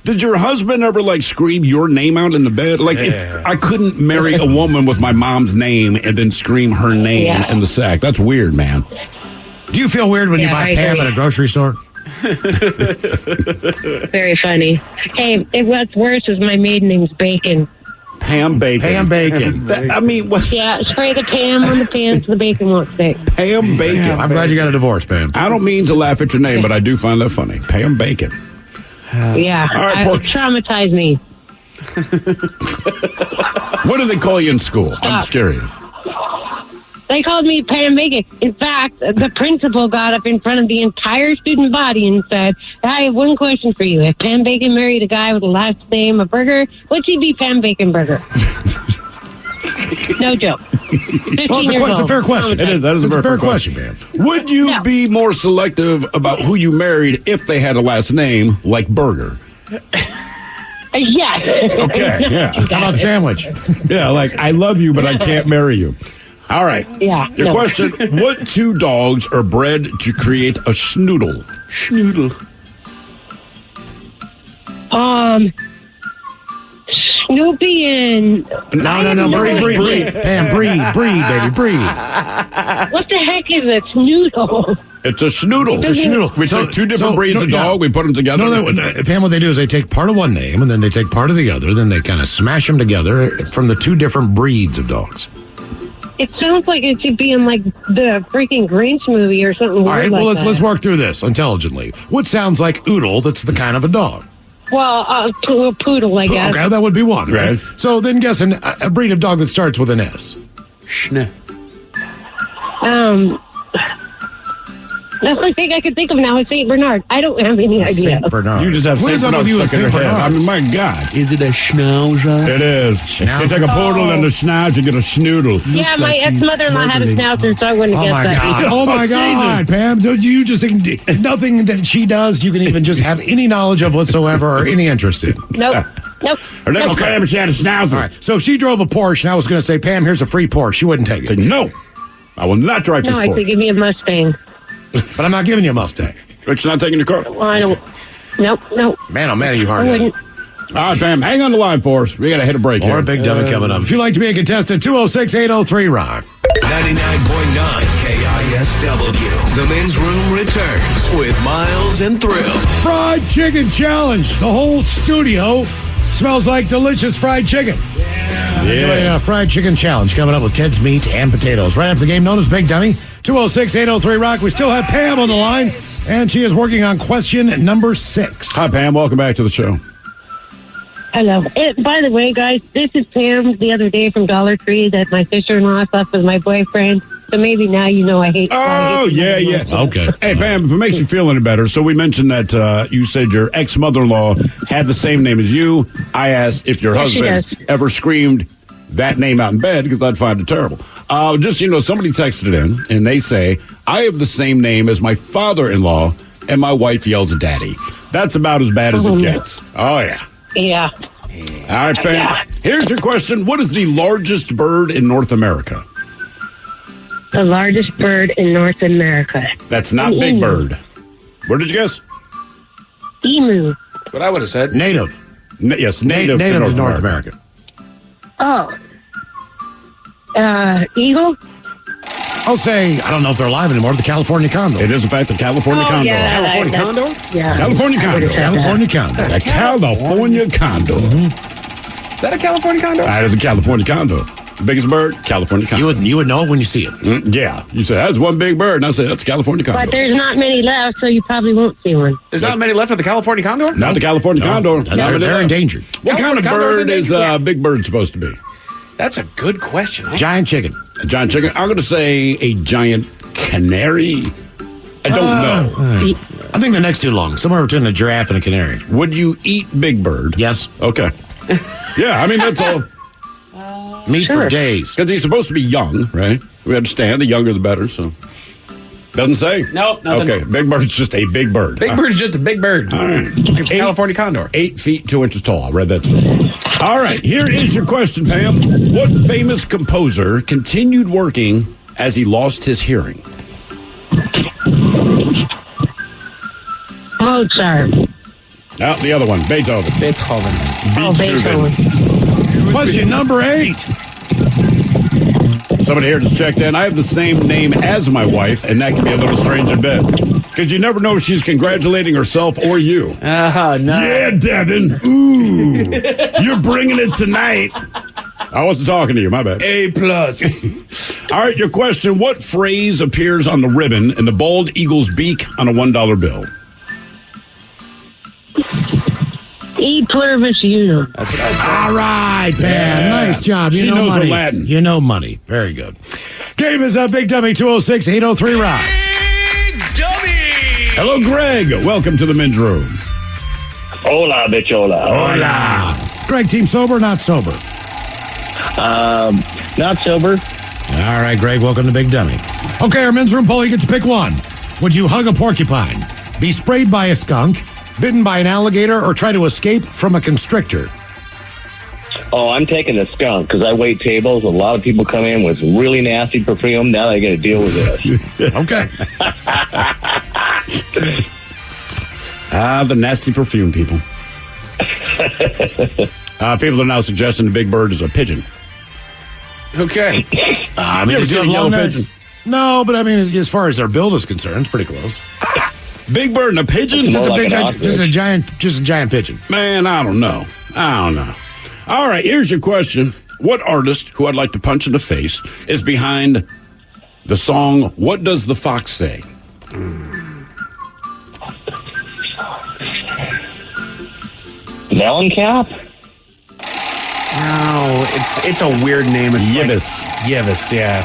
S9: Did your husband ever scream your name out in the bed? I couldn't marry a woman with my mom's name and then scream her name in the sack. That's weird, man.
S13: Do you feel weird when you buy Pam at a grocery store?
S20: Very funny. Hey, what's worse is my maiden name's Bacon.
S9: Pam Bacon.
S13: Pam Bacon.
S9: I mean, what?
S20: Yeah, spray the Pam on the pants so the bacon won't stick.
S9: Pam Bacon.
S13: Yeah, I'm glad you got a divorce, Pam.
S9: I don't mean to laugh at your name, but I do find that funny. Pam Bacon.
S20: Yeah,
S9: All right,
S20: it traumatized me.
S9: What do they call you in school? I'm just curious.
S20: They called me Pam Bacon. In fact, the principal got up in front of the entire student body and said, I have one question for you. If Pam Bacon married a guy with the last name of Burger, would she be Pam Bacon Burger? No joke.
S13: Well, it's a fair question.
S9: It is. That is a fair question, man. Would you be more selective about who you married if they had a last name like Burger?
S20: Yes.
S9: Okay, yeah.
S13: How about sandwich?
S9: Yeah, like, I love you, but I can't marry you. All right.
S20: Yeah.
S9: Your question, what two dogs are bred to create a schnoodle?
S15: Schnoodle.
S20: Snoopy and...
S13: No. Breed. Pam, breed, baby, breed.
S20: What the heck is a snoodle?
S9: It's a schnoodle.
S13: It's a schnoodle.
S9: We take two different breeds of dog, we put them together.
S13: Pam, what they do is they take part of one name, and then they take part of the other, then they kind of smash them together from the two different breeds of dogs.
S20: It sounds like it should be in, like, the freaking Grinch movie or something weird.
S13: All right, well,
S20: like
S13: let's work through this intelligently. What sounds like oodle that's the kind of a dog?
S20: Well, a poodle, I guess.
S13: Okay, that would be one, right? So then guess a breed of dog that starts with an S.
S15: Schne.
S20: The only thing I can think of now is St. Bernard. I don't have any idea.
S13: St. Bernard.
S9: You just have St. Bernard stuck in your head. I mean, my God.
S15: Is it a schnauzer?
S9: It is.
S13: Schnauzer?
S9: It's like a poodle and a schnauz. You get a schnoodle.
S20: Yeah, my ex-mother-in-law had a schnauzer, so I wouldn't guess that.
S13: God. Oh, my God, Pam. Do you just think nothing that she does you can even just have any knowledge of whatsoever or any interest in?
S20: Nope.
S9: Her name was Pam, she had a schnauzer.
S13: All right. So if she drove a Porsche and I was going to say, Pam, here's a free Porsche, she wouldn't take it.
S9: No. I will not drive this
S20: No, I
S9: Porsche.
S20: said give me a Mustang.
S13: But I'm not giving you a Mustang.
S9: But you're not taking your car?
S20: Well, I don't. Nope.
S13: Man, oh, man, are you
S20: I
S13: hard-headed.
S20: wouldn't.
S9: All right, Pam, hang on the line for us. We got to hit a break
S13: Or
S9: here.
S13: a big dummy coming up. If you'd like to be a contestant, 206-803-ROCK.
S12: 99.9 KISW. The men's room returns with Miles and Thrill.
S13: Fried Chicken Challenge. The whole studio smells like delicious fried chicken. Yeah. Fried Chicken Challenge coming up with Ted's Meat and Potatoes. Right after the game known as Big Dummy. 206-803-ROCK. We still have Pam on the line, and she is working on question number 6.
S9: Hi, Pam. Welcome back to the show.
S20: Hello. By the way, guys, this is Pam the other day from Dollar Tree that my sister-in-law slept with my boyfriend. So maybe now you know I hate.
S9: Yeah.
S13: Okay.
S9: Hey, Pam, if it makes you feel any better, so we mentioned that you said your ex-mother-in-law had the same name as you. I asked if your husband ever screamed that name out in bed because I'd find it terrible. Just, somebody texted in and they say, I have the same name as my father-in-law and my wife yells daddy. That's about as bad as it gets. Oh, yeah.
S20: Yeah.
S9: All right, Pam. Here's your question. What is the largest bird in North America?
S20: The largest bird in North America.
S9: That's not Big Bird. Where did you guess?
S20: Emu.
S15: That's what I would have said.
S13: Native.
S9: Yes, native
S13: to North America.
S20: Oh. Eagle?
S13: I'll say, I don't know if they're alive anymore, the California condor.
S9: It is, in fact, the California condor.
S20: Yeah,
S15: California condor?
S20: Yeah.
S9: California condor.
S13: California condor.
S9: A California condor.
S15: Is that a California condor?
S9: That is a California condor. Biggest bird, California condor.
S13: You would know it when you see it.
S9: Yeah. You say, that's one big bird. And I say, that's a California condor.
S20: But there's not many left, so you probably won't see one.
S15: There's not many left of the California condor?
S9: Not the California condor.
S13: They're endangered.
S9: What kind of bird is Big Bird supposed to be?
S15: That's a good question.
S13: Giant chicken.
S9: A giant chicken? I'm going to say a giant canary. I don't know.
S13: I think the next too long. Somewhere between a giraffe and a canary.
S9: Would you eat Big Bird?
S13: Yes.
S9: Okay. Yeah, I mean, that's all.
S13: Meat for days.
S9: Because he's supposed to be young, right? We understand. The younger, the better, so. Doesn't say.
S15: Nope, nothing.
S9: Okay, Big Bird's just a big bird.
S15: Big Bird's just a big bird.
S9: All right.
S15: California condor.
S9: 8 feet, 2 inches tall. I read that today. All right, here is your question, Pam. What famous composer continued working as he lost his hearing?
S20: Mozart.
S9: Now, the other one, Beethoven.
S15: Beethoven.
S20: Beethoven.
S13: Question number 8.
S9: Somebody here just checked in. I have the same name as my wife, and that can be a little strange in bed. Because you never know if she's congratulating herself or you.
S15: No.
S9: Yeah, Devin. Ooh. You're bringing it tonight. I wasn't talking to you. My bad.
S15: A+.
S9: All right, your question. What phrase appears on the ribbon in the bald eagle's beak on a $1 bill?
S20: E pluribus unum.
S13: That's what I said. All right, Pam.
S9: Yeah.
S13: Nice job. You
S9: She
S13: know
S9: knows her
S13: money.
S9: Latin.
S13: You know money. Very good. Game is up. Big Dummy 206-803 Rock.
S9: Hello, Greg. Welcome to the men's room.
S19: Hola, bichola.
S13: Hola. Greg, team sober or not sober?
S19: Not sober.
S13: All right, Greg, welcome to Big Dummy. Okay, our men's room poll, you get to pick one. Would you hug a porcupine, be sprayed by a skunk, bitten by an alligator, or try to escape from a constrictor?
S19: Oh, I'm taking the skunk because I wait tables. A lot of people come in with really nasty perfume. Now they got to deal with this.
S13: Okay.
S9: The nasty perfume people. People are now suggesting the big bird is a pigeon.
S15: Okay.
S13: I mean,
S9: You ever
S13: does it
S9: seen
S13: have
S9: a yellow
S13: long
S9: pigeon?
S13: necks? No, but I mean, as far as their build is concerned, it's pretty close.
S9: Big bird and a pigeon?
S13: Just
S19: More
S13: a
S19: like
S13: big,
S19: an
S13: just a giant pigeon.
S9: Man, I don't know. All right, here's your question. What artist, who I'd like to punch in the face, is behind the song What Does the Fox Say?
S19: Mellencamp?
S15: No, it's a weird name. It's
S9: Yibis.
S15: Yibis, yeah.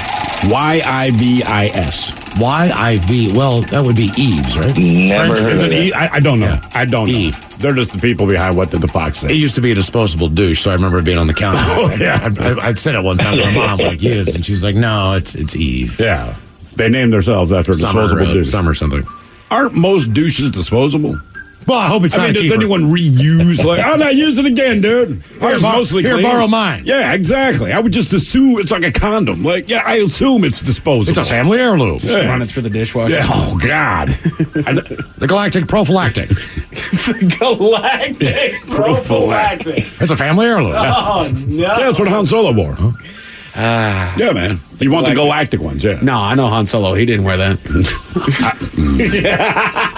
S9: Y-I-V-I-S.
S13: Y-I-V. Well, that would be Eves, right?
S19: Never heard
S9: Is
S19: of
S9: it
S19: it.
S9: Eve? I don't know.
S13: Yeah.
S9: I don't know.
S13: Eve.
S9: They're just the people behind What Did the Fox
S13: It
S9: Say?
S13: used to be a disposable douche, so I remember it being on the counter.
S9: Oh, yeah.
S13: I'd said it one time to my mom, like, Eves, and she's like, no, it's Eve.
S9: Yeah. They named themselves after a disposable douche.
S13: Some or something.
S9: Aren't most douches disposable?
S13: Well, I hope it's
S9: I
S13: not
S9: mean,
S13: a
S9: does
S13: keeper.
S9: anyone reuse, like, oh, no, use it again, dude. Ours is mostly
S13: here,
S9: clean.
S13: borrow mine.
S9: Yeah, exactly. I would just assume it's like a condom. Like, yeah, I assume it's disposable.
S13: It's a family heirloom.
S9: Yeah.
S15: Run it through the dishwasher.
S9: Yeah, oh, God.
S13: The Galactic Prophylactic.
S15: Galactic prophylactic.
S13: It's a family heirloom.
S15: Oh, no.
S9: Yeah, that's what Han Solo wore. Yeah, man. You want the galactic ones, yeah.
S15: No, I know Han Solo. He didn't wear that.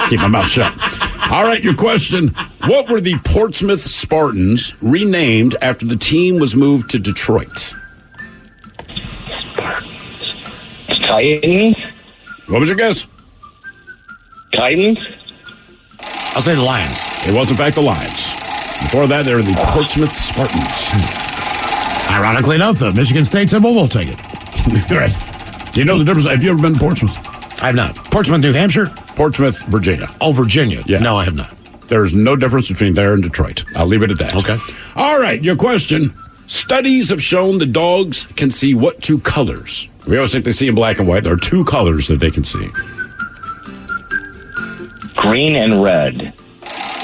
S9: Keep my mouth shut. All right, your question. What were the Portsmouth Spartans renamed after the team was moved to Detroit?
S19: Titans?
S9: What was your guess?
S19: Titans?
S13: I'll say the Lions.
S9: It was, in fact, the Lions. Before that, they were the Portsmouth Spartans.
S13: Ironically enough, the Michigan State said, well, we'll take it.
S9: Right. Do you know the difference? Have you ever been to Portsmouth?
S13: I have not. Portsmouth, New Hampshire?
S9: Portsmouth, Virginia.
S13: Oh, Virginia.
S9: Yeah.
S13: No, I have not.
S9: There's no difference between there and Detroit. I'll leave it at that.
S13: Okay.
S9: All right, your question. Studies have shown that dogs can see what two colors? We always think they see in black and white. There are two colors that they can see.
S19: Green and red.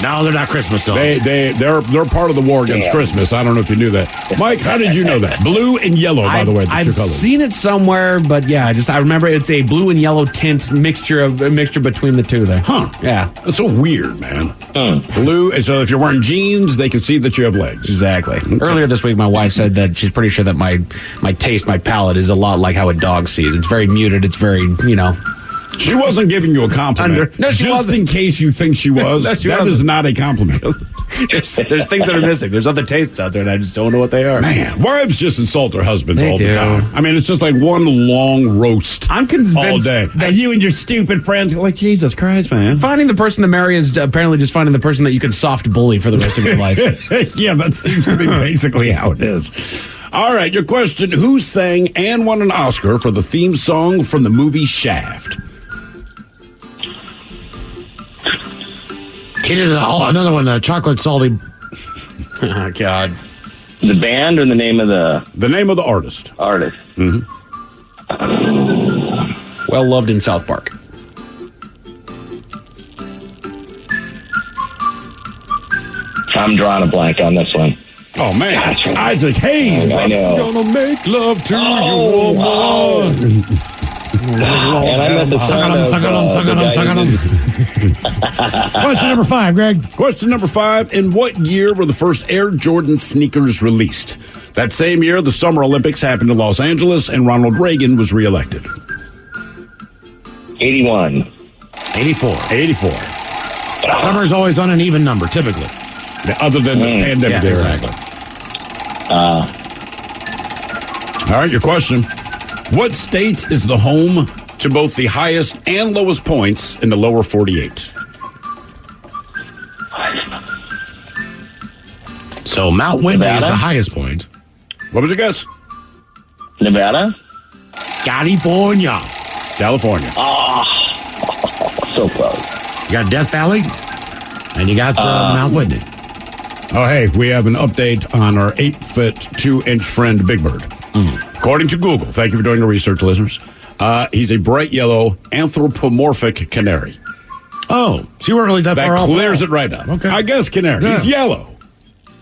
S13: No, they're not Christmas dogs.
S9: They're part of the war against Christmas. I don't know if you knew that. Mike, how did you know that? Blue and yellow, by the way, the
S15: I've
S9: two colors.
S15: seen it somewhere, but yeah, I remember it's a blue and yellow tint mixture between the two there.
S9: Huh.
S15: Yeah.
S9: That's so weird, man. Blue, and so if you're wearing jeans, they can see that you have legs.
S15: Exactly. Okay. Earlier this week, my wife said that she's pretty sure that my taste, my palate is a lot like how a dog sees. It's very muted. It's very,
S9: She wasn't giving you a compliment.
S15: No, she
S9: Just
S15: wasn't.
S9: in case you think she was.
S15: No, she
S9: that
S15: wasn't.
S9: is not a compliment.
S15: There's things that are missing. There's other tastes out there, and I just don't know what they are.
S9: Man, wives just insult their husbands
S15: They
S9: all the
S15: do.
S9: time. I mean, it's just like one long roast.
S15: I'm convinced
S9: all day.
S15: that
S9: you and your stupid friends go like, Jesus Christ, man.
S15: Finding the person to marry is apparently just finding the person that you can soft bully for the rest of your life.
S9: Yeah, that seems to be basically how it is. All right, your question. Who sang and won an Oscar for the theme song from the movie Shaft?
S13: He did another one, Chocolate Salty.
S15: Oh, God.
S19: The band or the name of
S9: the name of the artist?
S19: Artist.
S9: Mm-hmm.
S15: Well loved in South Park.
S19: I'm drawing a blank on this one.
S9: Oh, man. Isaac Hayes.
S19: I know.
S9: Gonna make love to you, woman.
S19: And I meant the
S13: Question number 5, Greg.
S9: Question number 5. In what year were the first Air Jordan sneakers released? That same year, the Summer Olympics happened in Los Angeles, and Ronald Reagan was reelected.
S19: 81.
S13: 84.
S9: 84.
S13: Summer's always on an even number, typically.
S9: Other than the pandemic
S13: yeah,
S9: era.
S13: exactly.
S9: All right, your question. What state is the home to both the highest and lowest points in the lower 48?
S13: So Mount Whitney is the highest point.
S9: What was your guess?
S19: Nevada?
S13: California.
S9: California.
S19: Oh, so close.
S13: You got Death Valley, and you got Mount Whitney.
S9: Oh, hey, we have an update on our 8-foot, 2-inch friend, Big Bird. According to Google, thank you for doing the research, listeners, he's a bright yellow anthropomorphic canary.
S13: Oh, so you weren't really that far off.
S9: That clears it right up.
S13: Okay.
S9: I guess canary.
S13: Yeah.
S9: He's yellow.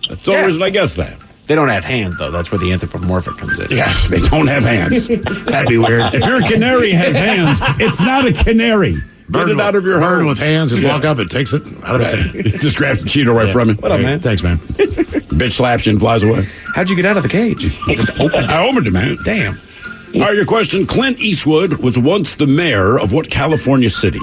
S9: That's the only reason I guess that.
S15: They don't have hands, though. That's where the anthropomorphic comes in.
S9: Yes, they don't have hands.
S13: That'd be weird.
S9: If your canary has hands, it's not a canary. Get it out of your
S13: bird
S9: home.
S13: with hands, just walk up and takes it out of its hand.
S9: Just grabs the Cheeto right from him.
S15: What up, man?
S13: Thanks, man.
S9: Bitch slaps you and flies away.
S15: How'd you get out of the cage? You just opened it.
S9: I opened it, man.
S15: Damn.
S9: All right, your question. Clint Eastwood was once the mayor of what California city?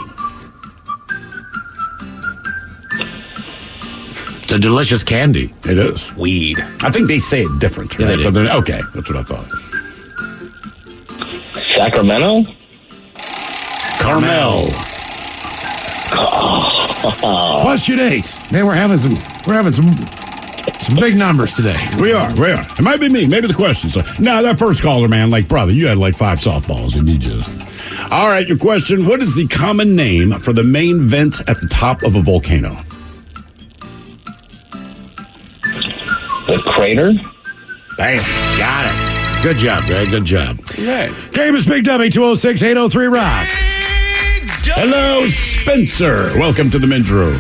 S13: It's a delicious candy.
S9: It is.
S15: Weed.
S9: I think they say it different.
S13: Yeah,
S9: Right?
S13: they do.
S9: Okay, that's what I thought.
S19: Sacramento?
S9: Carmel.
S13: Question 8. Man, we're having some big numbers today.
S9: We are. It might be me. Maybe the question. So, no, that first caller, man, like, brother, you had like 5 softballs and you just... All right, your question. What is the common name for the main vent at the top of a volcano?
S19: The crater?
S13: Bam. Got it. Good job, Greg. Good job.
S15: Right.
S13: Game is Big Dummy, 206-803-ROCK.
S9: Hello, Spencer. Welcome to the men's room.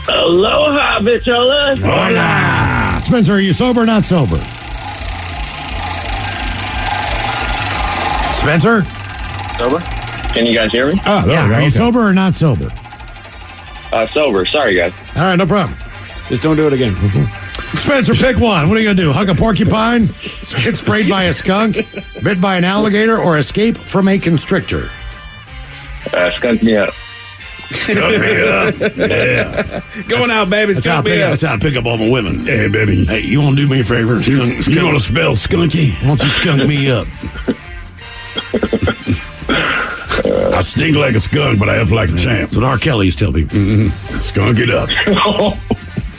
S19: Aloha, bitchola.
S13: Hola. Spencer, are you sober or not sober? Spencer?
S19: Sober? Can you guys hear me?
S9: Oh, there we go.
S13: Are you
S9: Okay.
S13: sober or not sober?
S19: Sober. Sorry, guys.
S13: All right, no problem.
S15: Just don't do it again.
S13: Spencer, pick one. What are you going to do? Hug a porcupine? Get sprayed by a skunk? Bit by an alligator? Or escape from a constrictor?
S19: Skunk me up.
S9: Skunk me up. Yeah.
S15: Going out, baby.
S13: That's how I pick up all my women.
S9: Hey, baby.
S13: Hey, you want to do me a favor?
S9: You want to spell skunky?
S13: Why don't you skunk me up?
S9: I stink like a skunk, but I have like a champ.
S13: That's what R. Kelly used to tell people.
S9: Skunk it up.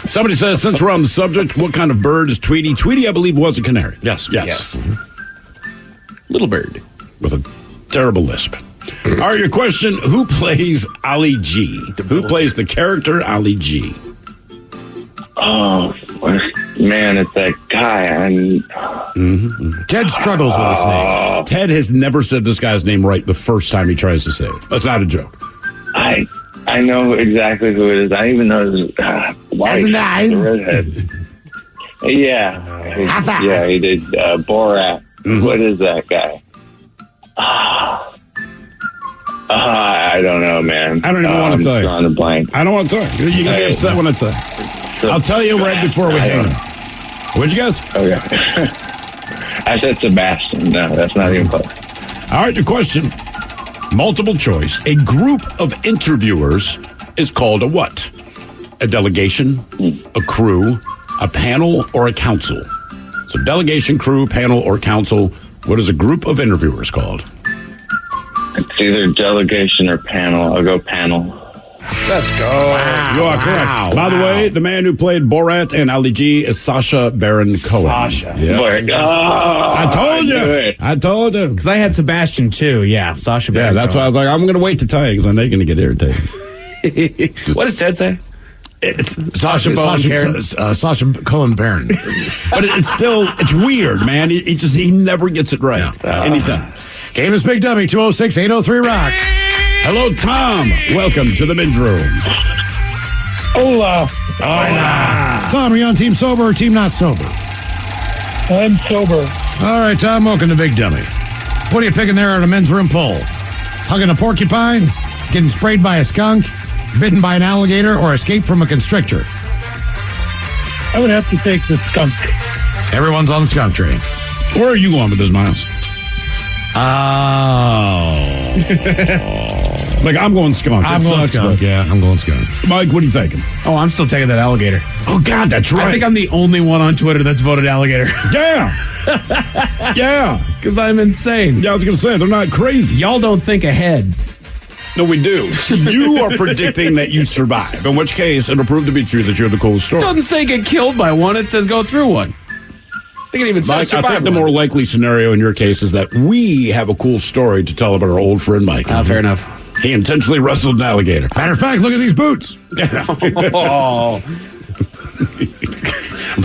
S9: Somebody says, since we're on the subject, what kind of bird is Tweety? Tweety, I believe, was a canary.
S13: Yes.
S15: Little bird.
S9: With a terrible lisp. All right, your question, who plays Ali G? Who plays the character Ali G?
S19: Oh, man, it's that guy.
S13: Ted struggles with his name.
S9: Ted has never said this guy's name right the first time he tries to say it. That's not a joke.
S19: I know exactly who it is. I even know his wife.
S13: That's
S19: the redhead. Yeah, he did Borat. What is that guy? I don't know, man.
S9: I don't even want to tell you.
S19: I'm drawing a blank.
S9: I don't want to tell you. You can get upset when I tell you. I'll tell you right before we hang up. What'd you guess?
S19: Okay. I said Sebastian. No, that's not even close.
S9: All right, your question. Multiple choice. A group of interviewers is called a what? A delegation, a crew, a panel, or a council? So delegation, crew, panel, or council. What is a group of interviewers called?
S19: It's either delegation or panel. I'll go panel.
S15: Let's go.
S9: Wow, you are correct. By the way, the man who played Borat and Ali G is Sacha Baron Cohen.
S15: Sasha.
S9: Yep.
S19: I
S9: told you. I told you.
S15: Because I had Sebastian, too. Yeah, Sasha Baron
S9: Yeah, that's why I was like, I'm going to wait to tell you because I know you're going to get irritated.
S15: What does Ted say?
S9: It's
S13: Sasha Cohen Baron.
S9: But it's weird, man. He never gets it right. Anytime.
S13: Game is Big Dummy, 206-803-ROCK.
S9: Hello, Tom. Welcome to the men's room.
S21: Hola.
S13: Tom, are you on team sober or team not sober?
S21: I'm sober.
S13: All right, Tom, welcome to Big Dummy. What are you picking there at a men's room poll? Hugging a porcupine, getting sprayed by a skunk, bitten by an alligator, or escape from a constrictor?
S21: I would have to take the skunk.
S13: Everyone's on the skunk train.
S9: Where are you going with this, Miles?
S13: Oh.
S9: Like, I'm going skunk.
S13: I'm going skunk. Yeah, I'm going skunk.
S9: Mike, what are you thinking?
S15: Oh, I'm still taking that alligator.
S9: Oh, God, that's right.
S15: I think I'm the only one on Twitter that's voted alligator.
S9: Yeah. Yeah.
S15: Because I'm insane.
S9: Yeah, I was going to say, they're not crazy.
S15: Y'all don't think ahead.
S9: No, we do. So you are predicting that you survive, in which case it'll prove to be true that you're the coolest story.
S15: It doesn't say get killed by one. It says go through one. I think it even says survive.
S9: I think the more likely scenario in your case is that we have a cool story to tell about our old friend Mike.
S15: Fair enough.
S9: He intentionally wrestled an alligator.
S13: Matter of fact, look at these boots.
S15: Oh.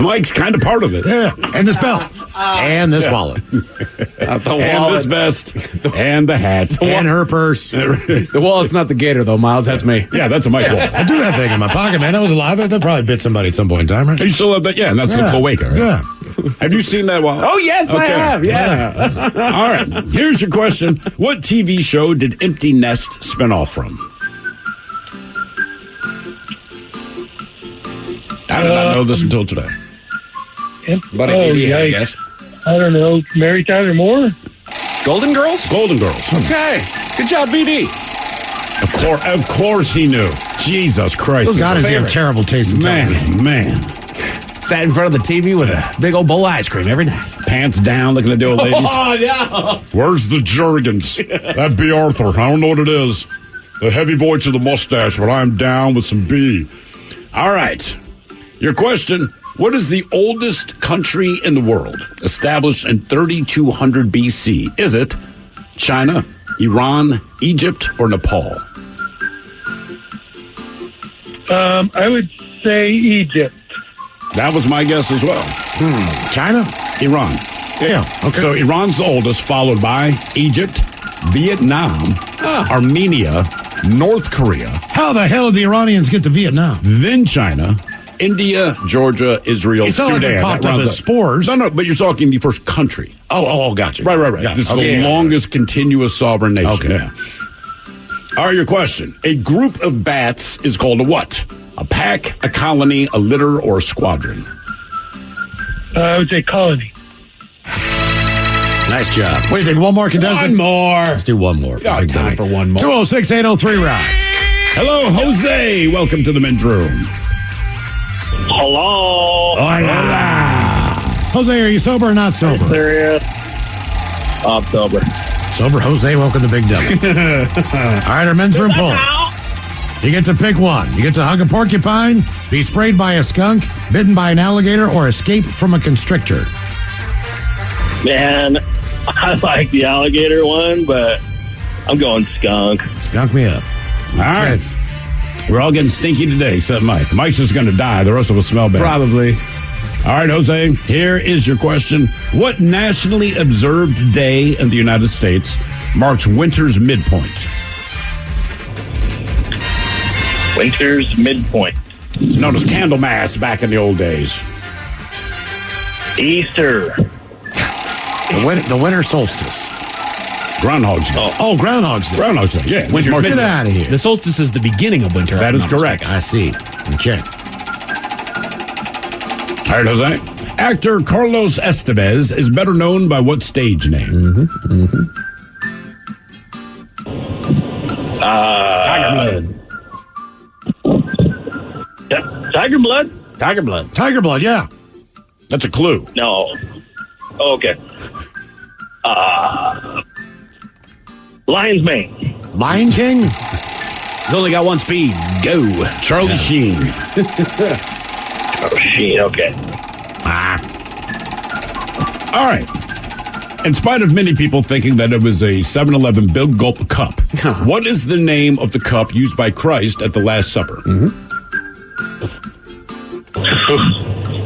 S9: Mike's kind of part of it.
S13: Yeah. And this belt. And this wallet.
S9: And this vest. And the hat.
S13: And her purse.
S15: The wallet's not the gator, though, Miles. That's me.
S9: Yeah, that's a Mike wallet.
S13: I do have that thing in my pocket, man. I was alive. That probably bit somebody at some point in time, right?
S9: You still have that? Yeah, and that's the cloaca, right?
S13: Yeah.
S9: Have you seen that wallet?
S15: Oh, yes, I have. Yeah.
S9: All right. Here's your question. What TV show did Empty Nest spin off from? I did not know this until today.
S15: About an idiot, I guess.
S21: I don't know. Mary Tyler Moore?
S15: Golden Girls?
S9: Golden Girls.
S15: Okay. Good job, BD.
S9: Of course he knew. Jesus Christ.
S13: God, does he have terrible taste in television.
S9: Man.
S15: Sat in front of the TV with a big old bowl of ice cream every night.
S9: Pants down, looking at the old ladies.
S15: Oh, yeah.
S9: Where's the Jergens? That'd be Arthur. I don't know what it is. The heavy voice of the mustache, but I'm down with some B. All right. Your question, what is the oldest country in the world established in 3200 BC? Is it China, Iran, Egypt, or Nepal?
S21: I would say Egypt.
S9: That was my guess as well.
S13: China?
S9: Iran.
S13: Yeah. Okay.
S9: So Iran's the oldest, followed by Egypt, Vietnam, Armenia, North Korea.
S13: How the hell did the Iranians get to Vietnam?
S9: Then China, India, Georgia, Israel,
S13: It's not
S9: Sudan.
S13: like it popped up as spores.
S9: No, but you're talking the first country.
S13: Oh, gotcha.
S9: Right.
S13: Gotcha.
S9: It's the longest continuous sovereign nation.
S13: Okay.
S9: Yeah. All right, your question. A group of bats is called a what? A pack, a colony, a litter, or a squadron?
S21: I would say colony.
S13: Nice job. What do you think? One more contestant?
S15: One more.
S13: Let's do one more.
S15: Got time for one more.
S13: 206-803-ROCK.
S9: Hello, Jose. Welcome to the men's room.
S21: Hello.
S13: Jose, are you sober or not sober?
S21: Serious. I'm sober.
S13: Sober Jose, welcome to Big W. All right, our men's room poll. You get to pick one. You get to hug a porcupine, be sprayed by a skunk, bitten by an alligator, or escape from a constrictor.
S21: Man, I like the alligator one, but I'm going skunk.
S13: Skunk me up.
S9: All right. We're all getting stinky today, except Mike. Mike's just going to die. The rest of us smell bad.
S15: Probably.
S9: All right, Jose, here is your question. What nationally observed day in the United States marks winter's midpoint?
S21: Winter's midpoint.
S9: It's known as Candlemas back in the old days.
S21: Easter.
S13: The winter solstice.
S9: Groundhog's Day.
S13: Oh, Groundhog's Day.
S9: Groundhog's Day, yeah.
S15: Winter's
S9: Mark,
S13: Get out of here.
S15: The solstice is the beginning of winter.
S9: That is correct.
S13: I see. Okay.
S9: All right, Jose. Actor Carlos Estevez is better known by what stage name?
S15: Tiger Blood.
S21: Tiger Blood?
S15: Tiger Blood.
S13: Tiger Blood, yeah.
S9: That's a clue.
S21: No. Oh, okay. Lion's Mane.
S13: Lion King?
S15: He's only got one speed. Go.
S9: Charlie Sheen.
S21: Oh, Sheen, okay.
S9: All right. In spite of many people thinking that it was a 7-Eleven Big Gulp cup, what is the name of the cup used by Christ at the Last Supper?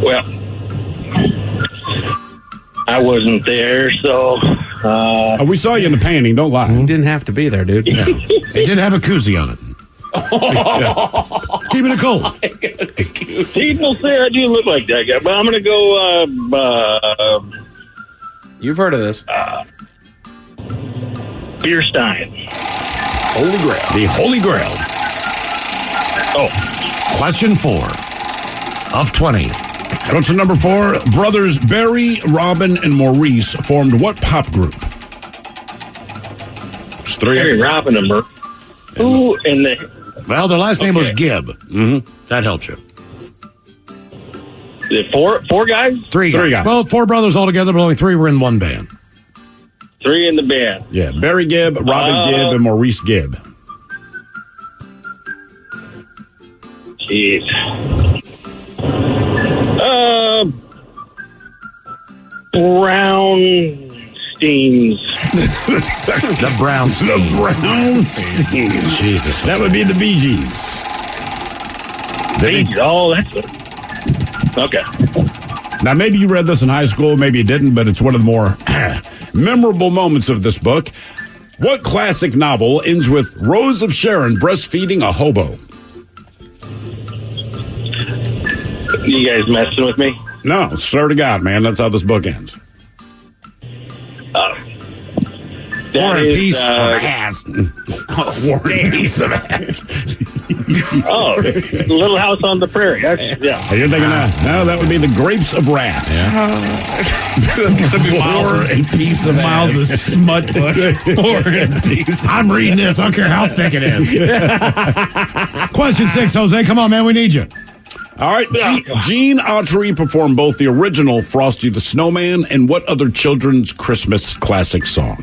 S21: Well, I wasn't there, so...
S9: we saw you in the painting, don't lie.
S15: You didn't have to be there, dude.
S13: No. It did have a koozie on it. Keeping it cool.
S21: People say I do look like that guy, but I'm going to go...
S15: You've heard of this.
S21: Beer Stein.
S15: Holy Grail.
S9: The Holy Grail.
S21: Oh.
S13: Question 4 of 20.
S9: Question number 4. Brothers Barry, Robin, and Maurice formed what pop group? It's 3.
S21: Barry, Robin, and Who in the...
S13: Well, their last name was Gibb. Mm-hmm. That helps you.
S21: Four guys?
S13: Three guys. Well, 4 brothers altogether, but only 3 were in one band.
S21: 3 in the band.
S9: Yeah, Barry Gibb, Robin Gibb, and Maurice Gibb.
S21: Jeez. Brownsteins.
S13: The Brownsteins. Jesus.
S9: That would be the Bee Gees.
S21: Oh, that's it. Okay.
S9: Now, maybe you read this in high school, maybe you didn't, but it's one of the more memorable moments of this book. What classic novel ends with Rose of Sharon breastfeeding a hobo?
S21: You guys messing with me?
S9: No, swear to God, man. That's how this book ends.
S13: War and Peace of Ass.
S9: War and Peace of Ass.
S21: Oh, Little House on the Prairie. Yeah.
S9: You're thinking that? No, that would be The Grapes of Wrath.
S15: That's going to be
S9: War and Peace of
S15: Miles'
S9: Ass.
S15: smut book. War and Peace.
S13: I'm reading this. I don't care how thick it is. Question 6, Jose. Come on, man. We need you.
S9: All right. Gene Autry performed both the original Frosty the Snowman and what other children's Christmas classic song?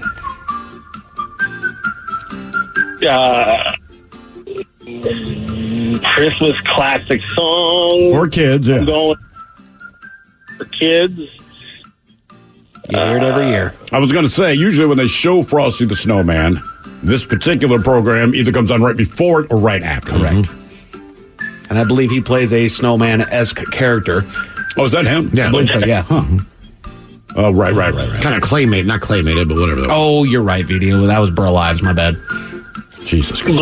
S21: Christmas classic song.
S9: For kids, yeah.
S21: I'm going for kids.
S15: You hear it every year.
S9: I was going to say, usually when they show Frosty the Snowman, this particular program either comes on right before it or right after.
S15: Correct. And I believe he plays a snowman-esque character.
S9: Oh, is that him?
S15: Yeah. I believe so, yeah.
S9: Huh. Oh, right.
S13: Kind of claymate, not claymated, but whatever that was.
S15: Oh, you're right, VD. That was Burl Ives, my bad.
S9: Jesus Christ.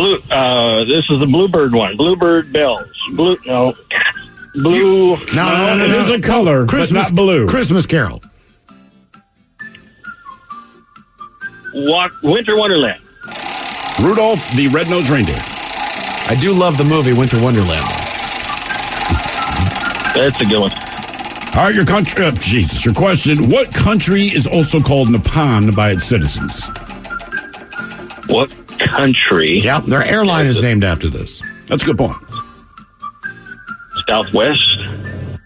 S21: This is the Bluebird one. Bluebird bells. Blue.
S13: No,
S9: it is a color,
S13: Christmas,
S9: but not blue.
S13: Christmas Carol.
S21: Winter Wonderland.
S9: Rudolph the Red-Nosed Reindeer.
S15: I do love the movie Winter Wonderland.
S21: That's a good one.
S9: All right, your country. Your question. What country is also called Nippon by its citizens?
S21: What country?
S13: Yeah, their airline is named after this.
S9: That's a good point.
S21: Southwest?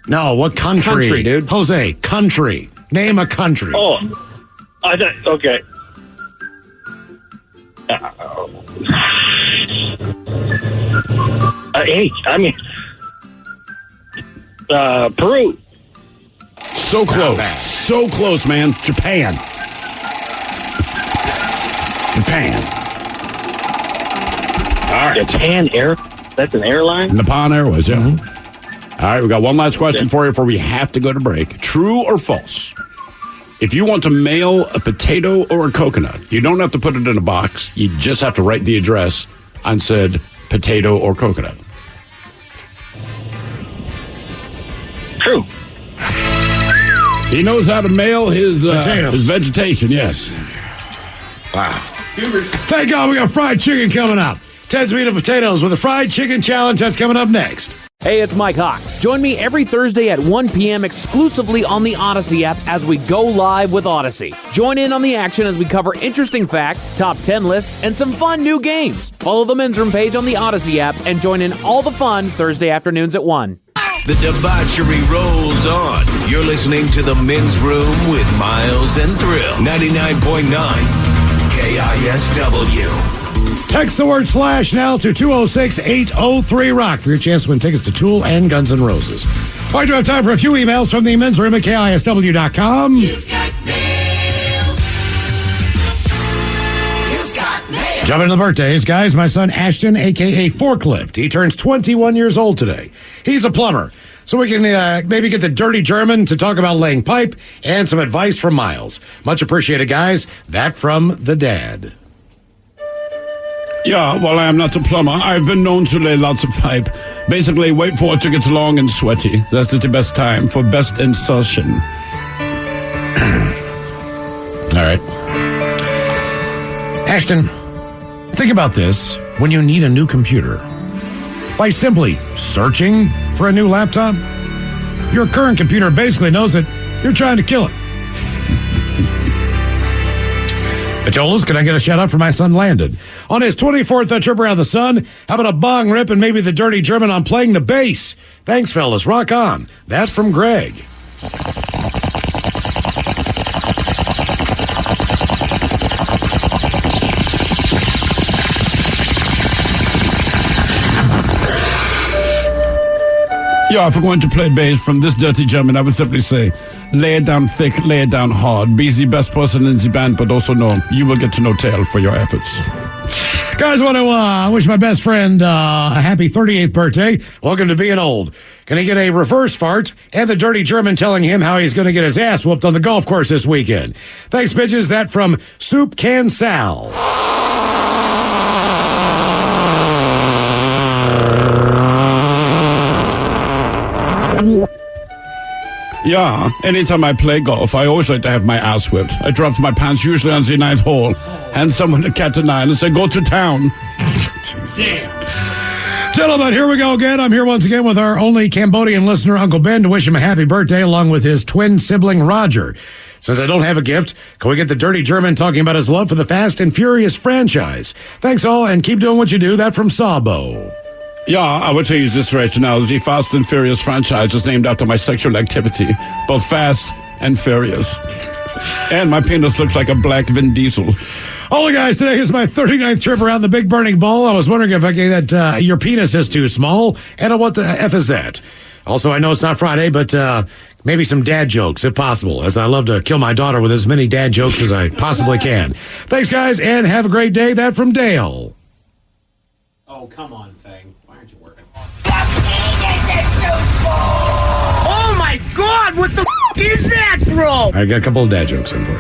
S13: No, what country?
S15: Country, dude.
S13: Jose, country. Name a country.
S21: Oh, okay. Peru.
S9: So close. So close, man. Japan. All right.
S21: Japan Air. That's an airline?
S9: Nippon Airways, yeah. All right, we got one last question for you before we have to go to break. True or false? If you want to mail a potato or a coconut, you don't have to put it in a box. You just have to write the address on said potato or coconut.
S21: True.
S9: He knows how to mail his vegetation, yes.
S13: Wow. Thank God we got fried chicken coming up. Ted's Meat and Potatoes with a fried chicken challenge. That's coming up next.
S6: Hey, it's Mike Hawk. Join me every Thursday at 1 p.m. exclusively on the Odyssey app as we go live with Odyssey. Join in on the action as we cover interesting facts, top 10 lists, and some fun new games. Follow the Men's Room page on the Odyssey app and join in all the fun Thursday afternoons at 1.
S12: The debauchery rolls on. You're listening to The Men's Room with Miles and Thrill. 99.9 KISW.
S13: Text the word / now to 206-803-ROCK for your chance to win tickets to Tool and Guns N' Roses. All right, do have time for a few emails from the men's room at KISW.com. Jumping into the birthdays, guys. My son Ashton, a.k.a. Forklift. He turns 21 years old today. He's a plumber. So we can maybe get the dirty German to talk about laying pipe and some advice from Miles. Much appreciated, guys. That from the dad.
S9: Yeah, well, I am not a plumber. I've been known to lay lots of pipe. Basically, wait for it to get long and sweaty. That's the best time for best insertion.
S13: All right. Ashton, think about this when you need a new computer. By simply searching for a new laptop, your current computer basically knows that you're trying to kill it. Jolos, can I get a shout out for my son Landon? On his 24th trip around the sun, how about a bong rip and maybe the dirty German on playing the bass? Thanks, fellas. Rock on. That's from Greg.
S9: Yeah, if we're going to play bass from this dirty German, I would simply say, lay it down thick, lay it down hard. Be the best person in the band, but also know you will get to no tail for your efforts.
S13: Guys, I want to wish my best friend a happy 38th birthday. Welcome to being old. Can he get a reverse fart and the dirty German telling him how he's going to get his ass whooped on the golf course this weekend? Thanks, bitches. That from Soup Can Sal.
S9: Yeah, anytime I play golf, I always like to have my ass whipped. I drop my pants usually on the ninth hole, hand someone a cat of nine and say, go to town.
S13: Jesus. Gentlemen, here we go again. I'm here once again with our only Cambodian listener, Uncle Ben, to wish him a happy birthday along with his twin sibling, Roger. Since I don't have a gift, can we get the dirty German talking about his love for the Fast and Furious franchise? Thanks all, and keep doing what you do. That from Sabo.
S9: Yeah, I will tell you this right now. The Fast and Furious franchise is named after my sexual activity, both fast and furious. And my penis looks like a black Vin Diesel.
S13: All right, guys, today is my 39th trip around the big burning ball. I was wondering if I could get your penis is too small, and what the F is that? Also, I know it's not Friday, but maybe some dad jokes, if possible, as I love to kill my daughter with as many dad jokes as I possibly can. Thanks, guys, and have a great day. That from Dale.
S15: Oh, come on, Fang. Why aren't you working?
S1: Oh, my God! What the is that, bro?
S13: I got a couple of dad jokes in for you.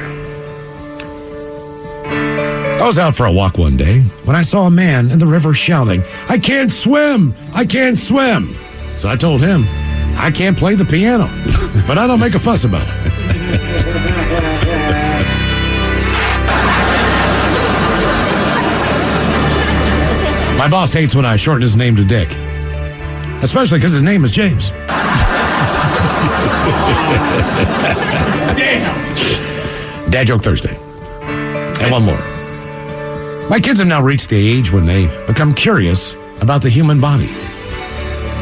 S13: I was out for a walk one day when I saw a man in the river shouting, I can't swim! I can't swim! So I told him, I can't play the piano, but I don't make a fuss about it. My boss hates when I shorten his name to Dick, especially because his name is James. Dad joke Thursday. And one more. My kids have now reached the age when they become curious about the human body.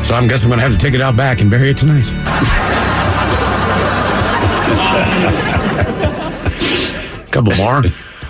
S13: So I guess I'm going to have to take it out back and bury it tonight. Couple more.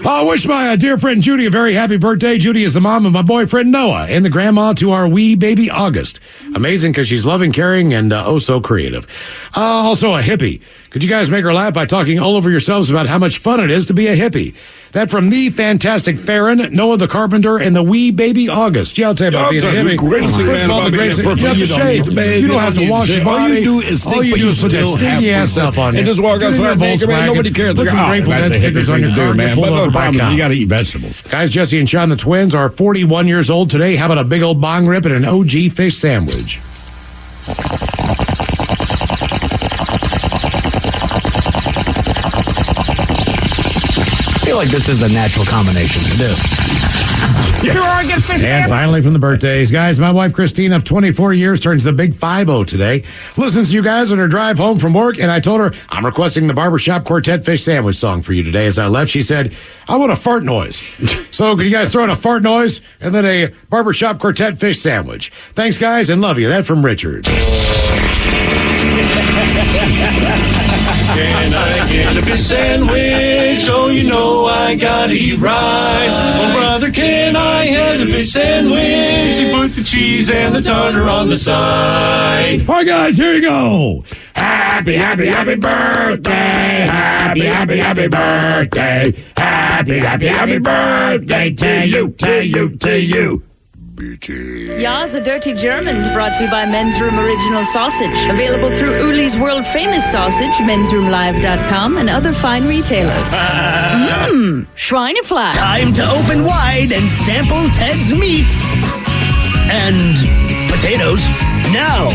S13: I wish my dear friend Judy a very happy birthday. Judy is the mom of my boyfriend Noah and the grandma to our wee baby August. Amazing because she's loving, caring, and oh so creative. Also a hippie. Could you guys make her laugh by talking all over yourselves about how much fun it is to be a hippie? That from the fantastic Farron, Noah the carpenter, and the wee baby August. Yeah, I'll tell you about being a hippie.
S9: Greatest thing, man, about being a
S13: you have to shave. You don't have to wash your body.
S9: All you do is think,
S13: all you do is put that stinky ass up on you.
S9: And just walk outside naked, man. Nobody cares.
S13: Put some Grateful Dead stickers on your car, man.
S9: But the problem is you got to eat vegetables.
S13: Guys, Jesse and Sean, the twins, are 41 years old today. How about a big old bong rip and an OG fish sandwich?
S15: I feel like this is a natural combination. It is.
S13: Yes. And finally from the birthdays. Guys, my wife Christine of 24 years turns the big 50 today. Listens to you guys on her drive home from work, and I told her I'm requesting the Barbershop Quartet Fish Sandwich song for you today. As I left, she said, I want a fart noise. So can you guys throw in a fart noise and then a Barbershop Quartet Fish Sandwich? Thanks, guys, and love you. That from Richard.
S1: Can I get a fish sandwich? Oh, you know I gotta eat right. Oh, brother, can I have a fish sandwich? You put the cheese and the tartar on the side.
S13: All right, guys, here you go.
S1: Happy, happy, happy birthday. Happy, happy, happy birthday. Happy, happy, happy birthday to you, to you, to you.
S22: Ya's a Dirty Germans brought to you by Men's Room Original Sausage. Available through Uli's World Famous Sausage, mensroomlive.com, and other fine retailers. Schweinefleisch.
S7: Time to open wide and sample Ted's meat. And potatoes. Now,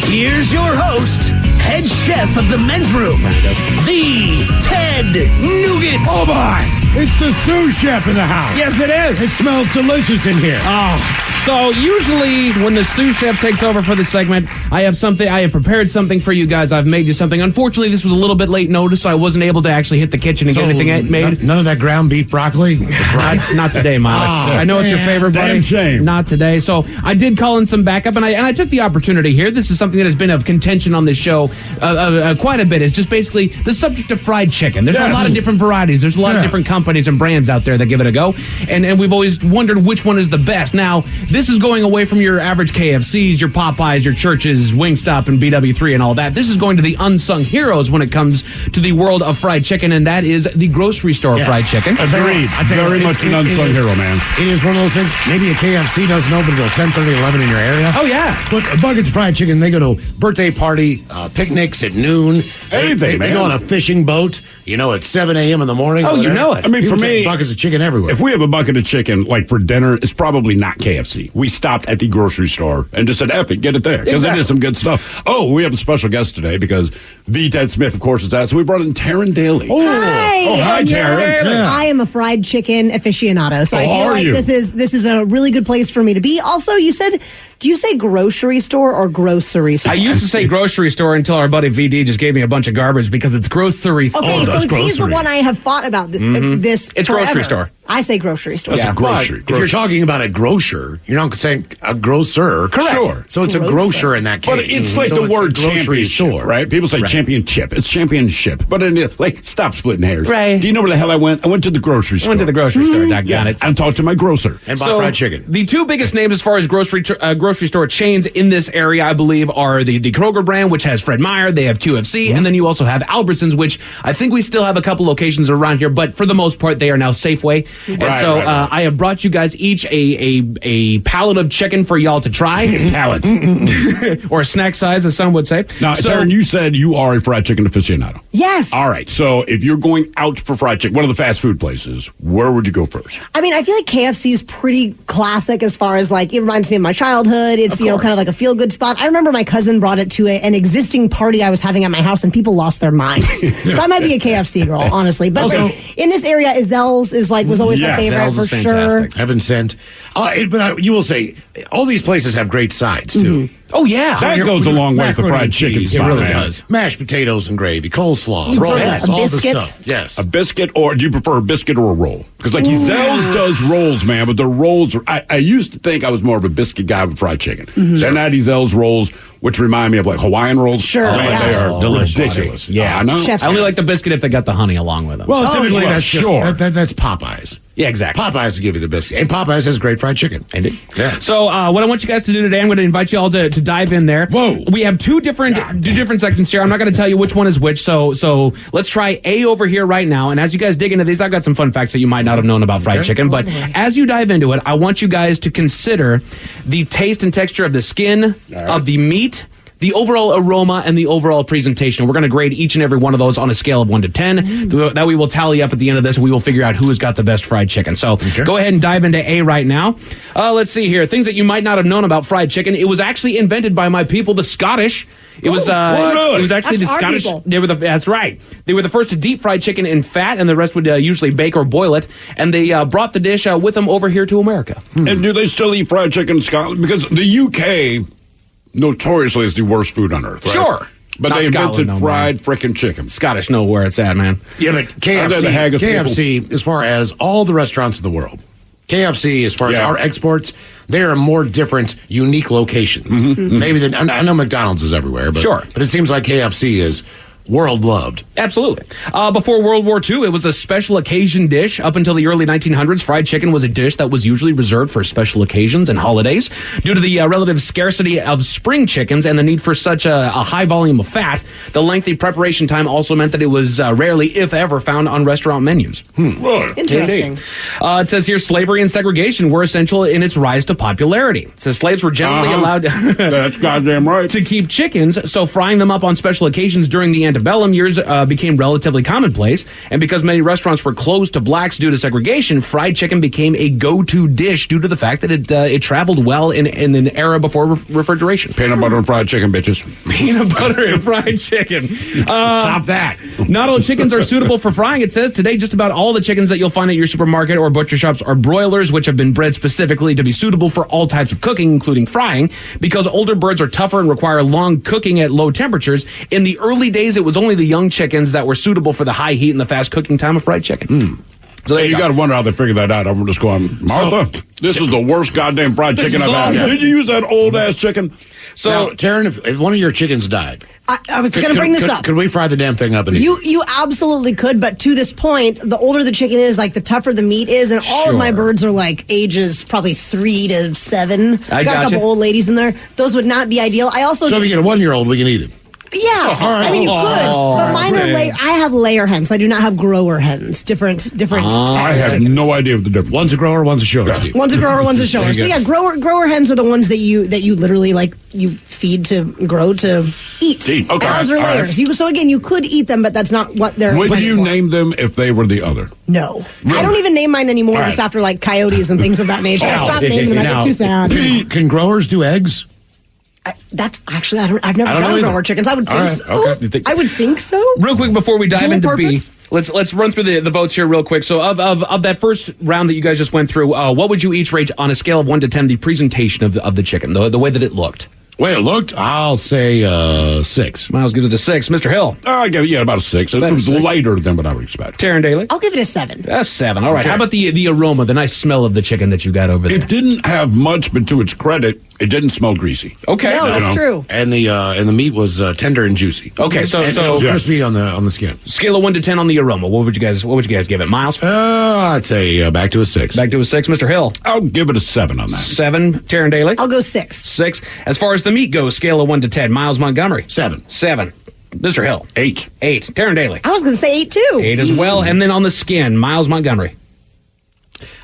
S7: here's your host, head chef of the Men's Room, the Ted Nugent.
S13: Oh, my. It's the sous chef in the house.
S15: Yes, it is.
S13: It smells delicious in here.
S15: Oh,
S6: So usually when the sous chef takes over for the segment, I have prepared something for you guys. I've made you something. Unfortunately, this was a little bit late notice, so I wasn't able to actually hit the kitchen and get anything made.
S13: None of that ground beef broccoli?
S6: Not today, Miles. I know it's your favorite, buddy.
S9: Damn shame.
S6: Not today. So I did call in some backup, and I took the opportunity here. This is something that has been of contention on this show quite a bit. It's just basically the subject of fried chicken. There's a lot of different varieties. There's a lot of different companies and brands out there that give it a go, and we've always wondered which one is the best. Now, this is going away from your average KFCs, your Popeyes, your Churches, Wingstop, and BW3 and all that. This is going to the unsung heroes when it comes to the world of fried chicken, and that is the grocery store fried chicken.
S9: Agreed. Very much an unsung hero, man.
S13: It is one of those things. Maybe a KFC doesn't open until 10:30, 11 in your area.
S6: Oh, yeah.
S13: But Buckets of Fried Chicken, they go to birthday party, picnics at noon.
S9: Anything,
S13: They go on a fishing boat, at 7 a.m. in the morning.
S6: Oh, you know it.
S9: I mean,
S13: People
S9: for me,
S13: take buckets of chicken everywhere.
S9: If we have a bucket of chicken, like for dinner, it's probably not KFC. We stopped at the grocery store and just said, F it, get it there. Because it is some good stuff. Oh, we have a special guest today because the Ted Smith, of course, is that. So we brought in Taryn Daly.
S2: Hi,
S9: Taryn.
S2: Yeah. I am a fried chicken aficionado, so I feel like this is a really good place for me to be. Also, you said, do you say grocery store or grocery store?
S6: I used to say grocery store until our buddy VD just gave me a bunch of garbage because it's grocery store.
S2: Okay, so he's the one I have thought about this.
S6: It's
S2: forever.
S6: grocery store.
S2: I say grocery store.
S9: That's a grocery.
S13: If you're talking about a grocer, you're not saying a grocer.
S9: Correct. Sure.
S13: So it's a grocer in that case.
S9: But it's like the word championship, right? People say championship. It's championship. But stop splitting hairs.
S6: Right.
S9: Do you know where the hell I went? I went to the grocery store.
S6: Doggone it.
S9: And talked to my grocer.
S13: And bought fried chicken.
S6: The two biggest names as far as grocery store chains in this area, I believe, are the Kroger brand, which has Fred Meyer. They have QFC. And then you also have Albertsons, which I think we still have a couple locations around here. But for the most part, they are now Safeway. And so I have brought you guys each a pallet of chicken for y'all to try. Pallet. Or a snack size, as some would say.
S9: Now, Taryn, you said you are a fried chicken aficionado.
S2: Yes.
S9: All right. So if you're going out for fried chicken, one of the fast food places, where would you go first?
S2: I mean, I feel like KFC is pretty classic as far as it reminds me of my childhood. It's, kind of like a feel-good spot. I remember my cousin brought it to an existing party I was having at my house, and people lost their minds. So I might be a KFC girl, honestly. But in this area, Zell's was always my favorite.
S6: Zell's is fantastic.
S13: Heaven sent. But you will say, all these places have great sides, too.
S6: Oh, yeah.
S9: That goes a long way with the fried chicken spot,
S13: It really
S9: man.
S13: does. Mashed potatoes and gravy, coleslaw,
S2: You
S13: rolls,
S2: prefer a
S13: all the
S2: biscuit?
S13: stuff. Yes.
S9: A biscuit, or do you prefer a biscuit or a roll? Because Zell's does rolls, man, but the rolls, I used to think I was more of a biscuit guy with fried chicken. Then I had these Zell's rolls, which remind me of Hawaiian rolls.
S2: Sure.
S9: They are
S13: delicious.
S9: ridiculous.
S6: Yeah,
S9: I know.
S6: I only like the biscuit if they got the honey along with them.
S13: Well, typically that's
S9: sure.
S13: that's Popeyes.
S6: Yeah, exactly.
S13: Popeyes will give you the biscuit. And Popeyes has great fried chicken.
S6: Indeed.
S13: Yeah.
S6: So what I want you guys to do today, I'm going to invite you all to dive in there.
S9: Whoa.
S6: We have two different sections here. I'm not going to tell you which one is which. So let's try A over here right now. And as you guys dig into these, I've got some fun facts that you might not have known about fried chicken. But as you dive into it, I want you guys to consider the taste and texture of the skin, of the meat, the overall aroma, and the overall presentation. We're going to grade each and every one of those on a scale of 1 to 10. That we will tally up at the end of this, and we will figure out who has got the best fried chicken. So go ahead and dive into A right now. Let's see here. Things that you might not have known about fried chicken. It was actually invented by my people, the Scottish. It was actually the Scottish. That's right. They were the first to deep fry chicken in fat, and the rest would usually bake or boil it. And they brought the dish with them over here to America.
S9: And do they still eat fried chicken in Scotland? Because the UK notoriously is the worst food on earth, right?
S6: Sure.
S9: But
S6: Not
S9: they invented
S6: Scotland,
S9: fried frickin' chicken.
S6: Scottish know where it's at, man.
S13: Yeah, but KFC, as far as all the restaurants in the world, KFC, as far as our exports, they are more different, unique locations. Maybe than I know McDonald's is everywhere, but but it seems like KFC is world loved.
S6: Absolutely. Before World War II, it was a special occasion dish. Up until the early 1900s, fried chicken was a dish that was usually reserved for special occasions and holidays. Due to the relative scarcity of spring chickens and the need for such a high volume of fat, the lengthy preparation time also meant that it was rarely, if ever, found on restaurant menus.
S2: Interesting.
S6: It says here, slavery and segregation were essential in its rise to popularity. It says slaves were generally allowed
S9: That's goddamn right.
S6: to keep chickens, so frying them up on special occasions during the antebellum years became relatively commonplace, and because many restaurants were closed to blacks due to segregation, fried chicken became a go-to dish due to the fact that it traveled well in an era before refrigeration.
S9: Peanut butter and fried chicken, bitches.
S6: Peanut butter and fried chicken.
S13: Top that.
S6: Not all chickens are suitable for frying, it says. Today, just about all the chickens that you'll find at your supermarket or butcher shops are broilers, which have been bred specifically to be suitable for all types of cooking, including frying. Because older birds are tougher and require long cooking at low temperatures, in the early days, it was only the young chickens that were suitable for the high heat and the fast cooking time of fried chicken.
S9: So you got to wonder how they figured that out. I'm just going, Martha, this is the worst goddamn fried chicken I've had. Did you use that old-ass chicken?
S13: So, now, Taryn, if one of your chickens died...
S2: I was going to bring this up.
S13: Could we fry the damn thing up?
S2: You absolutely could, but to this point, the older the chicken is, like the tougher the meat is, and all of my birds are like ages probably 3 to 7. Got a couple old ladies in there. Those would not be ideal. I also
S13: if you get a 1-year-old, we can eat him.
S2: Yeah, I mean you could, but mine are I have layer hens. I do not have grower hens. Different.
S9: I have no idea what the difference.
S13: One's a grower, one's a shower.
S2: Yeah. One's a grower, one's a shower. So yeah, grower hens are the ones that you literally you feed to grow to eat.
S9: Okay,
S2: ours are layers.
S9: Right.
S2: So again, you could eat them, but that's not what they're.
S9: Would you name them if they were the other?
S2: No, really? I don't even name mine anymore. Just after like coyotes and things of that nature. I stopped naming them. I get too sad.
S13: Can growers do eggs?
S2: That's actually I've never done grower chickens. I would think so. Okay. I would think so.
S6: Real quick before we dive into B, let's run through the votes here real quick. So of that first round that you guys just went through, what would you each rate on a scale of 1 to 10 the presentation of the chicken, the way that it looked?
S13: Way it looked, I'll say 6.
S6: Miles gives it a 6. Mr. Hill?
S9: I give it about a 6. It was lighter than what I would expect.
S6: Taryn Daly?
S2: I'll give it a 7.
S6: A 7. All right. Okay. How about the aroma, the nice smell of the chicken that you got over there?
S9: It didn't have much, but to its credit, it didn't smell greasy.
S6: Okay.
S2: No, that's true.
S13: And the meat was tender and juicy.
S6: Okay, so
S13: it was crispy on the skin.
S6: Scale of 1 to 10 on the aroma. What would you guys give it, Miles?
S13: I'd say back to a 6.
S6: Back to a 6, Mr. Hill.
S9: I'll give it a 7 on that.
S6: 7, Taryn Daly.
S2: I'll go 6.
S6: 6. As far as the meat goes, scale of 1 to 10, Miles Montgomery.
S13: 7.
S6: Mr. Hill.
S9: 8.
S6: 8. Taryn Daly.
S2: I was going to say 8 too.
S6: 8 as well. And then on the skin, Miles Montgomery.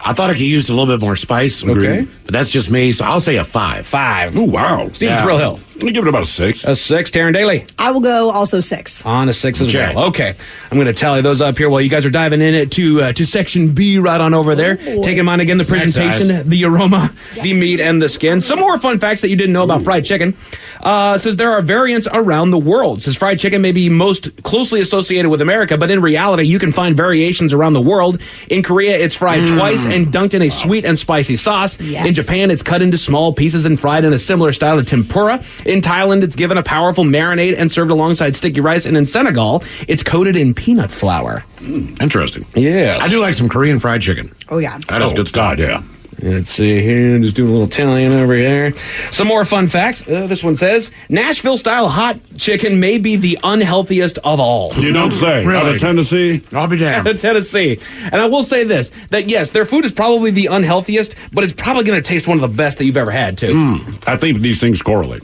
S13: I thought I could use a little bit more spice.
S6: Okay.
S13: But that's just me, so I'll say a 5.
S6: 5.
S9: Oh, wow.
S6: Steve Thrill Hill.
S9: I'm going to give it about a 6.
S6: A 6. Taryn Daly.
S2: I will go also 6.
S6: On a 6 as well. Okay. I'm going to tally those up here while you guys are diving in to section B right on over there. Take in mind again the presentation, the aroma, the meat, and the skin. Some more fun facts that you didn't know about fried chicken. Says there are variants around the world. Says fried chicken may be most closely associated with America, but in reality, you can find variations around the world. In Korea, it's fried twice and dunked in a sweet and spicy sauce.
S2: Yes.
S6: In Japan, it's cut into small pieces and fried in a similar style to tempura. In Thailand, it's given a powerful marinade and served alongside sticky rice. And in Senegal, it's coated in peanut flour.
S13: Interesting.
S6: Yeah.
S13: I do like some Korean fried chicken.
S2: Oh, yeah.
S13: That is good stuff.
S9: Yeah.
S6: Let's see here. Just doing a little Italian over here. Some more fun facts. This one says, Nashville-style hot chicken may be the unhealthiest of all.
S9: You don't say.
S13: Really?
S9: Out of Tennessee?
S13: I'll be damned.
S6: Out of Tennessee. And I will say this, that yes, their food is probably the unhealthiest, but it's probably going to taste one of the best that you've ever had, too.
S9: I think these things correlate.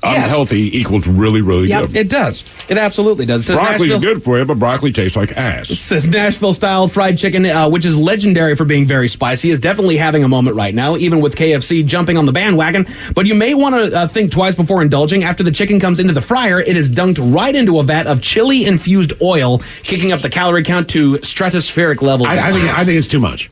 S9: Unhealthy equals really, really good.
S6: It does. It absolutely does. It says
S9: Broccoli's good for you, but broccoli tastes like ass.
S6: It says Nashville-style fried chicken, which is legendary for being very spicy, is definitely having a moment right now, even with KFC jumping on the bandwagon. But you may want to think twice before indulging. After the chicken comes into the fryer, it is dunked right into a vat of chili-infused oil, kicking up the calorie count to stratospheric levels.
S13: I think it's too much.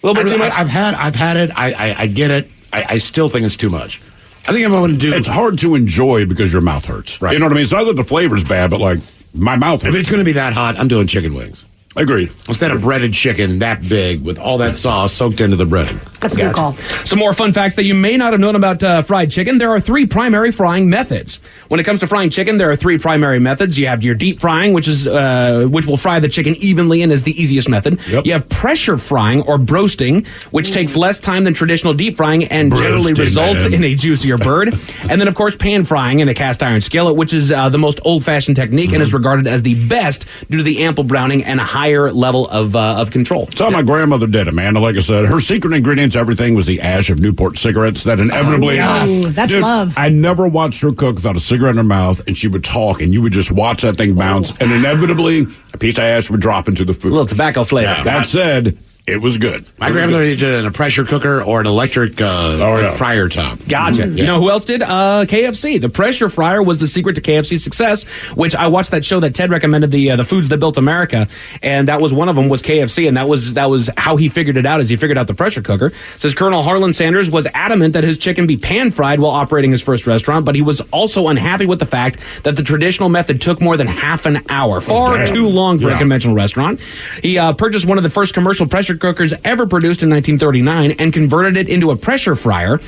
S6: A little bit too much?
S13: I've had it. I get it. I still think it's too much. I think if I want to do...
S9: It's hard to enjoy because your mouth hurts. Right. You know what I mean? It's not that the flavor's bad, but like, my mouth hurts.
S13: If it's going to be that hot, I'm doing chicken wings.
S9: Agreed.
S13: Instead of breaded chicken that big with all that sauce soaked into the breading.
S2: That's a good call.
S6: Some more fun facts that you may not have known about fried chicken. There are 3 primary frying methods. When it comes to frying chicken, there are 3 primary methods. You have your deep frying, which will fry the chicken evenly and is the easiest method. Yep. You have pressure frying or broasting, which takes less time than traditional deep frying and generally results in a juicier bird. And then, of course, pan frying in a cast iron skillet, which is the most old-fashioned technique and is regarded as the best due to the ample browning and a higher level of control.
S9: So my grandmother did it, man. Like I said, her secret ingredients, everything was the ash of Newport cigarettes that inevitably...
S2: that's love.
S9: I never watched her cook without a cigarette in her mouth, and she would talk, and you would just watch that thing bounce, and inevitably a piece of ash would drop into the food.
S6: A little tobacco flavor.
S9: Yeah. That said, It was good.
S13: My grandmother did it in a pressure cooker or an electric fryer top.
S15: Gotcha. You know who else did? KFC. The pressure fryer was the secret to KFC's success, which I watched that show that Ted recommended, the Foods That Built America, and that was one of them was KFC, and that was how he figured it out, is he figured out the pressure cooker. It says Colonel Harlan Sanders was adamant that his chicken be pan-fried while operating his first restaurant, but he was also unhappy with the fact that the traditional method took more than half an hour. Far too long for a conventional restaurant. He purchased one of the first commercial pressure cookers ever produced in 1939 and converted it into a pressure fryer,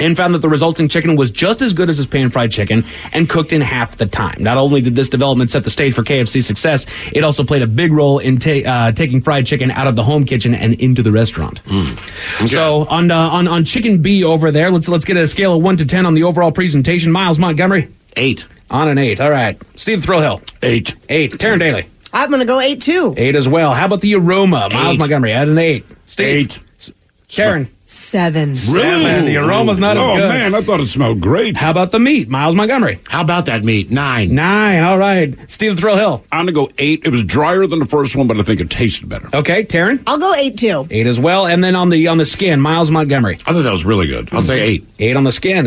S15: and found that the resulting chicken was just as good as his pan-fried chicken and cooked in half the time. Not only did this development set the stage for KFC's success, it also played a big role in taking fried chicken out of the home kitchen and into the restaurant. Okay. So on Chicken B over there, let's get a scale of 1 to 10 on the overall presentation. Miles Montgomery?
S13: 8.
S15: On an 8. All right. Steve Thrillhill?
S9: 8.
S15: 8. Taryn Daly?
S2: I'm going to go 8 too.
S15: 8 as well. How about the aroma? Miles Montgomery at an 8. Steve?
S9: 8.
S15: Karen?
S2: 7.
S9: Really?
S15: 7. The aroma's not as good.
S9: Oh, man, I thought it smelled great.
S15: How about the meat? Miles Montgomery?
S13: How about that meat? 9.
S15: 9. All right. Steve Thrillhill?
S9: I'm going to go 8. It was drier than the first one, but I think it tasted better.
S15: Okay. Taryn?
S2: I'll go 8 too.
S15: 8 as well. And then on the skin, Miles Montgomery?
S13: I thought that was really good. I'll say 8.
S15: 8 on the skin.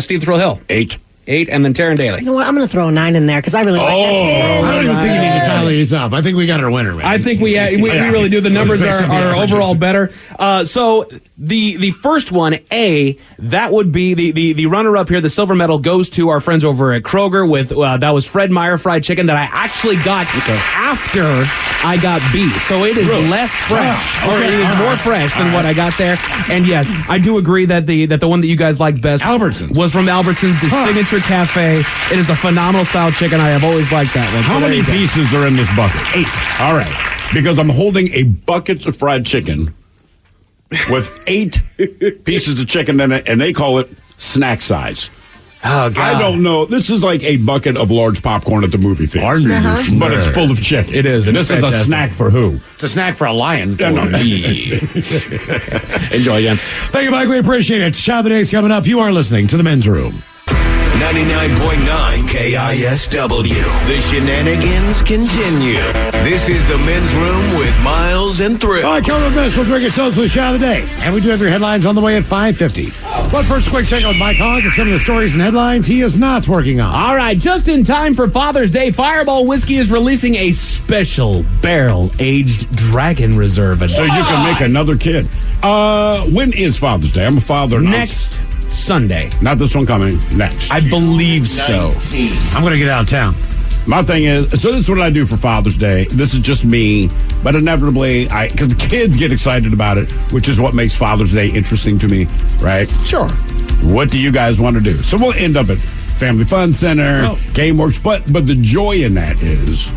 S15: Steve Thrillhill?
S9: 8.
S15: 8, and then Taryn Daly.
S2: You know what? I'm going to throw a 9 in there because I really like that skin.
S13: I don't even think you need to tally these up. I think we got our winner, man.
S15: I think we really do. The numbers are overall better. So the first one, A, that would be the runner-up here. The silver medal goes to our friends over at Kroger with that was Fred Meyer fried chicken that I actually got after I got B. So it is less fresh, or it is more fresh than what I got there. And yes, I do agree that the one that you guys liked best,
S13: Albertsons,
S15: was from Albertsons, the signature cafe. It is a phenomenal style chicken. I have always liked that one.
S9: How many pieces are in this bucket?
S15: 8.
S9: All right. Because I'm holding a bucket of fried chicken with 8 pieces of chicken in it, and they call it snack size.
S15: Oh, God.
S9: I don't know. This is like a bucket of large popcorn at the movie theater. But it's full of chicken.
S15: It is.
S9: This is a snack for who?
S13: It's a snack for a lion. For
S15: me. Enjoy, Jens.
S13: Thank you, Mike. We appreciate it. Shot of the Day's coming up. You are listening to The Men's Room.
S12: 99.9 KISW. The shenanigans continue. This is the Men's Room with Miles and Thrill.
S13: All right, coming up next, we'll drink it toast with the shot of the day. And we do have your headlines on the way at 5:50. But first, a quick check with Mike Hogg and some of the stories and headlines he is not working on.
S15: All right, just in time for Father's Day, Fireball Whiskey is releasing a special barrel-aged Dragon Reserve edition.
S9: So you can make another kid. When is Father's Day? I'm a father now.
S15: Next Sunday.
S9: Not this one coming. Next.
S15: I believe so.
S13: I'm going to get out of town.
S9: My thing is, so this is what I do for Father's Day. This is just me, but inevitably, because the kids get excited about it, which is what makes Father's Day interesting to me, right?
S15: Sure.
S9: What do you guys want to do? So we'll end up at Family Fun Center, GameWorks, but the joy in that is,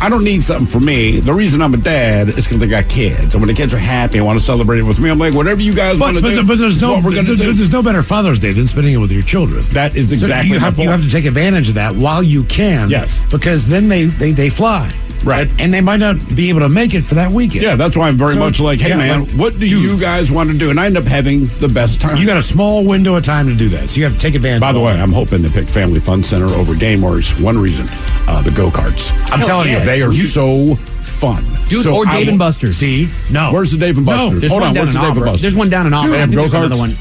S9: I don't need something for me. The reason I'm a dad is because I got kids. And when the kids are happy and want to celebrate it with me, I'm like, whatever you guys want to do.
S13: But there's no better Father's Day than spending it with your children.
S9: That is exactly
S13: my point. You have to take advantage of that while you can.
S9: Yes.
S13: Because then they fly.
S9: Right.
S13: And they might not be able to make it for that weekend.
S9: Yeah, that's why I'm very much like, hey, man, what do you guys want to do? And I end up having the best time.
S13: You got a small window of time to do that, so you have to take advantage
S9: By the way, I'm hoping to pick Family Fun Center over GameWorks. One reason, the go-karts. I'm telling you, they are so fun.
S15: Dude,
S9: so
S15: or Dave and Buster's.
S13: Steve, no.
S9: Where's the Dave and Buster's?
S15: Hold on, where's the Dave and Buster's? There's one down in Auburn.
S9: They have
S15: go-karts? Another one.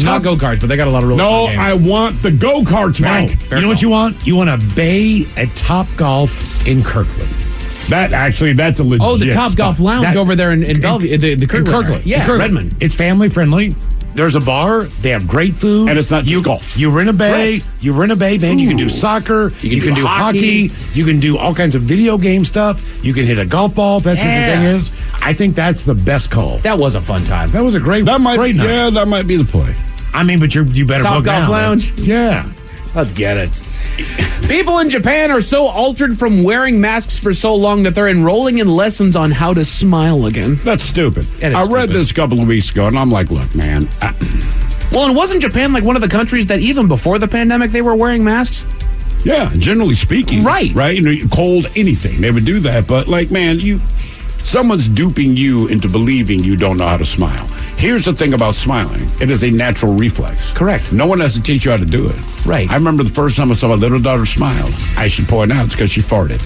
S15: Not go-karts, but they got a lot of really fun games.
S9: I want the go-karts back.
S13: You know what you want? You want a bay at Top Golf in Kirkland.
S9: That's a legit
S15: the Top Golf Lounge over there in Bellevue, the Kirkland.
S13: Yeah,
S15: Redmond.
S13: It's family friendly. There's a bar. They have great food.
S9: And it's not just golf.
S13: You rent a bay. Right. You rent a bay, man. Ooh. You can do soccer. You can do hockey. You can do all kinds of video game stuff. You can hit a golf ball if that's what your thing is. I think that's the best call.
S15: That was a fun time.
S13: That was a great night.
S9: Yeah, that might be the play.
S13: I mean, but you better
S15: Top
S13: book
S15: Golf
S13: now,
S15: Lounge?
S13: Man. Yeah.
S15: Let's get it. People in Japan are so altered from wearing masks for so long that they're enrolling in lessons on how to smile again.
S9: That's stupid. I read this a couple of weeks ago, and I'm like, look, man.
S15: Well, and wasn't Japan like one of the countries that even before the pandemic they were wearing masks?
S9: Yeah, generally speaking.
S15: Right.
S9: Right? Cold, anything. They would do that. But, like, man, someone's duping you into believing you don't know how to smile. Here's the thing about smiling. It is a natural reflex.
S15: Correct.
S9: No one has to teach you how to do it.
S15: Right.
S9: I remember the first time I saw my little daughter smile. I should point out it's because she farted.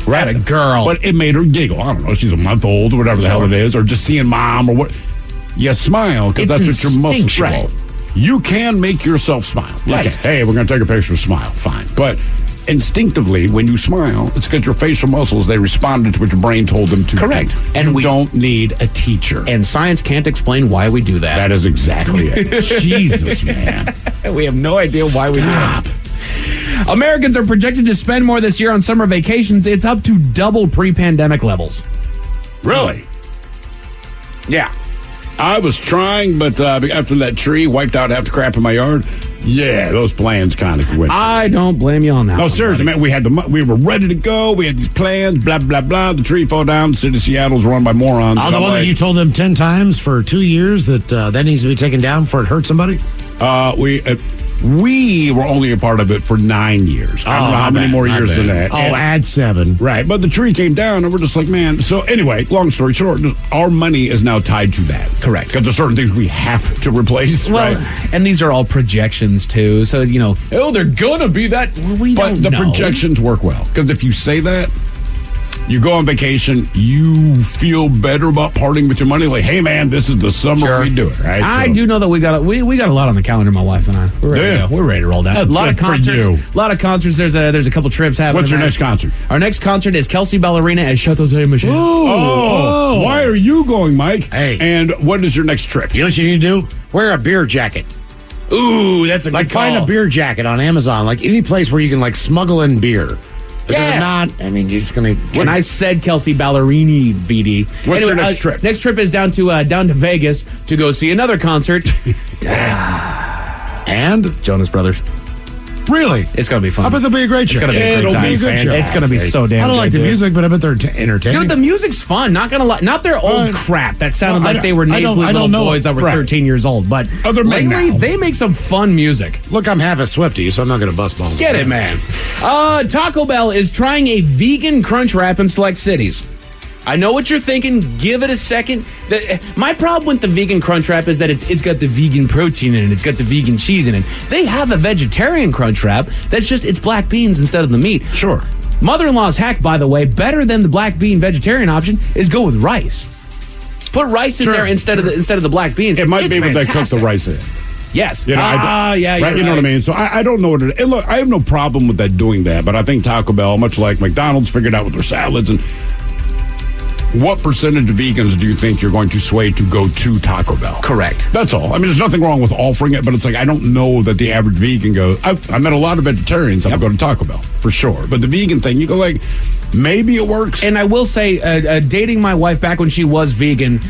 S15: Right, a girl.
S9: But it made her giggle. I don't know. She's a month old or whatever the hell it is, or just seeing mom or what. You smile because that's what your muscles. Right. You can make yourself smile.
S15: Right.
S9: Okay. Hey, we're going to take a picture. Smile. Fine. But instinctively, when you smile, it's because your facial muscles, they responded to what your brain told them to.
S15: Correct.
S9: Do.
S15: And
S9: we don't need a teacher.
S15: And science can't explain why we do that.
S9: That is exactly it. Jesus, man.
S15: We have no idea why we do that. Americans are projected to spend more this year on summer vacations. It's up to double pre-pandemic levels.
S9: Really?
S15: Yeah.
S9: I was trying, but after that tree wiped out half the crap in my yard, yeah, those plans kind of went.
S15: I don't blame you on that.
S9: No, seriously, man. We were ready to go. We had these plans, blah, blah, blah. The tree fell down. The city of Seattle's run by morons.
S13: Oh, the one that you told them 10 times for 2 years that needs to be taken down before it hurts somebody?
S9: We were only a part of it for 9 years. I don't know how many more years than that.
S13: Oh, add 7.
S9: Right, but the tree came down, and we're just like, man. So anyway, long story short, our money is now tied to that.
S15: Correct.
S9: Because there's certain things we have to replace.
S15: Well,
S9: right?
S15: And these are all projections, too. So, they're going to be that.
S9: But the projections work well. Because if you say that, you go on vacation, you feel better about parting with your money. Like, hey, man, this is the summer we do it, right?
S15: I do know that we got a lot on the calendar, my wife and I. We're ready to go. We're ready to roll down.
S9: That's
S15: a lot of concerts. A lot of concerts. There's a couple trips happening.
S9: What's your next concert?
S15: Our next concert is Kelsey Ballerina at Chateau Ste. Michelle.
S9: Oh, why are you going, Mike?
S13: Hey.
S9: And what is your next trip?
S13: You know what you need to do? Wear a beer jacket.
S15: Ooh, that's a good call.
S13: Find a beer jacket on Amazon. Like any place where you can smuggle in beer. Because if not, you're just going to...
S15: When I said Kelsey Ballerini, VD.
S9: What's your next trip?
S15: Next trip is down to Vegas to go see another concert.
S13: And?
S15: Jonas Brothers.
S13: Really?
S15: It's going to be fun.
S13: I bet there'll be a great show.
S15: It's going to be a great time. It's going to be so damn good.
S13: I don't like the music, but I bet they're entertaining.
S15: Dude, the music's fun. Not going to lie. Not their old crap that sounded like they were nasally little boys that were 13 years old. But lately, they make some fun music.
S13: Look, I'm half a Swiftie, so I'm not going to bust balls.
S15: Get it, man. Taco Bell is trying a vegan crunch wrap in select cities. I know what you're thinking. Give it a second. My problem with the vegan crunch wrap is that it's got the vegan protein in it. It's got the vegan cheese in it. They have a vegetarian crunch wrap that's just it's black beans instead of the meat.
S9: Sure.
S15: Mother-in-law's hack, by the way, better than the black bean vegetarian option is go with rice. Put rice in there instead of the black beans.
S9: It might be what they cook the rice in.
S15: Yes.
S9: Yeah.
S15: Right.
S9: You know what I mean? So I don't know what it is. And look, I have no problem with that doing that, but I think Taco Bell, much like McDonald's, figured out with their salads and. What percentage of vegans do you think you're going to sway to go to Taco Bell?
S15: Correct.
S9: That's all. I mean, there's nothing wrong with offering it, but it's like I don't know that the average vegan goes. I met a lot of vegetarians that go to Taco Bell, for sure. But the vegan thing, you go like, maybe it works.
S15: And I will say, dating my wife back when she was vegan,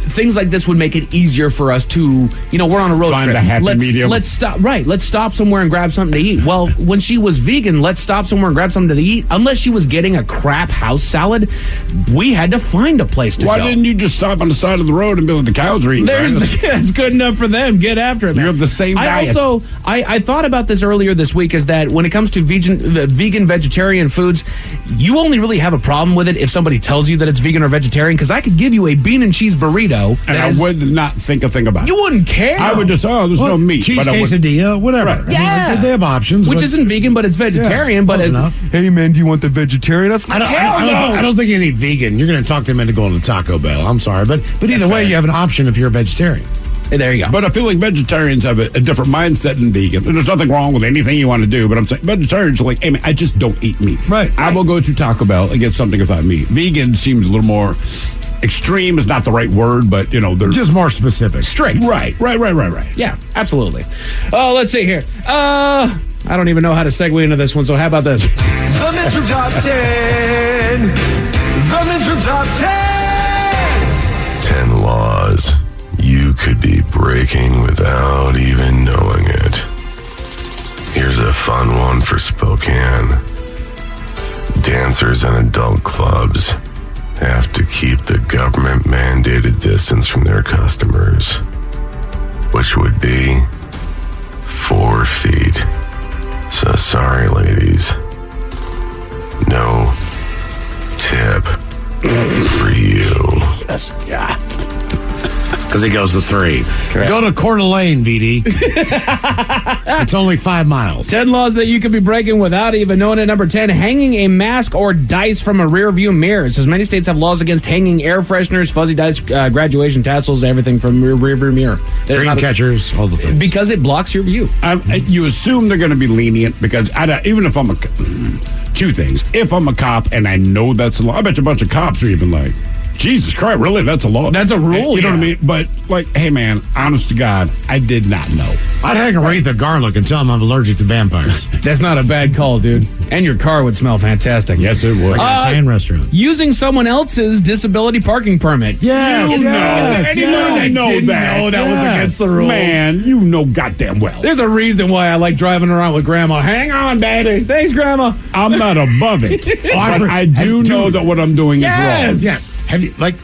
S15: things like this would make it easier for us to, we're on a road
S9: trip.
S15: Find
S9: the happy medium.
S15: Let's stop. Right. Let's stop somewhere and grab something to eat. Well, when she was vegan, let's stop somewhere and grab something to eat. Unless she was getting a crap house salad, we had to find a place to go.
S9: Why didn't you just stop on the side of the road and be like, the cows are eating?
S15: That's good enough for them. Get after it, man.
S9: You have the same diet.
S15: I thought about this earlier this week, is that when it comes to vegan, vegetarian foods, you only really have a problem with it if somebody tells you that it's vegan or vegetarian, because I could give you a bean and cheese burrito.
S9: And I would not think a thing about it.
S15: You wouldn't care.
S9: I would just, there's no meat.
S13: Cheese quesadilla, whatever.
S9: Right.
S15: Yeah.
S13: They have options.
S15: Which isn't vegan, but it's vegetarian. But
S13: enough.
S15: Hey, man, do you want the vegetarian?
S13: I don't think any vegan, you're going to talk them into going to Taco Bell. I'm sorry. But either way, you have an option if you're a vegetarian.
S15: And there you go.
S9: But I feel like vegetarians have a different mindset than vegan. And there's nothing wrong with anything you want to do. But I'm saying vegetarians are like, hey, man, I just don't eat meat.
S13: Right.
S9: I will go to Taco Bell and get something without meat. Vegan seems a little more... Extreme is not the right word, but, there's...
S13: Just more specific.
S15: Strict.
S9: Right.
S15: Yeah, absolutely. Oh, let's see here. I don't even know how to segue into this one, so how about this?
S12: The Men's Room Top 10. The Men's Room Top 10. 10 laws you could be breaking without even knowing it. Here's a fun one for Spokane. Dancers in adult clubs have to keep the government-mandated distance from their customers, which would be 4 feet. So sorry, ladies. No tip for you.
S9: Yeah.
S13: because he goes to 3.
S15: Correct.
S13: Go to Coeur d'Alene, VD. It's only 5 miles.
S15: 10 laws that you could be breaking without even knowing it. Number 10, hanging a mask or dice from a rear view mirror. It says many states have laws against hanging air fresheners, fuzzy dice, graduation tassels, everything from rear view mirror.
S13: Dream catchers, all the things.
S15: Because it blocks your view.
S9: You assume they're going to be lenient because even if I'm two things. If I'm a cop and I know that's a law, I bet you a bunch of cops are even like, Jesus Christ, really? That's a law.
S15: That's a rule.
S9: You know what I mean? But, like, hey, man, honest to God, I did not know.
S13: I'd hang a wreath of garlic and tell them I'm allergic to vampires.
S15: That's not a bad call, dude. And your car would smell fantastic.
S9: Yes, it would.
S13: I got an Italian restaurant.
S15: Using someone else's disability parking permit.
S9: Yes.
S15: Is there anyone that didn't know that was against the rules?
S9: Man, you know goddamn well.
S15: There's a reason why I like driving around with Grandma. Hang on, baby. Thanks, Grandma.
S9: I'm not above it. But I do know that what I'm doing is wrong.
S13: Yes. Have you, like,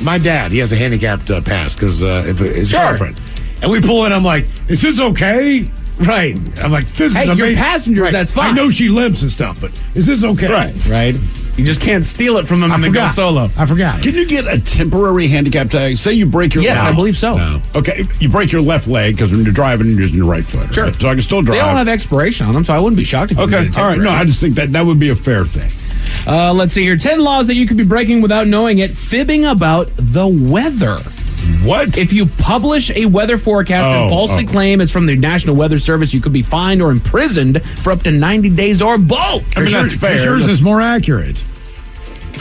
S13: my dad, he has a handicapped pass because his girlfriend. And we pull in, I'm like, is this okay?
S15: Right.
S13: I'm like, this is amazing.
S15: Your passengers, that's fine.
S13: I know she limps and stuff, but is this okay?
S15: Right. You just can't steal it from them and then go solo.
S13: I forgot.
S9: Can you get a temporary handicap tag? Say you break your
S15: Yes, I believe so.
S13: No.
S9: Okay, you break your left leg because when you're driving, you're using your right foot.
S15: Sure.
S9: Right? So I can still drive.
S15: They all have expiration on them, so I wouldn't be shocked if you
S9: Okay,
S15: did it
S9: all right. No, I just think that would be a fair thing.
S15: Let's see here. 10 laws that you could be breaking without knowing it. Fibbing about the weather.
S9: What?
S15: If you publish a weather forecast and falsely claim it's from the National Weather Service, you could be fined or imprisoned for up to 90 days or both.
S9: I mean, that's fair.
S13: Yours is more accurate.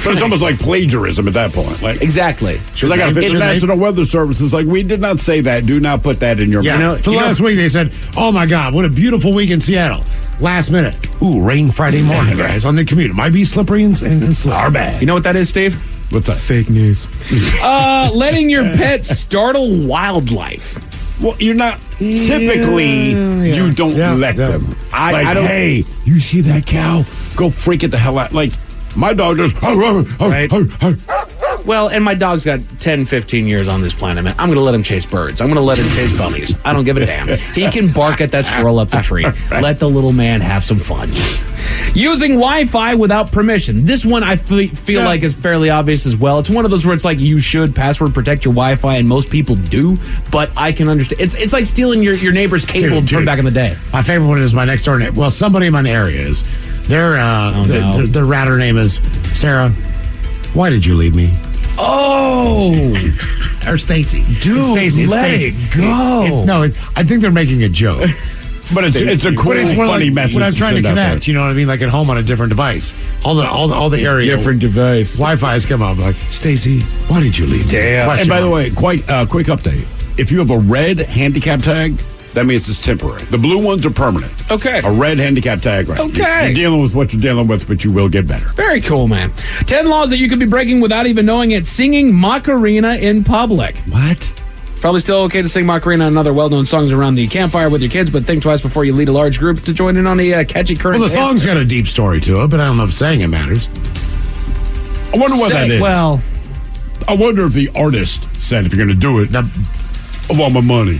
S9: But it's almost like plagiarism at that point. Like
S15: exactly.
S9: Like if it's the National Weather Service, it's like, we did not say that. Do not put that in your
S13: mouth. For last week, they said, oh, my God, what a beautiful week in Seattle. Last minute. Ooh, rain Friday morning, guys, on the commute. It might be slippery and slippery.
S15: Bad. You know what that is, Steve?
S9: What's that?
S15: Fake news. Letting your pet startle wildlife.
S9: Well, you're not typically. You don't let them. I don't. Hey, you see that cow? Go freak it the hell out! Like my dog just.
S15: Well, and my dog's got 10, 15 years on this planet, man. I'm going to let him chase birds. I'm going to let him chase bunnies. I don't give a damn. He can bark at that squirrel up the tree. Let the little man have some fun. Using Wi-Fi without permission. This one I feel like is fairly obvious as well. It's one of those where it's like you should password protect your Wi-Fi, and most people do, but I can understand. It's like stealing your neighbor's cable from back in the day.
S13: My favorite one is my next door neighbor. Well, somebody in my area is. Their router name is Sarah. Why did you leave me?
S15: Oh,
S13: or Stacy.
S15: Dude, let it go.
S13: I think they're making a joke.
S9: But it's a cool, funny message.
S13: When I'm trying to connect, you know what I mean? Like at home on a different device. All the area.
S15: Different device.
S13: Wi-Fi's come up. Like, Stacy, why did you leave?
S9: Damn. And by the way, quick update. If you have a red handicap tag, that means it's temporary. The blue ones are permanent.
S15: Okay.
S9: A red handicap tag, right?
S15: Okay.
S9: You're dealing with what you're dealing with, but you will get better.
S15: Very cool, man. 10 laws that you could be breaking without even knowing it. Singing Macarena in public.
S9: What?
S15: Probably still okay to sing Macarena and other well-known songs around the campfire with your kids, but think twice before you lead a large group to join in on a catchy current.
S13: Well, the song's got a deep story to it, but I don't know if saying it matters.
S9: I wonder what that is.
S15: Well,
S9: I wonder if the artist said, if you're going to do it, I want my money.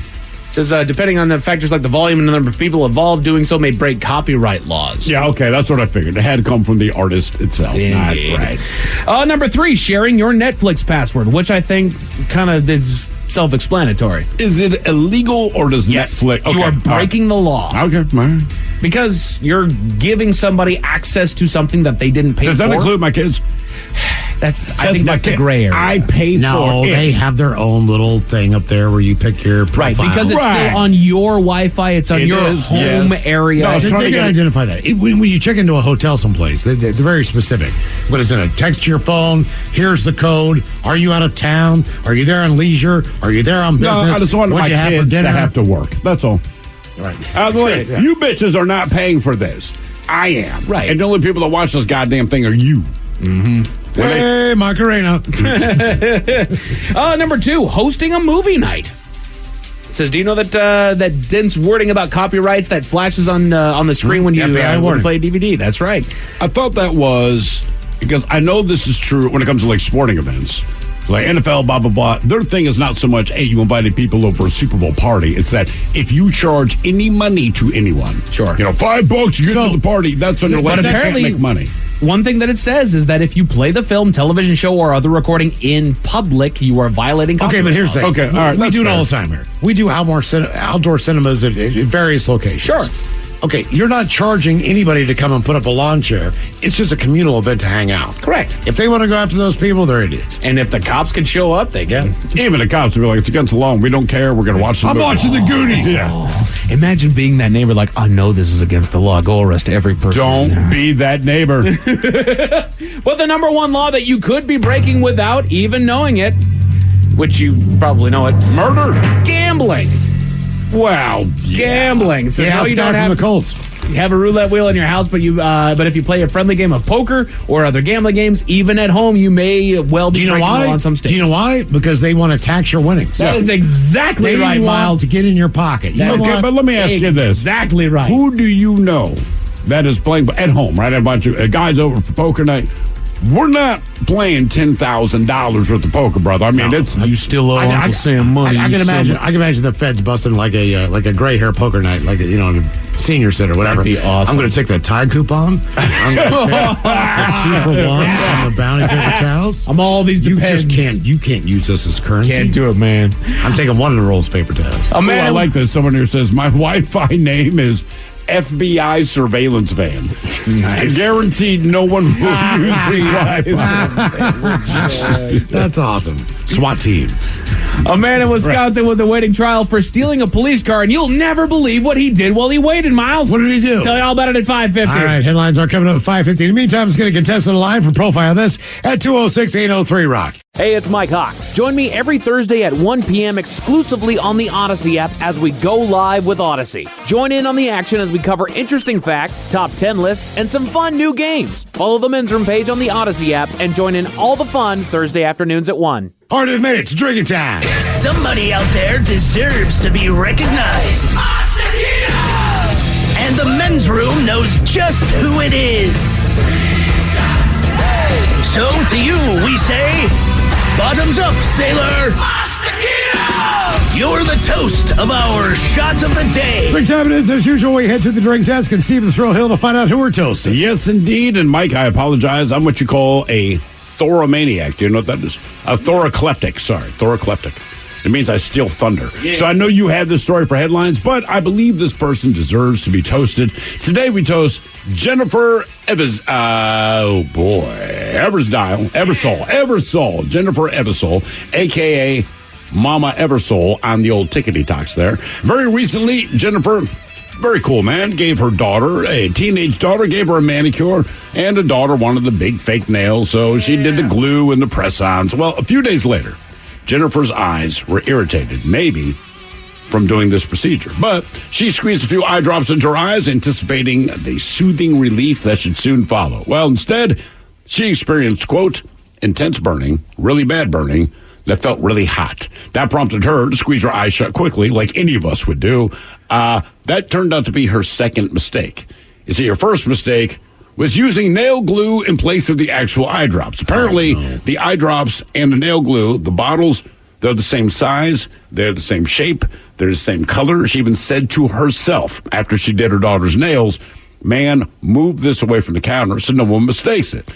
S15: It says, depending on the factors like the volume and the number of people involved, doing so may break copyright laws.
S9: Yeah, okay, that's what I figured. It had to come from the artist itself.
S15: Indeed.
S9: Not right.
S15: Number 3, sharing your Netflix password, which I think kind of is self-explanatory.
S9: Is it illegal or does Netflix... Okay,
S15: you are breaking the law.
S9: Okay,
S15: Because you're giving somebody access to something that they didn't pay for.
S9: Does that include my kids?
S15: I think that's the gray area.
S9: I pay for it.
S13: No, they have their own little thing up there where you pick your profile.
S15: Right, because it's still on your Wi-Fi. It's on your home area.
S13: No, they can identify that. When you check into a hotel someplace, they're very specific. What is it? A text to your phone. Here's the code. Are you out of town? Are you there on leisure? Are you there on business?
S9: No, I just want my kids to have to work. That's all.
S13: Right.
S9: You bitches are not paying for this. I am.
S15: Right.
S9: And the only people that watch this goddamn thing are you.
S15: Mm-hmm.
S13: Hey, Macarena.
S15: Number 2, hosting a movie night. It says, do you know that dense wording about copyrights that flashes on the screen when you play a DVD? That's right.
S9: I thought that was because I know this is true when it comes to like sporting events. Like NFL, blah, blah, blah. Their thing is not so much, hey, you invited people over a Super Bowl party. It's that if you charge any money to anyone,
S15: sure,
S9: $5, you get to the party, that's when they're like, they can't make money.
S15: one thing that it says is that if you play the film, television show, or other recording in public, you are violating copyright.
S13: Okay, but here's the thing.
S9: Okay, all right.
S13: We do it all the time here. We do outdoor cinemas at various locations.
S15: Sure.
S13: Okay, you're not charging anybody to come and put up a lawn chair. It's just a communal event to hang out.
S15: Correct.
S13: If they want to go after those people, they're idiots.
S15: And if the cops can show up, they can.
S9: Even the cops would be like, it's against the law. We don't care. We're going to watch the movie.
S13: watching the Goonies.
S9: Yeah.
S15: Imagine being that neighbor like, I know this is against the law. Go arrest every person.
S9: Don't be that neighbor.
S15: But the number one law that you could be breaking without even knowing it, which you probably know it.
S9: Murder.
S15: Gambling.
S9: Wow.
S15: Gambling. So now you don't have
S13: the Colts.
S15: You have a roulette wheel in your house, but if you play a friendly game of poker or other gambling games, even at home, you may well be breaking the law on some states.
S13: Do you know why? Because they want to tax your winnings.
S15: That is exactly right, Miles.
S13: To get in your pocket.
S9: Okay, but let me ask you this.
S15: Exactly right.
S9: Who do you know that is playing at home, right? A bunch of guys over for poker night. We're not playing $10,000 worth of poker, brother. I mean, it's
S15: you still owe Uncle Sam money.
S13: I can imagine the feds busting like a gray hair poker night, like a senior center, whatever.
S15: That'd be awesome.
S13: I'm going to take that Tide coupon. I'm going to take 2 for 1 on the bounty paper towels.
S15: I'm all these depends.
S13: You can't use this as currency.
S15: Can't do it, man.
S13: I'm taking one of the rolls paper towels.
S9: Oh, man, I like this. Someone here says my Wi-Fi name is FBI surveillance van.
S15: Nice.
S9: Guaranteed no one will use his Wi-Fi.
S13: That's awesome. SWAT team.
S15: A man in Wisconsin was awaiting trial for stealing a police car, and you'll never believe what he did while he waited, Miles.
S13: What did he do?
S15: Tell you all about it at 5:50.
S13: All right, headlines are coming up at 5:50. In the meantime, it's going to contest on the line for Profile This at 206-803-ROCK.
S6: Hey, it's Mike Hawk. Join me every Thursday at 1 p.m. exclusively on the Odyssey app as we go live with Odyssey. Join in on the action as we cover interesting facts, top 10 lists, and some fun new games. Follow the Men's Room page on the Odyssey app and join in all the fun Thursday afternoons at 1.
S13: Hard to admit, it's drinking time.
S7: Somebody out there deserves to be recognized. And the Men's Room knows just who it is. So to you, we say, bottoms up, sailor. You're the toast of our shot of the day.
S13: Drink time it is. As usual, we head to the drink desk and Steve the Thrill Hill to find out who we're toasting.
S9: Yes, indeed. And Mike, I apologize. I'm what you call a thoromaniac. Do you know what that is? A thorocleptic. Sorry, thorocleptic. It means I steal thunder. Yeah. So I know you had this story for headlines, but I believe this person deserves to be toasted. Today we toast Jennifer Eversole. Jennifer Eversole, a.k.a. Mama Eversole on the old tickety talks there. Very recently, Jennifer, very cool, man, gave her daughter, a teenage daughter, gave her a manicure, and a daughter wanted the big fake nails, so she did the glue and the press-ons. Well, a few days later, Jennifer's eyes were irritated, maybe from doing this procedure. But she squeezed a few eye drops into her eyes, anticipating the soothing relief that should soon follow. Well, instead, she experienced, quote, intense burning, really bad burning, that felt really hot. That prompted her to squeeze her eyes shut quickly, like any of us would do. That turned out to be her second mistake. You see, her first mistake was using nail glue in place of the actual eye drops. Apparently, the eye drops and the nail glue, the bottles, they're the same size, they're the same shape, they're the same color. She even said to herself, after she did her daughter's nails, man, move this away from the counter so no one mistakes it.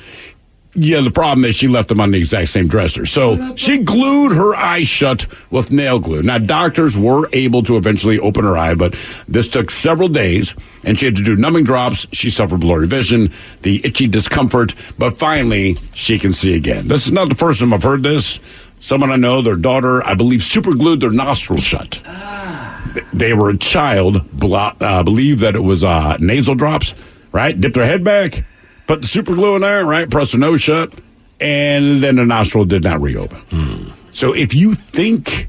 S9: Yeah, the problem is she left them on the exact same dresser. So she glued her eyes shut with nail glue. Now, doctors were able to eventually open her eye, but this took several days, and she had to do numbing drops. She suffered blurry vision, the itchy discomfort, but finally, she can see again. This is not the first time I've heard this. Someone I know, their daughter, I believe, super glued their nostrils shut. They were a child, believed that it was nasal drops, right? Dipped their head back. Put the super glue in there, right? Press the nose shut, and then the nostril did not reopen. So if you think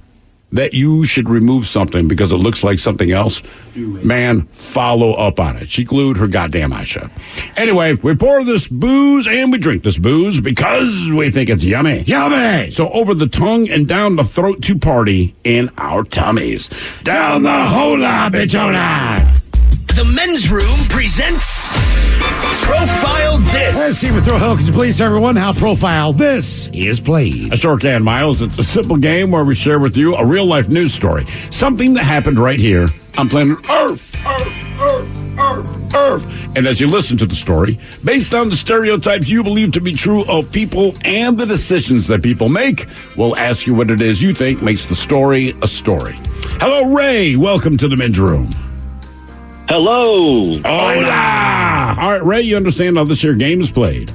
S9: that you should remove something because it looks like something else, man, follow up on it. She glued her goddamn eye shut. Anyway, we pour this booze and we drink this booze because we think it's yummy.
S13: Yummy!
S9: So over the tongue and down the throat to party in our tummies. Down the hola, bitchona!
S7: The Men's Room presents Profile This.
S13: Let's see, Thrill Hill, could you please tell everyone how Profile This is played?
S9: I sure can, Miles. It's a simple game where we share with you a real-life news story. Something that happened right here on planet Earth. And as you listen to the story, based on the stereotypes you believe to be true of people and the decisions that people make, we'll ask you what it is you think makes the story a story. Hello, Ray. Welcome to the Men's Room.
S21: Hello.
S9: Hola. All right, Ray, you understand how this here game is played?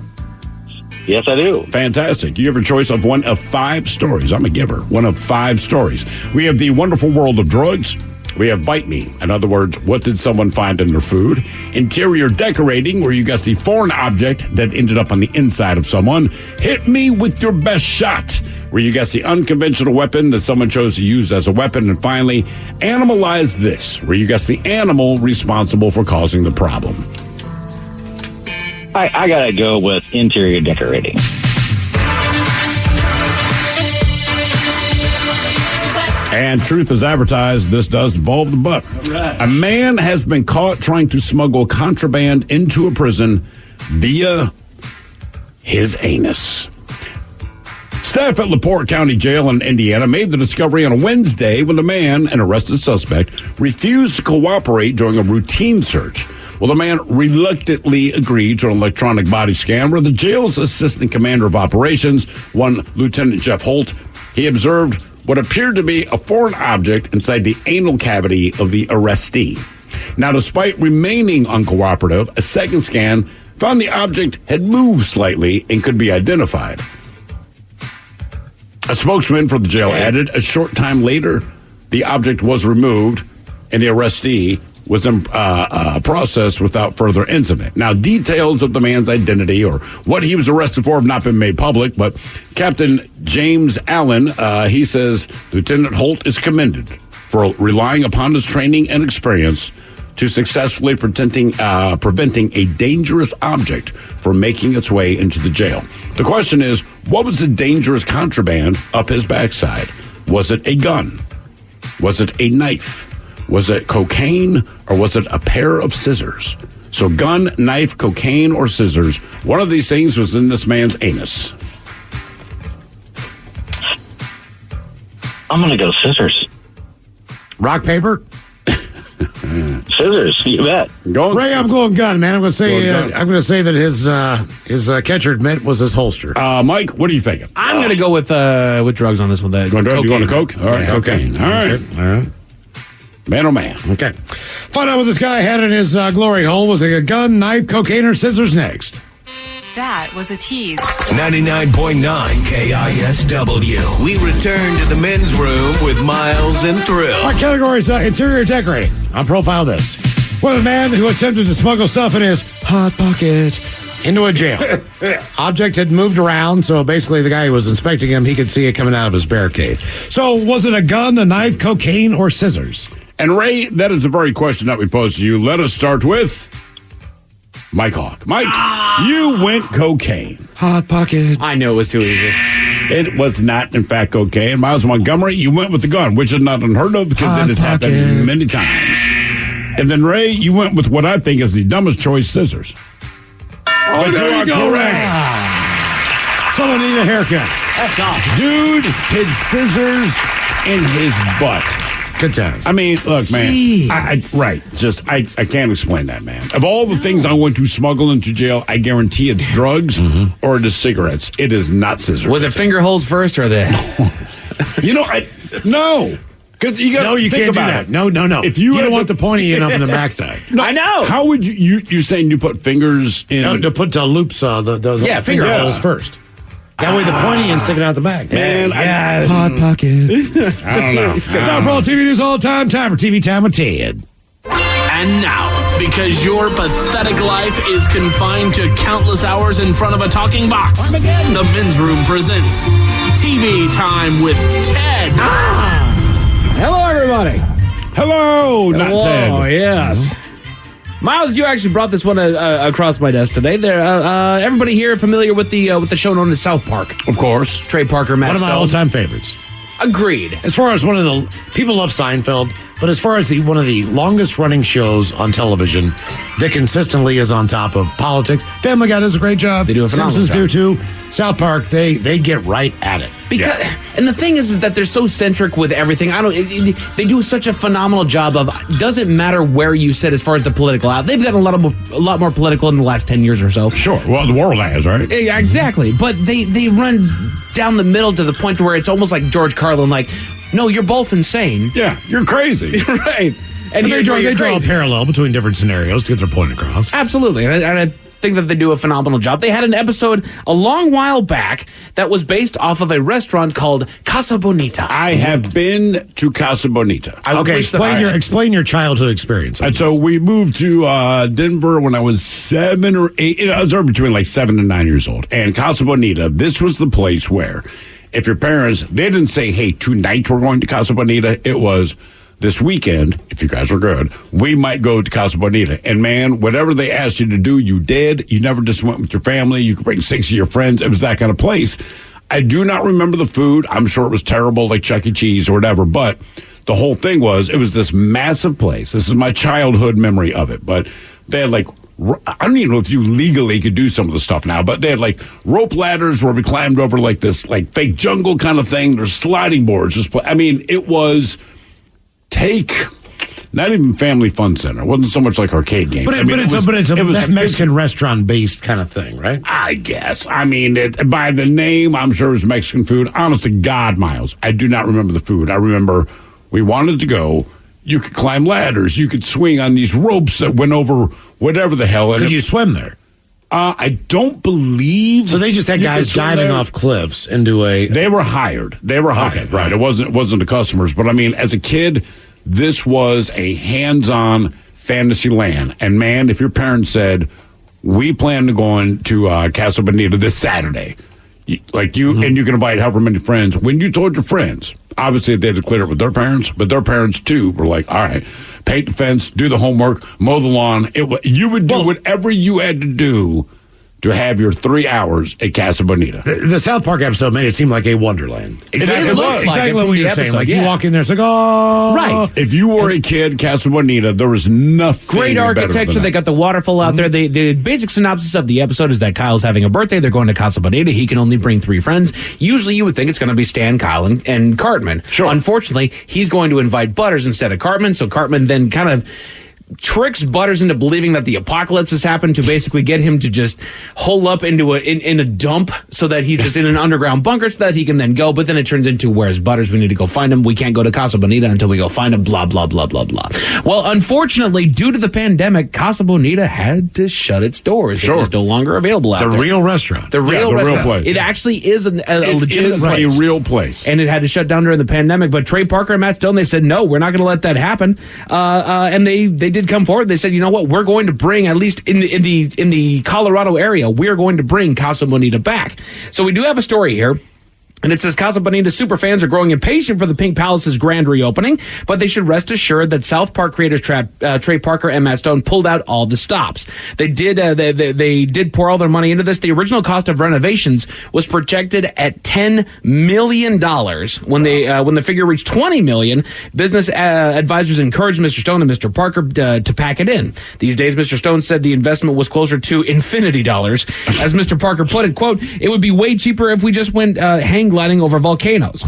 S21: Yes, I do.
S9: Fantastic. You have a choice of one of 5 stories. I'm a giver. One of 5 stories. We have the wonderful world of drugs. We have Bite Me. In other words, what did someone find in their food? Interior decorating, where you guess the foreign object that ended up on the inside of someone. Hit Me with Your Best Shot, where you guess the unconventional weapon that someone chose to use as a weapon. And finally, Animalize This, where you guess the animal responsible for causing the problem.
S21: I gotta go with interior decorating.
S9: And truth is advertised, this does involve the butt. Right. A man has been caught trying to smuggle contraband into a prison via his anus. Staff at LaPorte County Jail in Indiana made the discovery on a Wednesday when the man, an arrested suspect, refused to cooperate during a routine search. Well, the man reluctantly agreed to an electronic body scan where the jail's assistant commander of operations, one Lieutenant Jeff Holt, he observed what appeared to be a foreign object inside the anal cavity of the arrestee. Now, despite remaining uncooperative, a second scan found the object had moved slightly and could be identified. A spokesman for the jail added a short time later, the object was removed and the arrestee was processed without further incident. Now, details of the man's identity or what he was arrested for have not been made public, but Captain James Allen, he says Lieutenant Holt is commended for relying upon his training and experience to successfully preventing a dangerous object from making its way into the jail. The question is, what was the dangerous contraband up his backside? Was it a gun? Was it a knife? Was it cocaine, or was it a pair of scissors? So gun, knife, cocaine, or scissors, one of these things was in this man's anus.
S21: I'm going to go scissors.
S13: Rock, paper?
S21: Scissors, you bet.
S13: Ray, I'm going gun, man. I'm going to say that his catcher mitt was his holster.
S9: Mike, what are you thinking?
S15: I'm going to go with drugs on this one.
S9: You going to coke? All right, cocaine. All right.
S13: All right.
S9: Man, oh man.
S13: Okay. Find out what this guy had in his glory hole. Was it a gun, knife, cocaine, or scissors next?
S3: That was a tease.
S7: 99.9 KISW. We return to the men's room with Miles and Thrill.
S13: Our category is interior decorating. I'll profile this. With a man who attempted to smuggle stuff in his hot pocket into a jail. Object had moved around, so basically the guy who was inspecting him, he could see it coming out of his bear cave. So was it a gun, a knife, cocaine, or scissors?
S9: And Ray, that is the very question that we posed to you. Let us start with Mike Hawk. Mike, you went cocaine.
S13: Hot pocket.
S15: I knew it was too easy.
S9: It was not, in fact, cocaine. Miles Montgomery, you went with the gun, which is not unheard of because it has happened many times. And then Ray, you went with what I think is the dumbest choice, scissors.
S13: Oh, there you go, Ray. Someone need a haircut.
S15: That's awesome.
S9: Dude hid scissors in his butt.
S13: Good times.
S9: I mean, look, man. I can't explain that, man. Of all the things I'm going to smuggle into jail, I guarantee it's drugs or it is cigarettes. It is not scissors.
S15: Was it finger holes first or the...
S9: No. Because you got
S13: you can't do that. No.
S9: If you
S13: don't want the pointy end up in the backside.
S15: No, I know.
S9: How would you're saying you put fingers in?
S13: No, to put loops, the
S15: finger holes
S13: first. That way the pointy end sticking out the back.
S9: Man,
S13: hot pocket.
S9: I don't know.
S13: Now for all TV news all time for TV Time with Ted.
S4: And now, because your pathetic life is confined to countless hours in front of a talking box, the Men's Room presents TV Time with Ted.
S15: Hello, everybody.
S9: Hello, not Ted.
S15: Oh, yes. Miles, you actually brought this one across my desk today. Everybody here familiar with the show known as South Park?
S9: Of course.
S15: Trey Parker, Matt
S13: One of my
S15: Stone.
S13: all-time favorites.
S15: Agreed.
S13: As far as one of the people love Seinfeld, But as far as one of the longest running shows on television that consistently is on top of politics, Family Guy does a great job.
S15: They do a phenomenal
S13: Simpsons
S15: job.
S13: do too. South Park, they get right at it.
S15: And the thing is that they're so centric with everything. They do such a phenomenal job of, doesn't matter where you sit as far as the political out. They've gotten a lot more political in the last 10 years or so.
S9: Sure. Well, the world has, right?
S15: Yeah, exactly. But they run down the middle to the point where it's almost like George Carlin, like, no, you're both insane.
S9: Yeah, you're crazy.
S15: Right.
S13: And they draw a parallel between different scenarios to get their point across.
S15: Absolutely. And I think that they do a phenomenal job. They had an episode a long while back that was based off of a restaurant called Casa Bonita.
S9: I have been to Casa Bonita.
S13: Explain your childhood experience.
S9: And so we moved to Denver when I was 7 or 8. I was between like 7 and 9 years old. And Casa Bonita, this was the place where if your parents, they didn't say, hey, tonight we're going to Casa Bonita. It was, this weekend, if you guys are good, we might go to Casa Bonita. And man, whatever they asked you to do, you did. You never just went with your family. You could bring 6 of your friends. It was that kind of place. I do not remember the food. I'm sure it was terrible, like Chuck E. Cheese or whatever. But the whole thing was, it was this massive place. This is my childhood memory of it. But they had like, I don't even know if you legally could do some of the stuff now, but they had like rope ladders where we climbed over like this like fake jungle kind of thing. There's sliding boards. It was not even Family Fun Center. It wasn't so much like arcade games.
S13: But it's a Mexican restaurant-based kind of thing, right?
S9: I guess. I mean, by the name, I'm sure it was Mexican food. Honest to God, Miles, I do not remember the food. I remember we wanted to go. You could climb ladders. You could swing on these ropes that went over whatever the hell.
S13: Could you swim there?
S9: I don't believe.
S13: So they just had guys diving off cliffs into a.
S9: They were hired. Okay, right. It wasn't the customers, but I mean, as a kid, this was a hands-on fantasy land. And man, if your parents said, "We plan to go to Casa Bonita this Saturday," and you can invite however many friends. When you told your friends, obviously they had to clear it with their parents, but their parents too were like, "All right, paint the fence, do the homework, mow the lawn." You would do whatever you had to do to have your 3 hours at Casa Bonita.
S13: The South Park episode made it seem like a wonderland.
S15: Exactly
S13: what you're saying. Like, you walk in there, it's like, oh.
S15: Right.
S9: If you were a kid, Casa Bonita, there was nothing
S15: great architecture. They got the waterfall out there. The basic synopsis of the episode is that Kyle's having a birthday. They're going to Casa Bonita. He can only bring 3 friends. Usually you would think it's going to be Stan, Kyle, and Cartman.
S9: Sure.
S15: Unfortunately, he's going to invite Butters instead of Cartman. So Cartman then kind of tricks Butters into believing that the apocalypse has happened to basically get him to just hole up into in a dump so that he's just in an underground bunker so that he can then go. But then it turns into, where's Butters? We need to go find him. We can't go to Casa Bonita until we go find him, blah, blah, blah, blah, blah. Well, unfortunately, due to the pandemic, Casa Bonita had to shut its doors.
S9: Sure.
S15: It was no longer available out there.
S13: The real restaurant.
S15: The real
S9: real place.
S15: It actually is a legitimate place.
S9: A real place.
S15: And it had to shut down during the pandemic. But Trey Parker and Matt Stone, they said, no, we're not going to let that happen. And they did come forward. They said, you know what, we're going to bring, at least in the Colorado area, we're going to bring Casa Bonita back. So we do have a story here. And it says Casa Bonita superfans are growing impatient for the Pink Palace's grand reopening, but they should rest assured that South Park creators Trey Parker and Matt Stone pulled out all the stops. They did they did pour all their money into this. The original cost of renovations was projected at $10 million. When the figure reached $20 million, business advisors encouraged Mr. Stone and Mr. Parker to pack it in. These days, Mr. Stone said the investment was closer to infinity dollars. As Mr. Parker put it, quote, "It would be way cheaper if we just went hang gliding over volcanoes."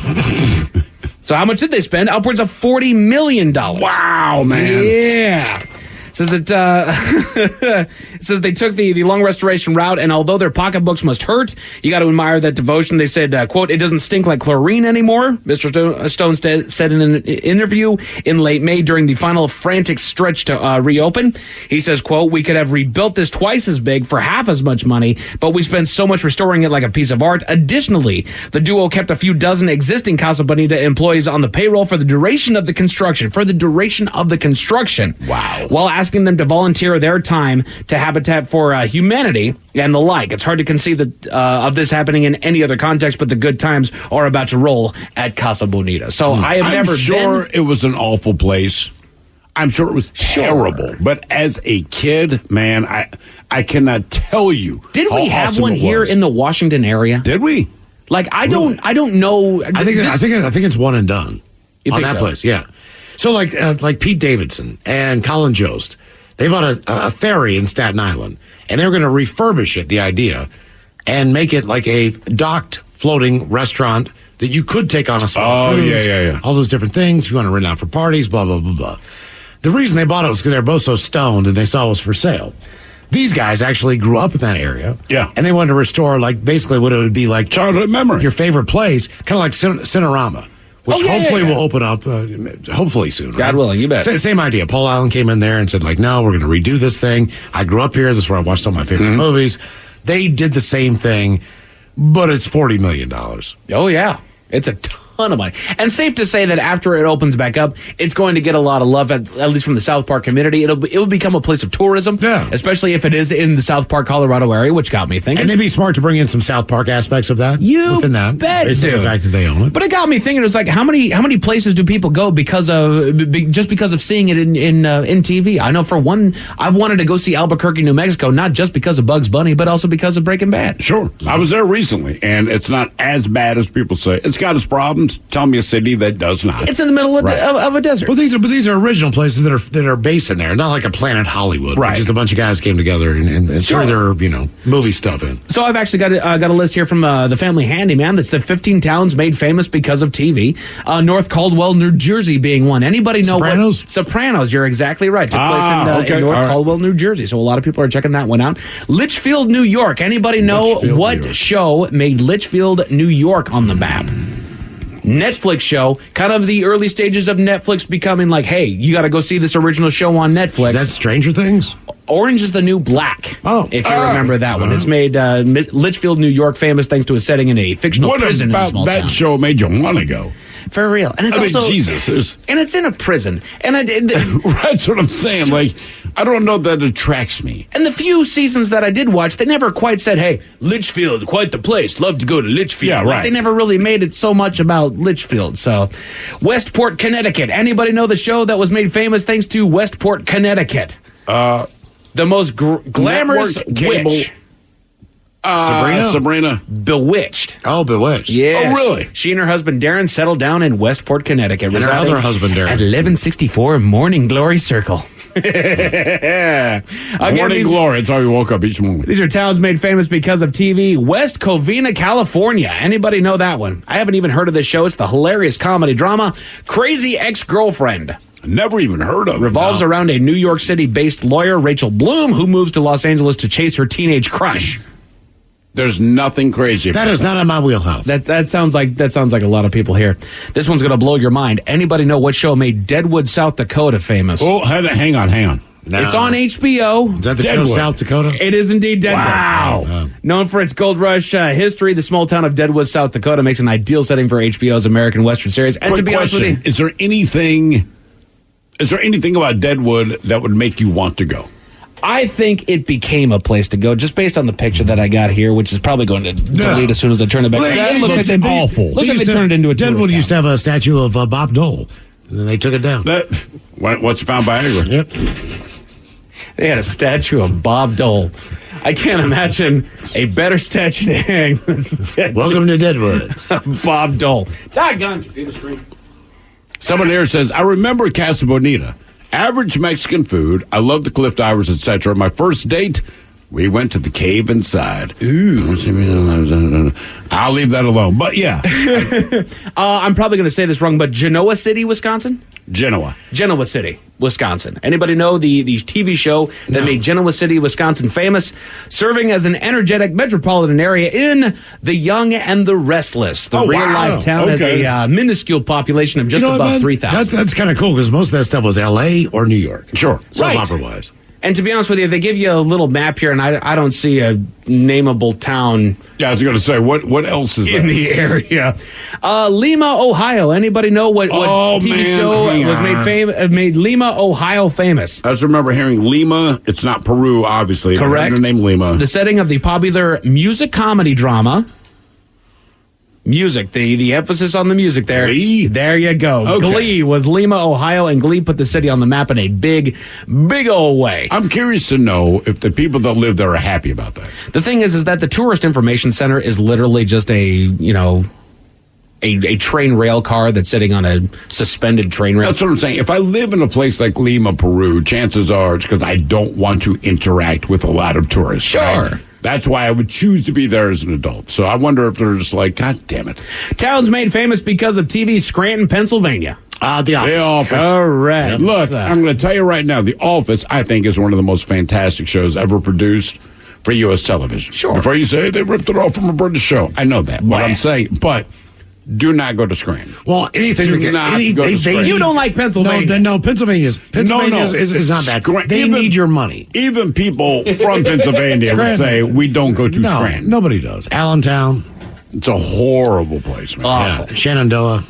S15: So how much did they spend? Upwards of $40 million.
S9: Wow, man.
S15: Yeah. It says they took the long restoration route, and although their pocketbooks must hurt, you got to admire that devotion. They said, quote, "It doesn't stink like chlorine anymore," Mr. Stone said in an interview in late May during the final frantic stretch to reopen. He says, quote, "We could have rebuilt this twice as big for half as much money, but we spent so much restoring it like a piece of art." Additionally, the duo kept a few dozen existing Casa Bonita employees on the payroll for the duration of the construction. Wow. While asking them to volunteer their time to Habitat for Humanity and the like. It's hard to conceive of this happening in any other context, but the good times are about to roll at Casa Bonita. So I'm sure
S9: it was an awful place. I'm sure it was terrible. But as a kid, man, I cannot tell you.
S15: Did we have one here in the Washington area?
S9: Did we?
S15: Like, I don't know.
S13: I think it's one and done on that place. Yeah. So like Pete Davidson and Colin Jost, they bought a ferry in Staten Island, and they were going to refurbish it, the idea, and make it like a docked floating restaurant that you could take on a small cruise.
S9: Yeah.
S13: All those different things. If you want to rent out for parties, blah, blah, blah, blah. The reason they bought it was because they were both so stoned and they saw it was for sale. These guys actually grew up in that area.
S9: Yeah.
S13: And they wanted to restore, like, basically what it would be like.
S9: Childhood memory.
S13: Your favorite place, kind of like Cinerama, which hopefully will open up, hopefully soon.
S15: God willing, you bet.
S13: Same idea. Paul Allen came in there and said, like, no, we're going to redo this thing. I grew up here. This is where I watched all my favorite movies. They did the same thing, but it's $40 million.
S15: Oh, yeah. It's a ton of money. And safe to say that after it opens back up, it's going to get a lot of love, at least from the South Park community. It will become a place of tourism, especially if it is in the South Park, Colorado area, which got me thinking.
S13: And they'd be smart to bring in some South Park aspects of that. Within that,
S15: bet,
S13: based on the fact that they own it.
S15: But it got me thinking. It was like, how many places do people go because of seeing it in TV? I know for one, I've wanted to go see Albuquerque, New Mexico, not just because of Bugs Bunny, but also because of Breaking Bad.
S9: Sure. I was there recently, and it's not as bad as people say. It's got its problems. Tell me a city that does not.
S15: It's in the middle of a desert.
S13: Well, these are original places that are based in there, not like a Planet Hollywood, right? Just a bunch of guys came together and threw their movie stuff in.
S15: So I've actually got a list here from the Family Handyman. That's the 15 towns made famous because of TV. North Caldwell, New Jersey, being one. Anybody know
S13: Sopranos?
S15: what Sopranos? You're exactly right. Took place in North Caldwell, New Jersey. So a lot of people are checking that one out. Litchfield, New York. Anybody know what show made Litchfield, New York on the map? Netflix show, kind of the early stages of Netflix becoming like, hey, you got to go see this original show on Netflix.
S13: Is that Stranger Things?
S15: Orange is the New Black. Oh, if you remember that one. It's made Litchfield, New York famous thanks to a setting in a fictional prison in a small town.
S9: What about that show made you want to go?
S15: For real. And it's
S9: Jesus.
S15: And it's in a prison. And
S9: that's what I'm saying. Like, I don't know that attracts me.
S15: And the few seasons that I did watch, they never quite said, hey, Litchfield, quite the place. Love to go to Litchfield.
S9: Yeah, right.
S15: Like, they never really made it so much about Litchfield. So, Westport, Connecticut. Anybody know the show that was made famous thanks to Westport, Connecticut? The most glamorous witch.
S9: Sabrina.
S15: Bewitched.
S13: Oh, Bewitched.
S15: Yeah.
S9: Oh, really?
S15: She and her husband Darren settled down in Westport, Connecticut.
S13: And her other husband Darren.
S15: At 1164 Morning Glory Circle.
S9: Morning Glory. It's how we woke up each morning.
S15: These are towns made famous because of TV. West Covina, California. Anybody know that one? I haven't even heard of this show. It's the hilarious comedy drama Crazy Ex-Girlfriend.
S9: Never even heard of it.
S15: Revolves around a New York City-based lawyer, Rachel Bloom, who moves to Los Angeles to chase her teenage crush.
S9: There's nothing crazy about
S13: that. Is not in my wheelhouse.
S15: That sounds like a lot of people here. This one's going to blow your mind. Anybody know what show made Deadwood, South Dakota famous?
S9: Oh, hang on.
S15: No. It's on HBO.
S13: Is that the show South Dakota?
S15: It is indeed Deadwood.
S9: Wow.
S15: Known for its gold rush history, the small town of Deadwood, South Dakota makes an ideal setting for HBO's American Western series. And
S9: Quick
S15: to be honest
S9: question.
S15: with you,
S9: is there anything about Deadwood that would make you want to go?
S15: I think it became a place to go just based on the picture that I got here, which is probably going to delete as soon as I turn it back.
S13: It looks like awful.
S15: Looks like they turned it into a
S13: Deadwood used to have a statue of Bob Dole, and then they took it down.
S9: Once you found Viagra.
S13: Yep.
S15: They had a statue of Bob Dole. I can't imagine a better statue to hang.
S13: Welcome to Deadwood.
S15: Bob Dole. Doggone computer screen.
S9: Someone here says, I remember Casa Bonita. Average Mexican food. I love the Cliff Divers, etc. My first date, we went to the cave inside. Ooh. I'll leave that alone. But yeah.
S15: I'm probably going to say this wrong, but Genoa City, Wisconsin?
S9: Genoa
S15: City, Wisconsin. Anybody know the TV show that made Genoa City, Wisconsin famous? Serving as an energetic metropolitan area in The Young and the Restless. The real-life town has a minuscule population of just above 3,000.
S13: That's kind of cool because most of that stuff was L.A. or New York.
S9: Sure.
S15: Right.
S13: Opera-wise.
S15: And to be honest with you, they give you a little map here, and I don't see a nameable town.
S9: Yeah, I was going to say, what else is
S15: in the area? Lima, Ohio. Anybody know what TV show was made Lima, Ohio famous?
S9: I just remember hearing Lima. It's not Peru, obviously.
S15: Correct.
S9: Her name Lima.
S15: The setting of the popular music comedy drama. Music, the emphasis on the music there.
S9: Glee?
S15: There you go.
S9: Okay.
S15: Glee was Lima, Ohio, and Glee put the city on the map in a big old way.
S9: I'm curious to know if the people that live there are happy about that.
S15: The thing is that the Tourist Information Center is literally just a a train rail car that's sitting on a suspended train rail.
S9: That's what I'm saying. If I live in a place like Lima, Peru, chances are it's because I don't want to interact with a lot of tourists.
S15: Sure.
S9: Right? That's why I would choose to be there as an adult. So I wonder if they're just like, God damn it.
S15: Town's made famous because of TV, Scranton, Pennsylvania.
S13: The Office.
S9: The Office.
S15: Correct.
S9: Look, I'm going to tell you right now, The Office, I think, is one of the most fantastic shows ever produced for U.S. television.
S15: Sure.
S9: Before you say they ripped it off from a British show. I know that. What I'm saying, but do not go to Scranton.
S13: Well, anything
S9: do not go to Scranton.
S15: You don't like Pennsylvania.
S13: No, Pennsylvania is not bad. They need your money.
S9: Even people from Pennsylvania would say, we don't go to Scranton.
S13: Nobody does. Allentown.
S9: It's a horrible place, man.
S15: Awful.
S13: Yeah. Shenandoah.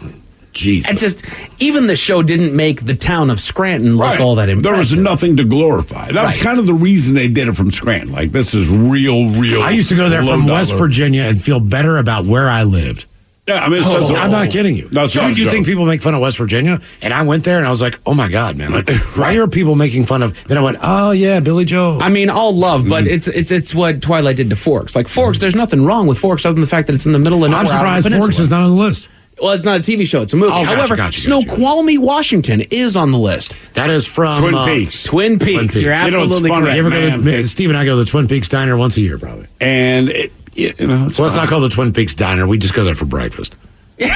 S13: Jesus.
S15: And just, even the show didn't make the town of Scranton look all that impressive.
S9: There was nothing to glorify. That was kind of the reason they did it from Scranton. Like, this is real.
S13: I used to go there from West Virginia and feel better about where I lived.
S9: Yeah, I mean,
S13: I'm not kidding you. You think people make fun of West Virginia? And I went there and I was like, oh my God, man. Like, why are people making fun of? Then I went, oh yeah, Billy Joe.
S15: I mean, all love, but it's what Twilight did to Forks. Like Forks, there's nothing wrong with Forks other than the fact that it's in the middle of nowhere.
S13: I'm surprised Forks is not on the list.
S15: Well, it's not a TV show; it's a movie.
S13: Oh,
S15: However, Snoqualmie, Washington, is on the list.
S13: That is from
S9: Twin Peaks.
S15: Twin Peaks. You're absolutely correct.
S13: You ever go to, Steve and I go to the Twin Peaks Diner once a year, probably.
S9: And it's
S13: not called the Twin Peaks Diner. We just go there for breakfast. but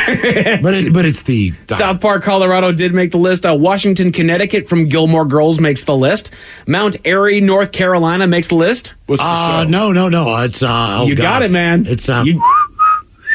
S13: it's the diner.
S15: South Park, Colorado did make the list. Washington, Connecticut from Gilmore Girls makes the list. Mount Airy, North Carolina makes the list.
S9: What's the show?
S13: No. It's
S15: you got it, man.
S13: It's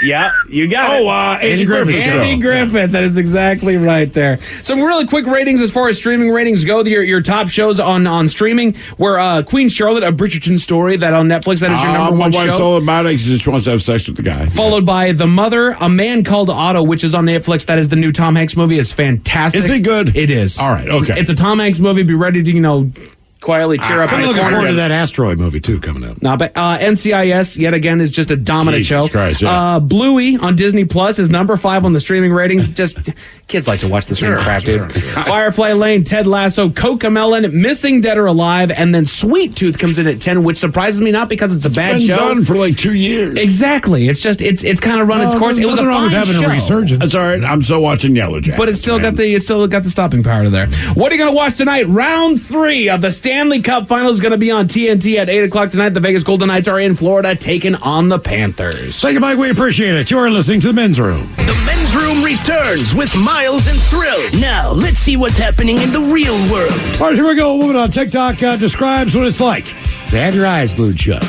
S15: Yeah, you got it.
S9: Andy Griffith.
S15: Andy Griffith. That is exactly right there. Some really quick ratings as far as streaming ratings go. Your top shows on streaming were Queen Charlotte, A Bridgerton Story, that on Netflix. That is your number one show.
S9: My wife's all about it. She just wants to have sex with the guy.
S15: Followed by The Mother, A Man Called Otto, which is on Netflix. That is the new Tom Hanks movie. It's fantastic.
S9: Is it good?
S15: It is.
S9: All right, okay.
S15: It's a Tom Hanks movie. Be ready to, quietly cheer up.
S13: I'm looking forward to that asteroid movie too coming up.
S15: No, but NCIS yet again is just a dominant
S9: Jesus
S15: show.
S9: Christ, yeah.
S15: Bluey on Disney Plus is number 5 on the streaming ratings. Just kids like to watch the same crap, dude. Firefly Lane, Ted Lasso, Cocomelon, Missing Dead or Alive, and then Sweet Tooth comes in at 10, which surprises me not because it's a bad show.
S9: It's been done for like 2 years.
S15: Exactly. It's just it's kind of run its course. It was a
S13: wrong with
S15: fine
S13: having
S15: show.
S13: a resurgence.
S9: That's all right. I'm still watching Yellow Jackets.
S15: But it's still got the stopping power there. What are you going to watch tonight? Round 3 of the Stanley Cup Finals is going to be on TNT at 8 o'clock tonight. The Vegas Golden Knights are in Florida taking on the Panthers.
S13: Thank you, Mike. We appreciate it. You are listening to The Men's Room.
S7: The Men's Room returns with Miles and Thrill. Now, let's see what's happening in the real world.
S13: All right, here we go. A woman on TikTok describes what it's like to have your eyes glued shut.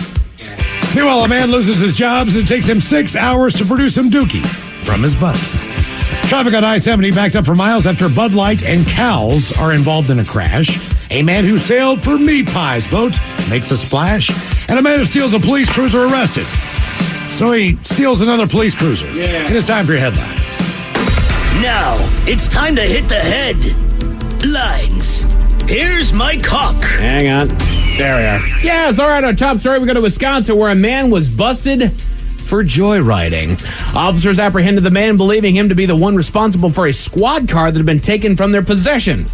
S13: Meanwhile, a man loses his job and it takes him 6 hours to produce some dookie from his butt. Traffic on I-70 backed up for miles after Bud Light and cows are involved in a crash. A man who sailed for Meat Pie's boat makes a splash. And a man who steals a police cruiser arrested. So he steals another police cruiser. Yeah. And it's time for your headlines.
S7: Now, it's time to hit the headlines. Here's Mike Hawk.
S15: Hang on. There we are. Yes, all right, our top story. We go to Wisconsin where a man was busted for joyriding. Officers apprehended the man, believing him to be the one responsible for a squad car that had been taken from their possession.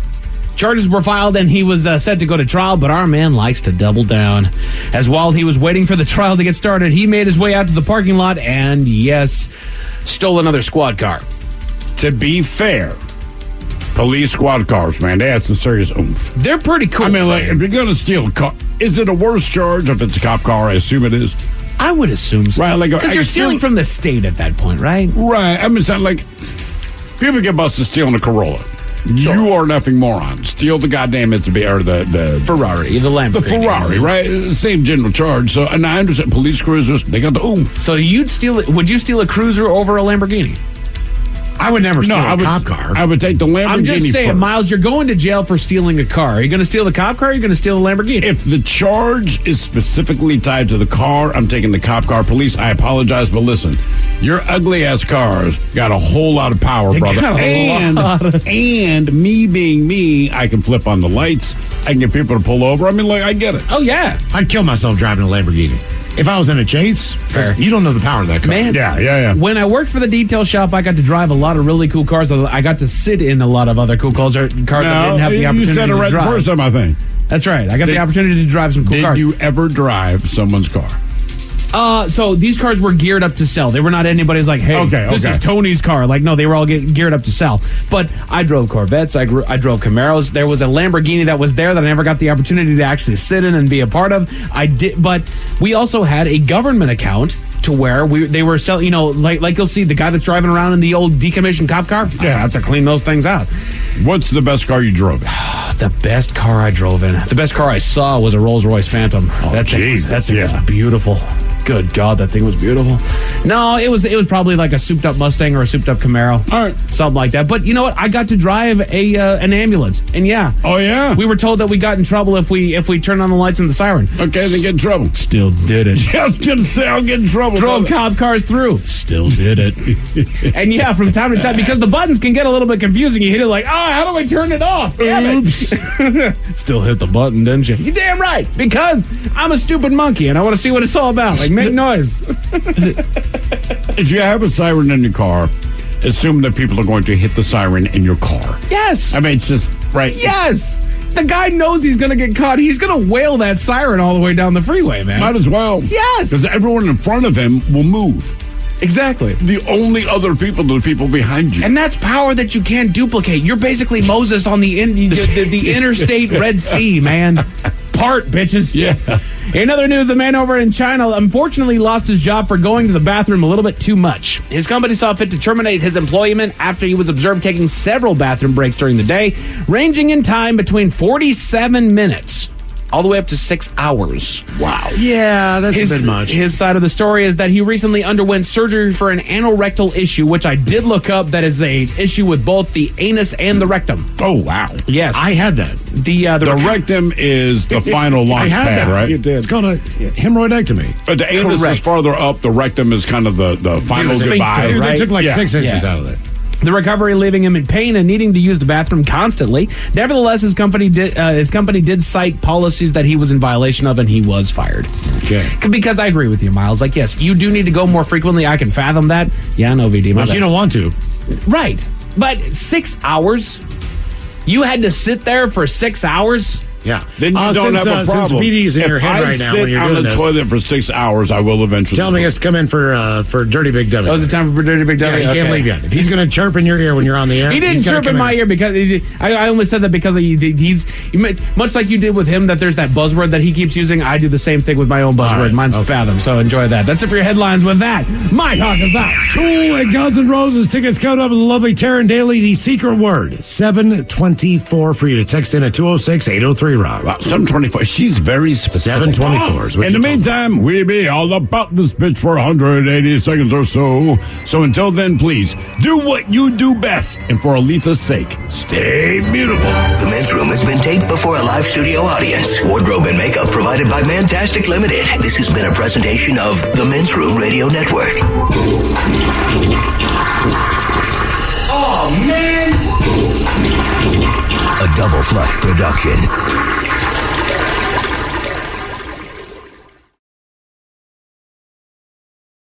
S15: Charges were filed and he was set to go to trial, but our man likes to double down. As while he was waiting for the trial to get started, he made his way out to the parking lot and, yes, stole another squad car.
S9: To be fair, police squad cars, man, they have some serious oomph.
S15: They're pretty cool.
S9: I mean, like, if you're going to steal a car, is it a worse charge if it's a cop car? I assume it is.
S15: I would assume so.
S9: Right, like,
S15: because you're stealing from the state at that point, right?
S9: Right. I mean, it's not like people get busted stealing a Corolla. Sure. You are an effing moron. Steal the goddamn Mitsubishi or the
S15: Ferrari, the Lamborghini.
S9: The Ferrari, right? Same general charge. So, and I understand police cruisers, they got the oomph.
S15: So would you steal a cruiser over a Lamborghini?
S13: I would never steal a cop car.
S9: I would take the Lamborghini.
S15: I'm just saying,
S9: first.
S15: Miles, you're going to jail for stealing a car. Are you going to steal the cop car or are you going to steal the Lamborghini?
S9: If the charge is specifically tied to the car, I'm taking the cop car. Police, I apologize, but listen, your ugly-ass cars got a whole lot of power, brother. And me being me, I can flip on the lights. I can get people to pull over. I mean, like, I get it.
S15: Oh, yeah.
S13: I'd kill myself driving a Lamborghini. If I was in a chase, fair. You don't know the power of that car.
S15: Man,
S9: yeah.
S15: When I worked for the detail shop, I got to drive a lot of really cool cars. I got to sit in a lot of other cool cars that didn't have the opportunity
S9: you said it right
S15: to drive.
S9: The first time, I think.
S15: That's right. I got the opportunity to drive some cool cars.
S9: Did you ever drive someone's car?
S15: So these cars were geared up to sell. They were not anybody's like, hey, this is Tony's car. Like, no, they were all geared up to sell. But I drove Corvettes. I drove Camaros. There was a Lamborghini that was there that I never got the opportunity to actually sit in and be a part of. I did, but we also had a government account to where they were selling, like you'll see the guy that's driving around in the old decommissioned cop car. Yeah, I have to clean those things out.
S9: What's the best car you drove in?
S15: The best car I drove in. The best car I saw was a Rolls-Royce Phantom. That thing was beautiful. Good God, that thing was beautiful. No, it was probably like a souped-up Mustang or a souped-up Camaro.
S9: All right.
S15: Something like that. But you know what? I got to drive an ambulance. And yeah.
S9: Oh, yeah?
S15: We were told that we got in trouble if we turned on the lights and the siren.
S9: Okay, then get in trouble.
S15: Still did it.
S9: Yeah, I was going to say, I'll get in trouble.
S15: Drove cop cars through. Still did it. And yeah, from time to time, because the buttons can get a little bit confusing, you hit it like, how do I turn it off? Damn it. Still hit the button, didn't you? You're damn right. Because I'm a stupid monkey and I want to see what it's all about. Like, make noise.
S9: If you have a siren in your car, assume that people are going to hit the siren in your car.
S15: Yes.
S9: I mean, it's just, right?
S15: Yes. The guy knows he's going to get caught. He's going to wail that siren all the way down the freeway, man.
S9: Might as well.
S15: Yes.
S9: Because everyone in front of him will move.
S15: Exactly.
S9: The only other people are the people behind you.
S15: And that's power that you can't duplicate. You're basically Moses on the interstate Red Sea, man. Part, bitches.
S9: Yeah.
S15: In other news, a man over in China unfortunately lost his job for going to the bathroom a little bit too much. His company saw fit to terminate his employment after he was observed taking several bathroom breaks during the day, ranging in time between 47 minutes all the way up to 6 hours.
S9: Wow.
S13: Yeah, that's a bit much.
S15: His side of the story is that he recently underwent surgery for an anorectal issue, which I did look up. That is a issue with both the anus and the rectum.
S9: Oh, wow.
S15: Yes.
S13: I had that.
S15: The
S9: rectum is the final launch pad, right?
S13: You did. It's called a hemorrhoidectomy.
S9: But the anus is farther up. The rectum is kind of the final goodbye.
S13: Right? They took like 6 inches out of it.
S15: The recovery leaving him in pain and needing to use the bathroom constantly. Nevertheless, his company did cite policies that he was in violation of, and he was fired.
S13: Okay.
S15: Because I agree with you, Miles. Like, yes, you do need to go more frequently. I can fathom that. Yeah, no, VD.
S13: But you don't want to.
S15: Right. But 6 hours? You had to sit there for 6 hours?
S13: Yeah.
S9: Then you don't have a problem.
S13: Since VD's in your head right now when you're doing this.
S9: If I sit on the toilet for 6 hours, I will eventually.
S13: Tell me he has to come in for Dirty Big Dummy.
S15: Oh, is it time for Dirty Big Dummy?
S13: Yeah, he can't leave yet. If he's going to chirp in your ear when you're on the air,
S15: he didn't chirp in my ear because I only said that because he's much like you did with him. That there's that buzzword that he keeps using. I do the same thing with my own buzzword. Right. Mine's Fathom. So enjoy that. That's it for your headlines. With that, my talk is out.
S13: Tool and Guns N' Roses tickets coming up with the lovely Taryn Daly. The secret word 724 for you to text in at 206-803-ROCK.
S9: Wow, 724. She's very specific.
S13: 724.
S9: In the meantime, we be all about this bitch for 180 seconds or so. So until then, please do what you do best. And for Aletha's sake, stay beautiful.
S5: The Men's Room has been taped before a live studio audience. Wardrobe and makeup provided by Mantastic Limited. This has been a presentation of the Men's Room Radio Network. Oh, man! A Double Flush production.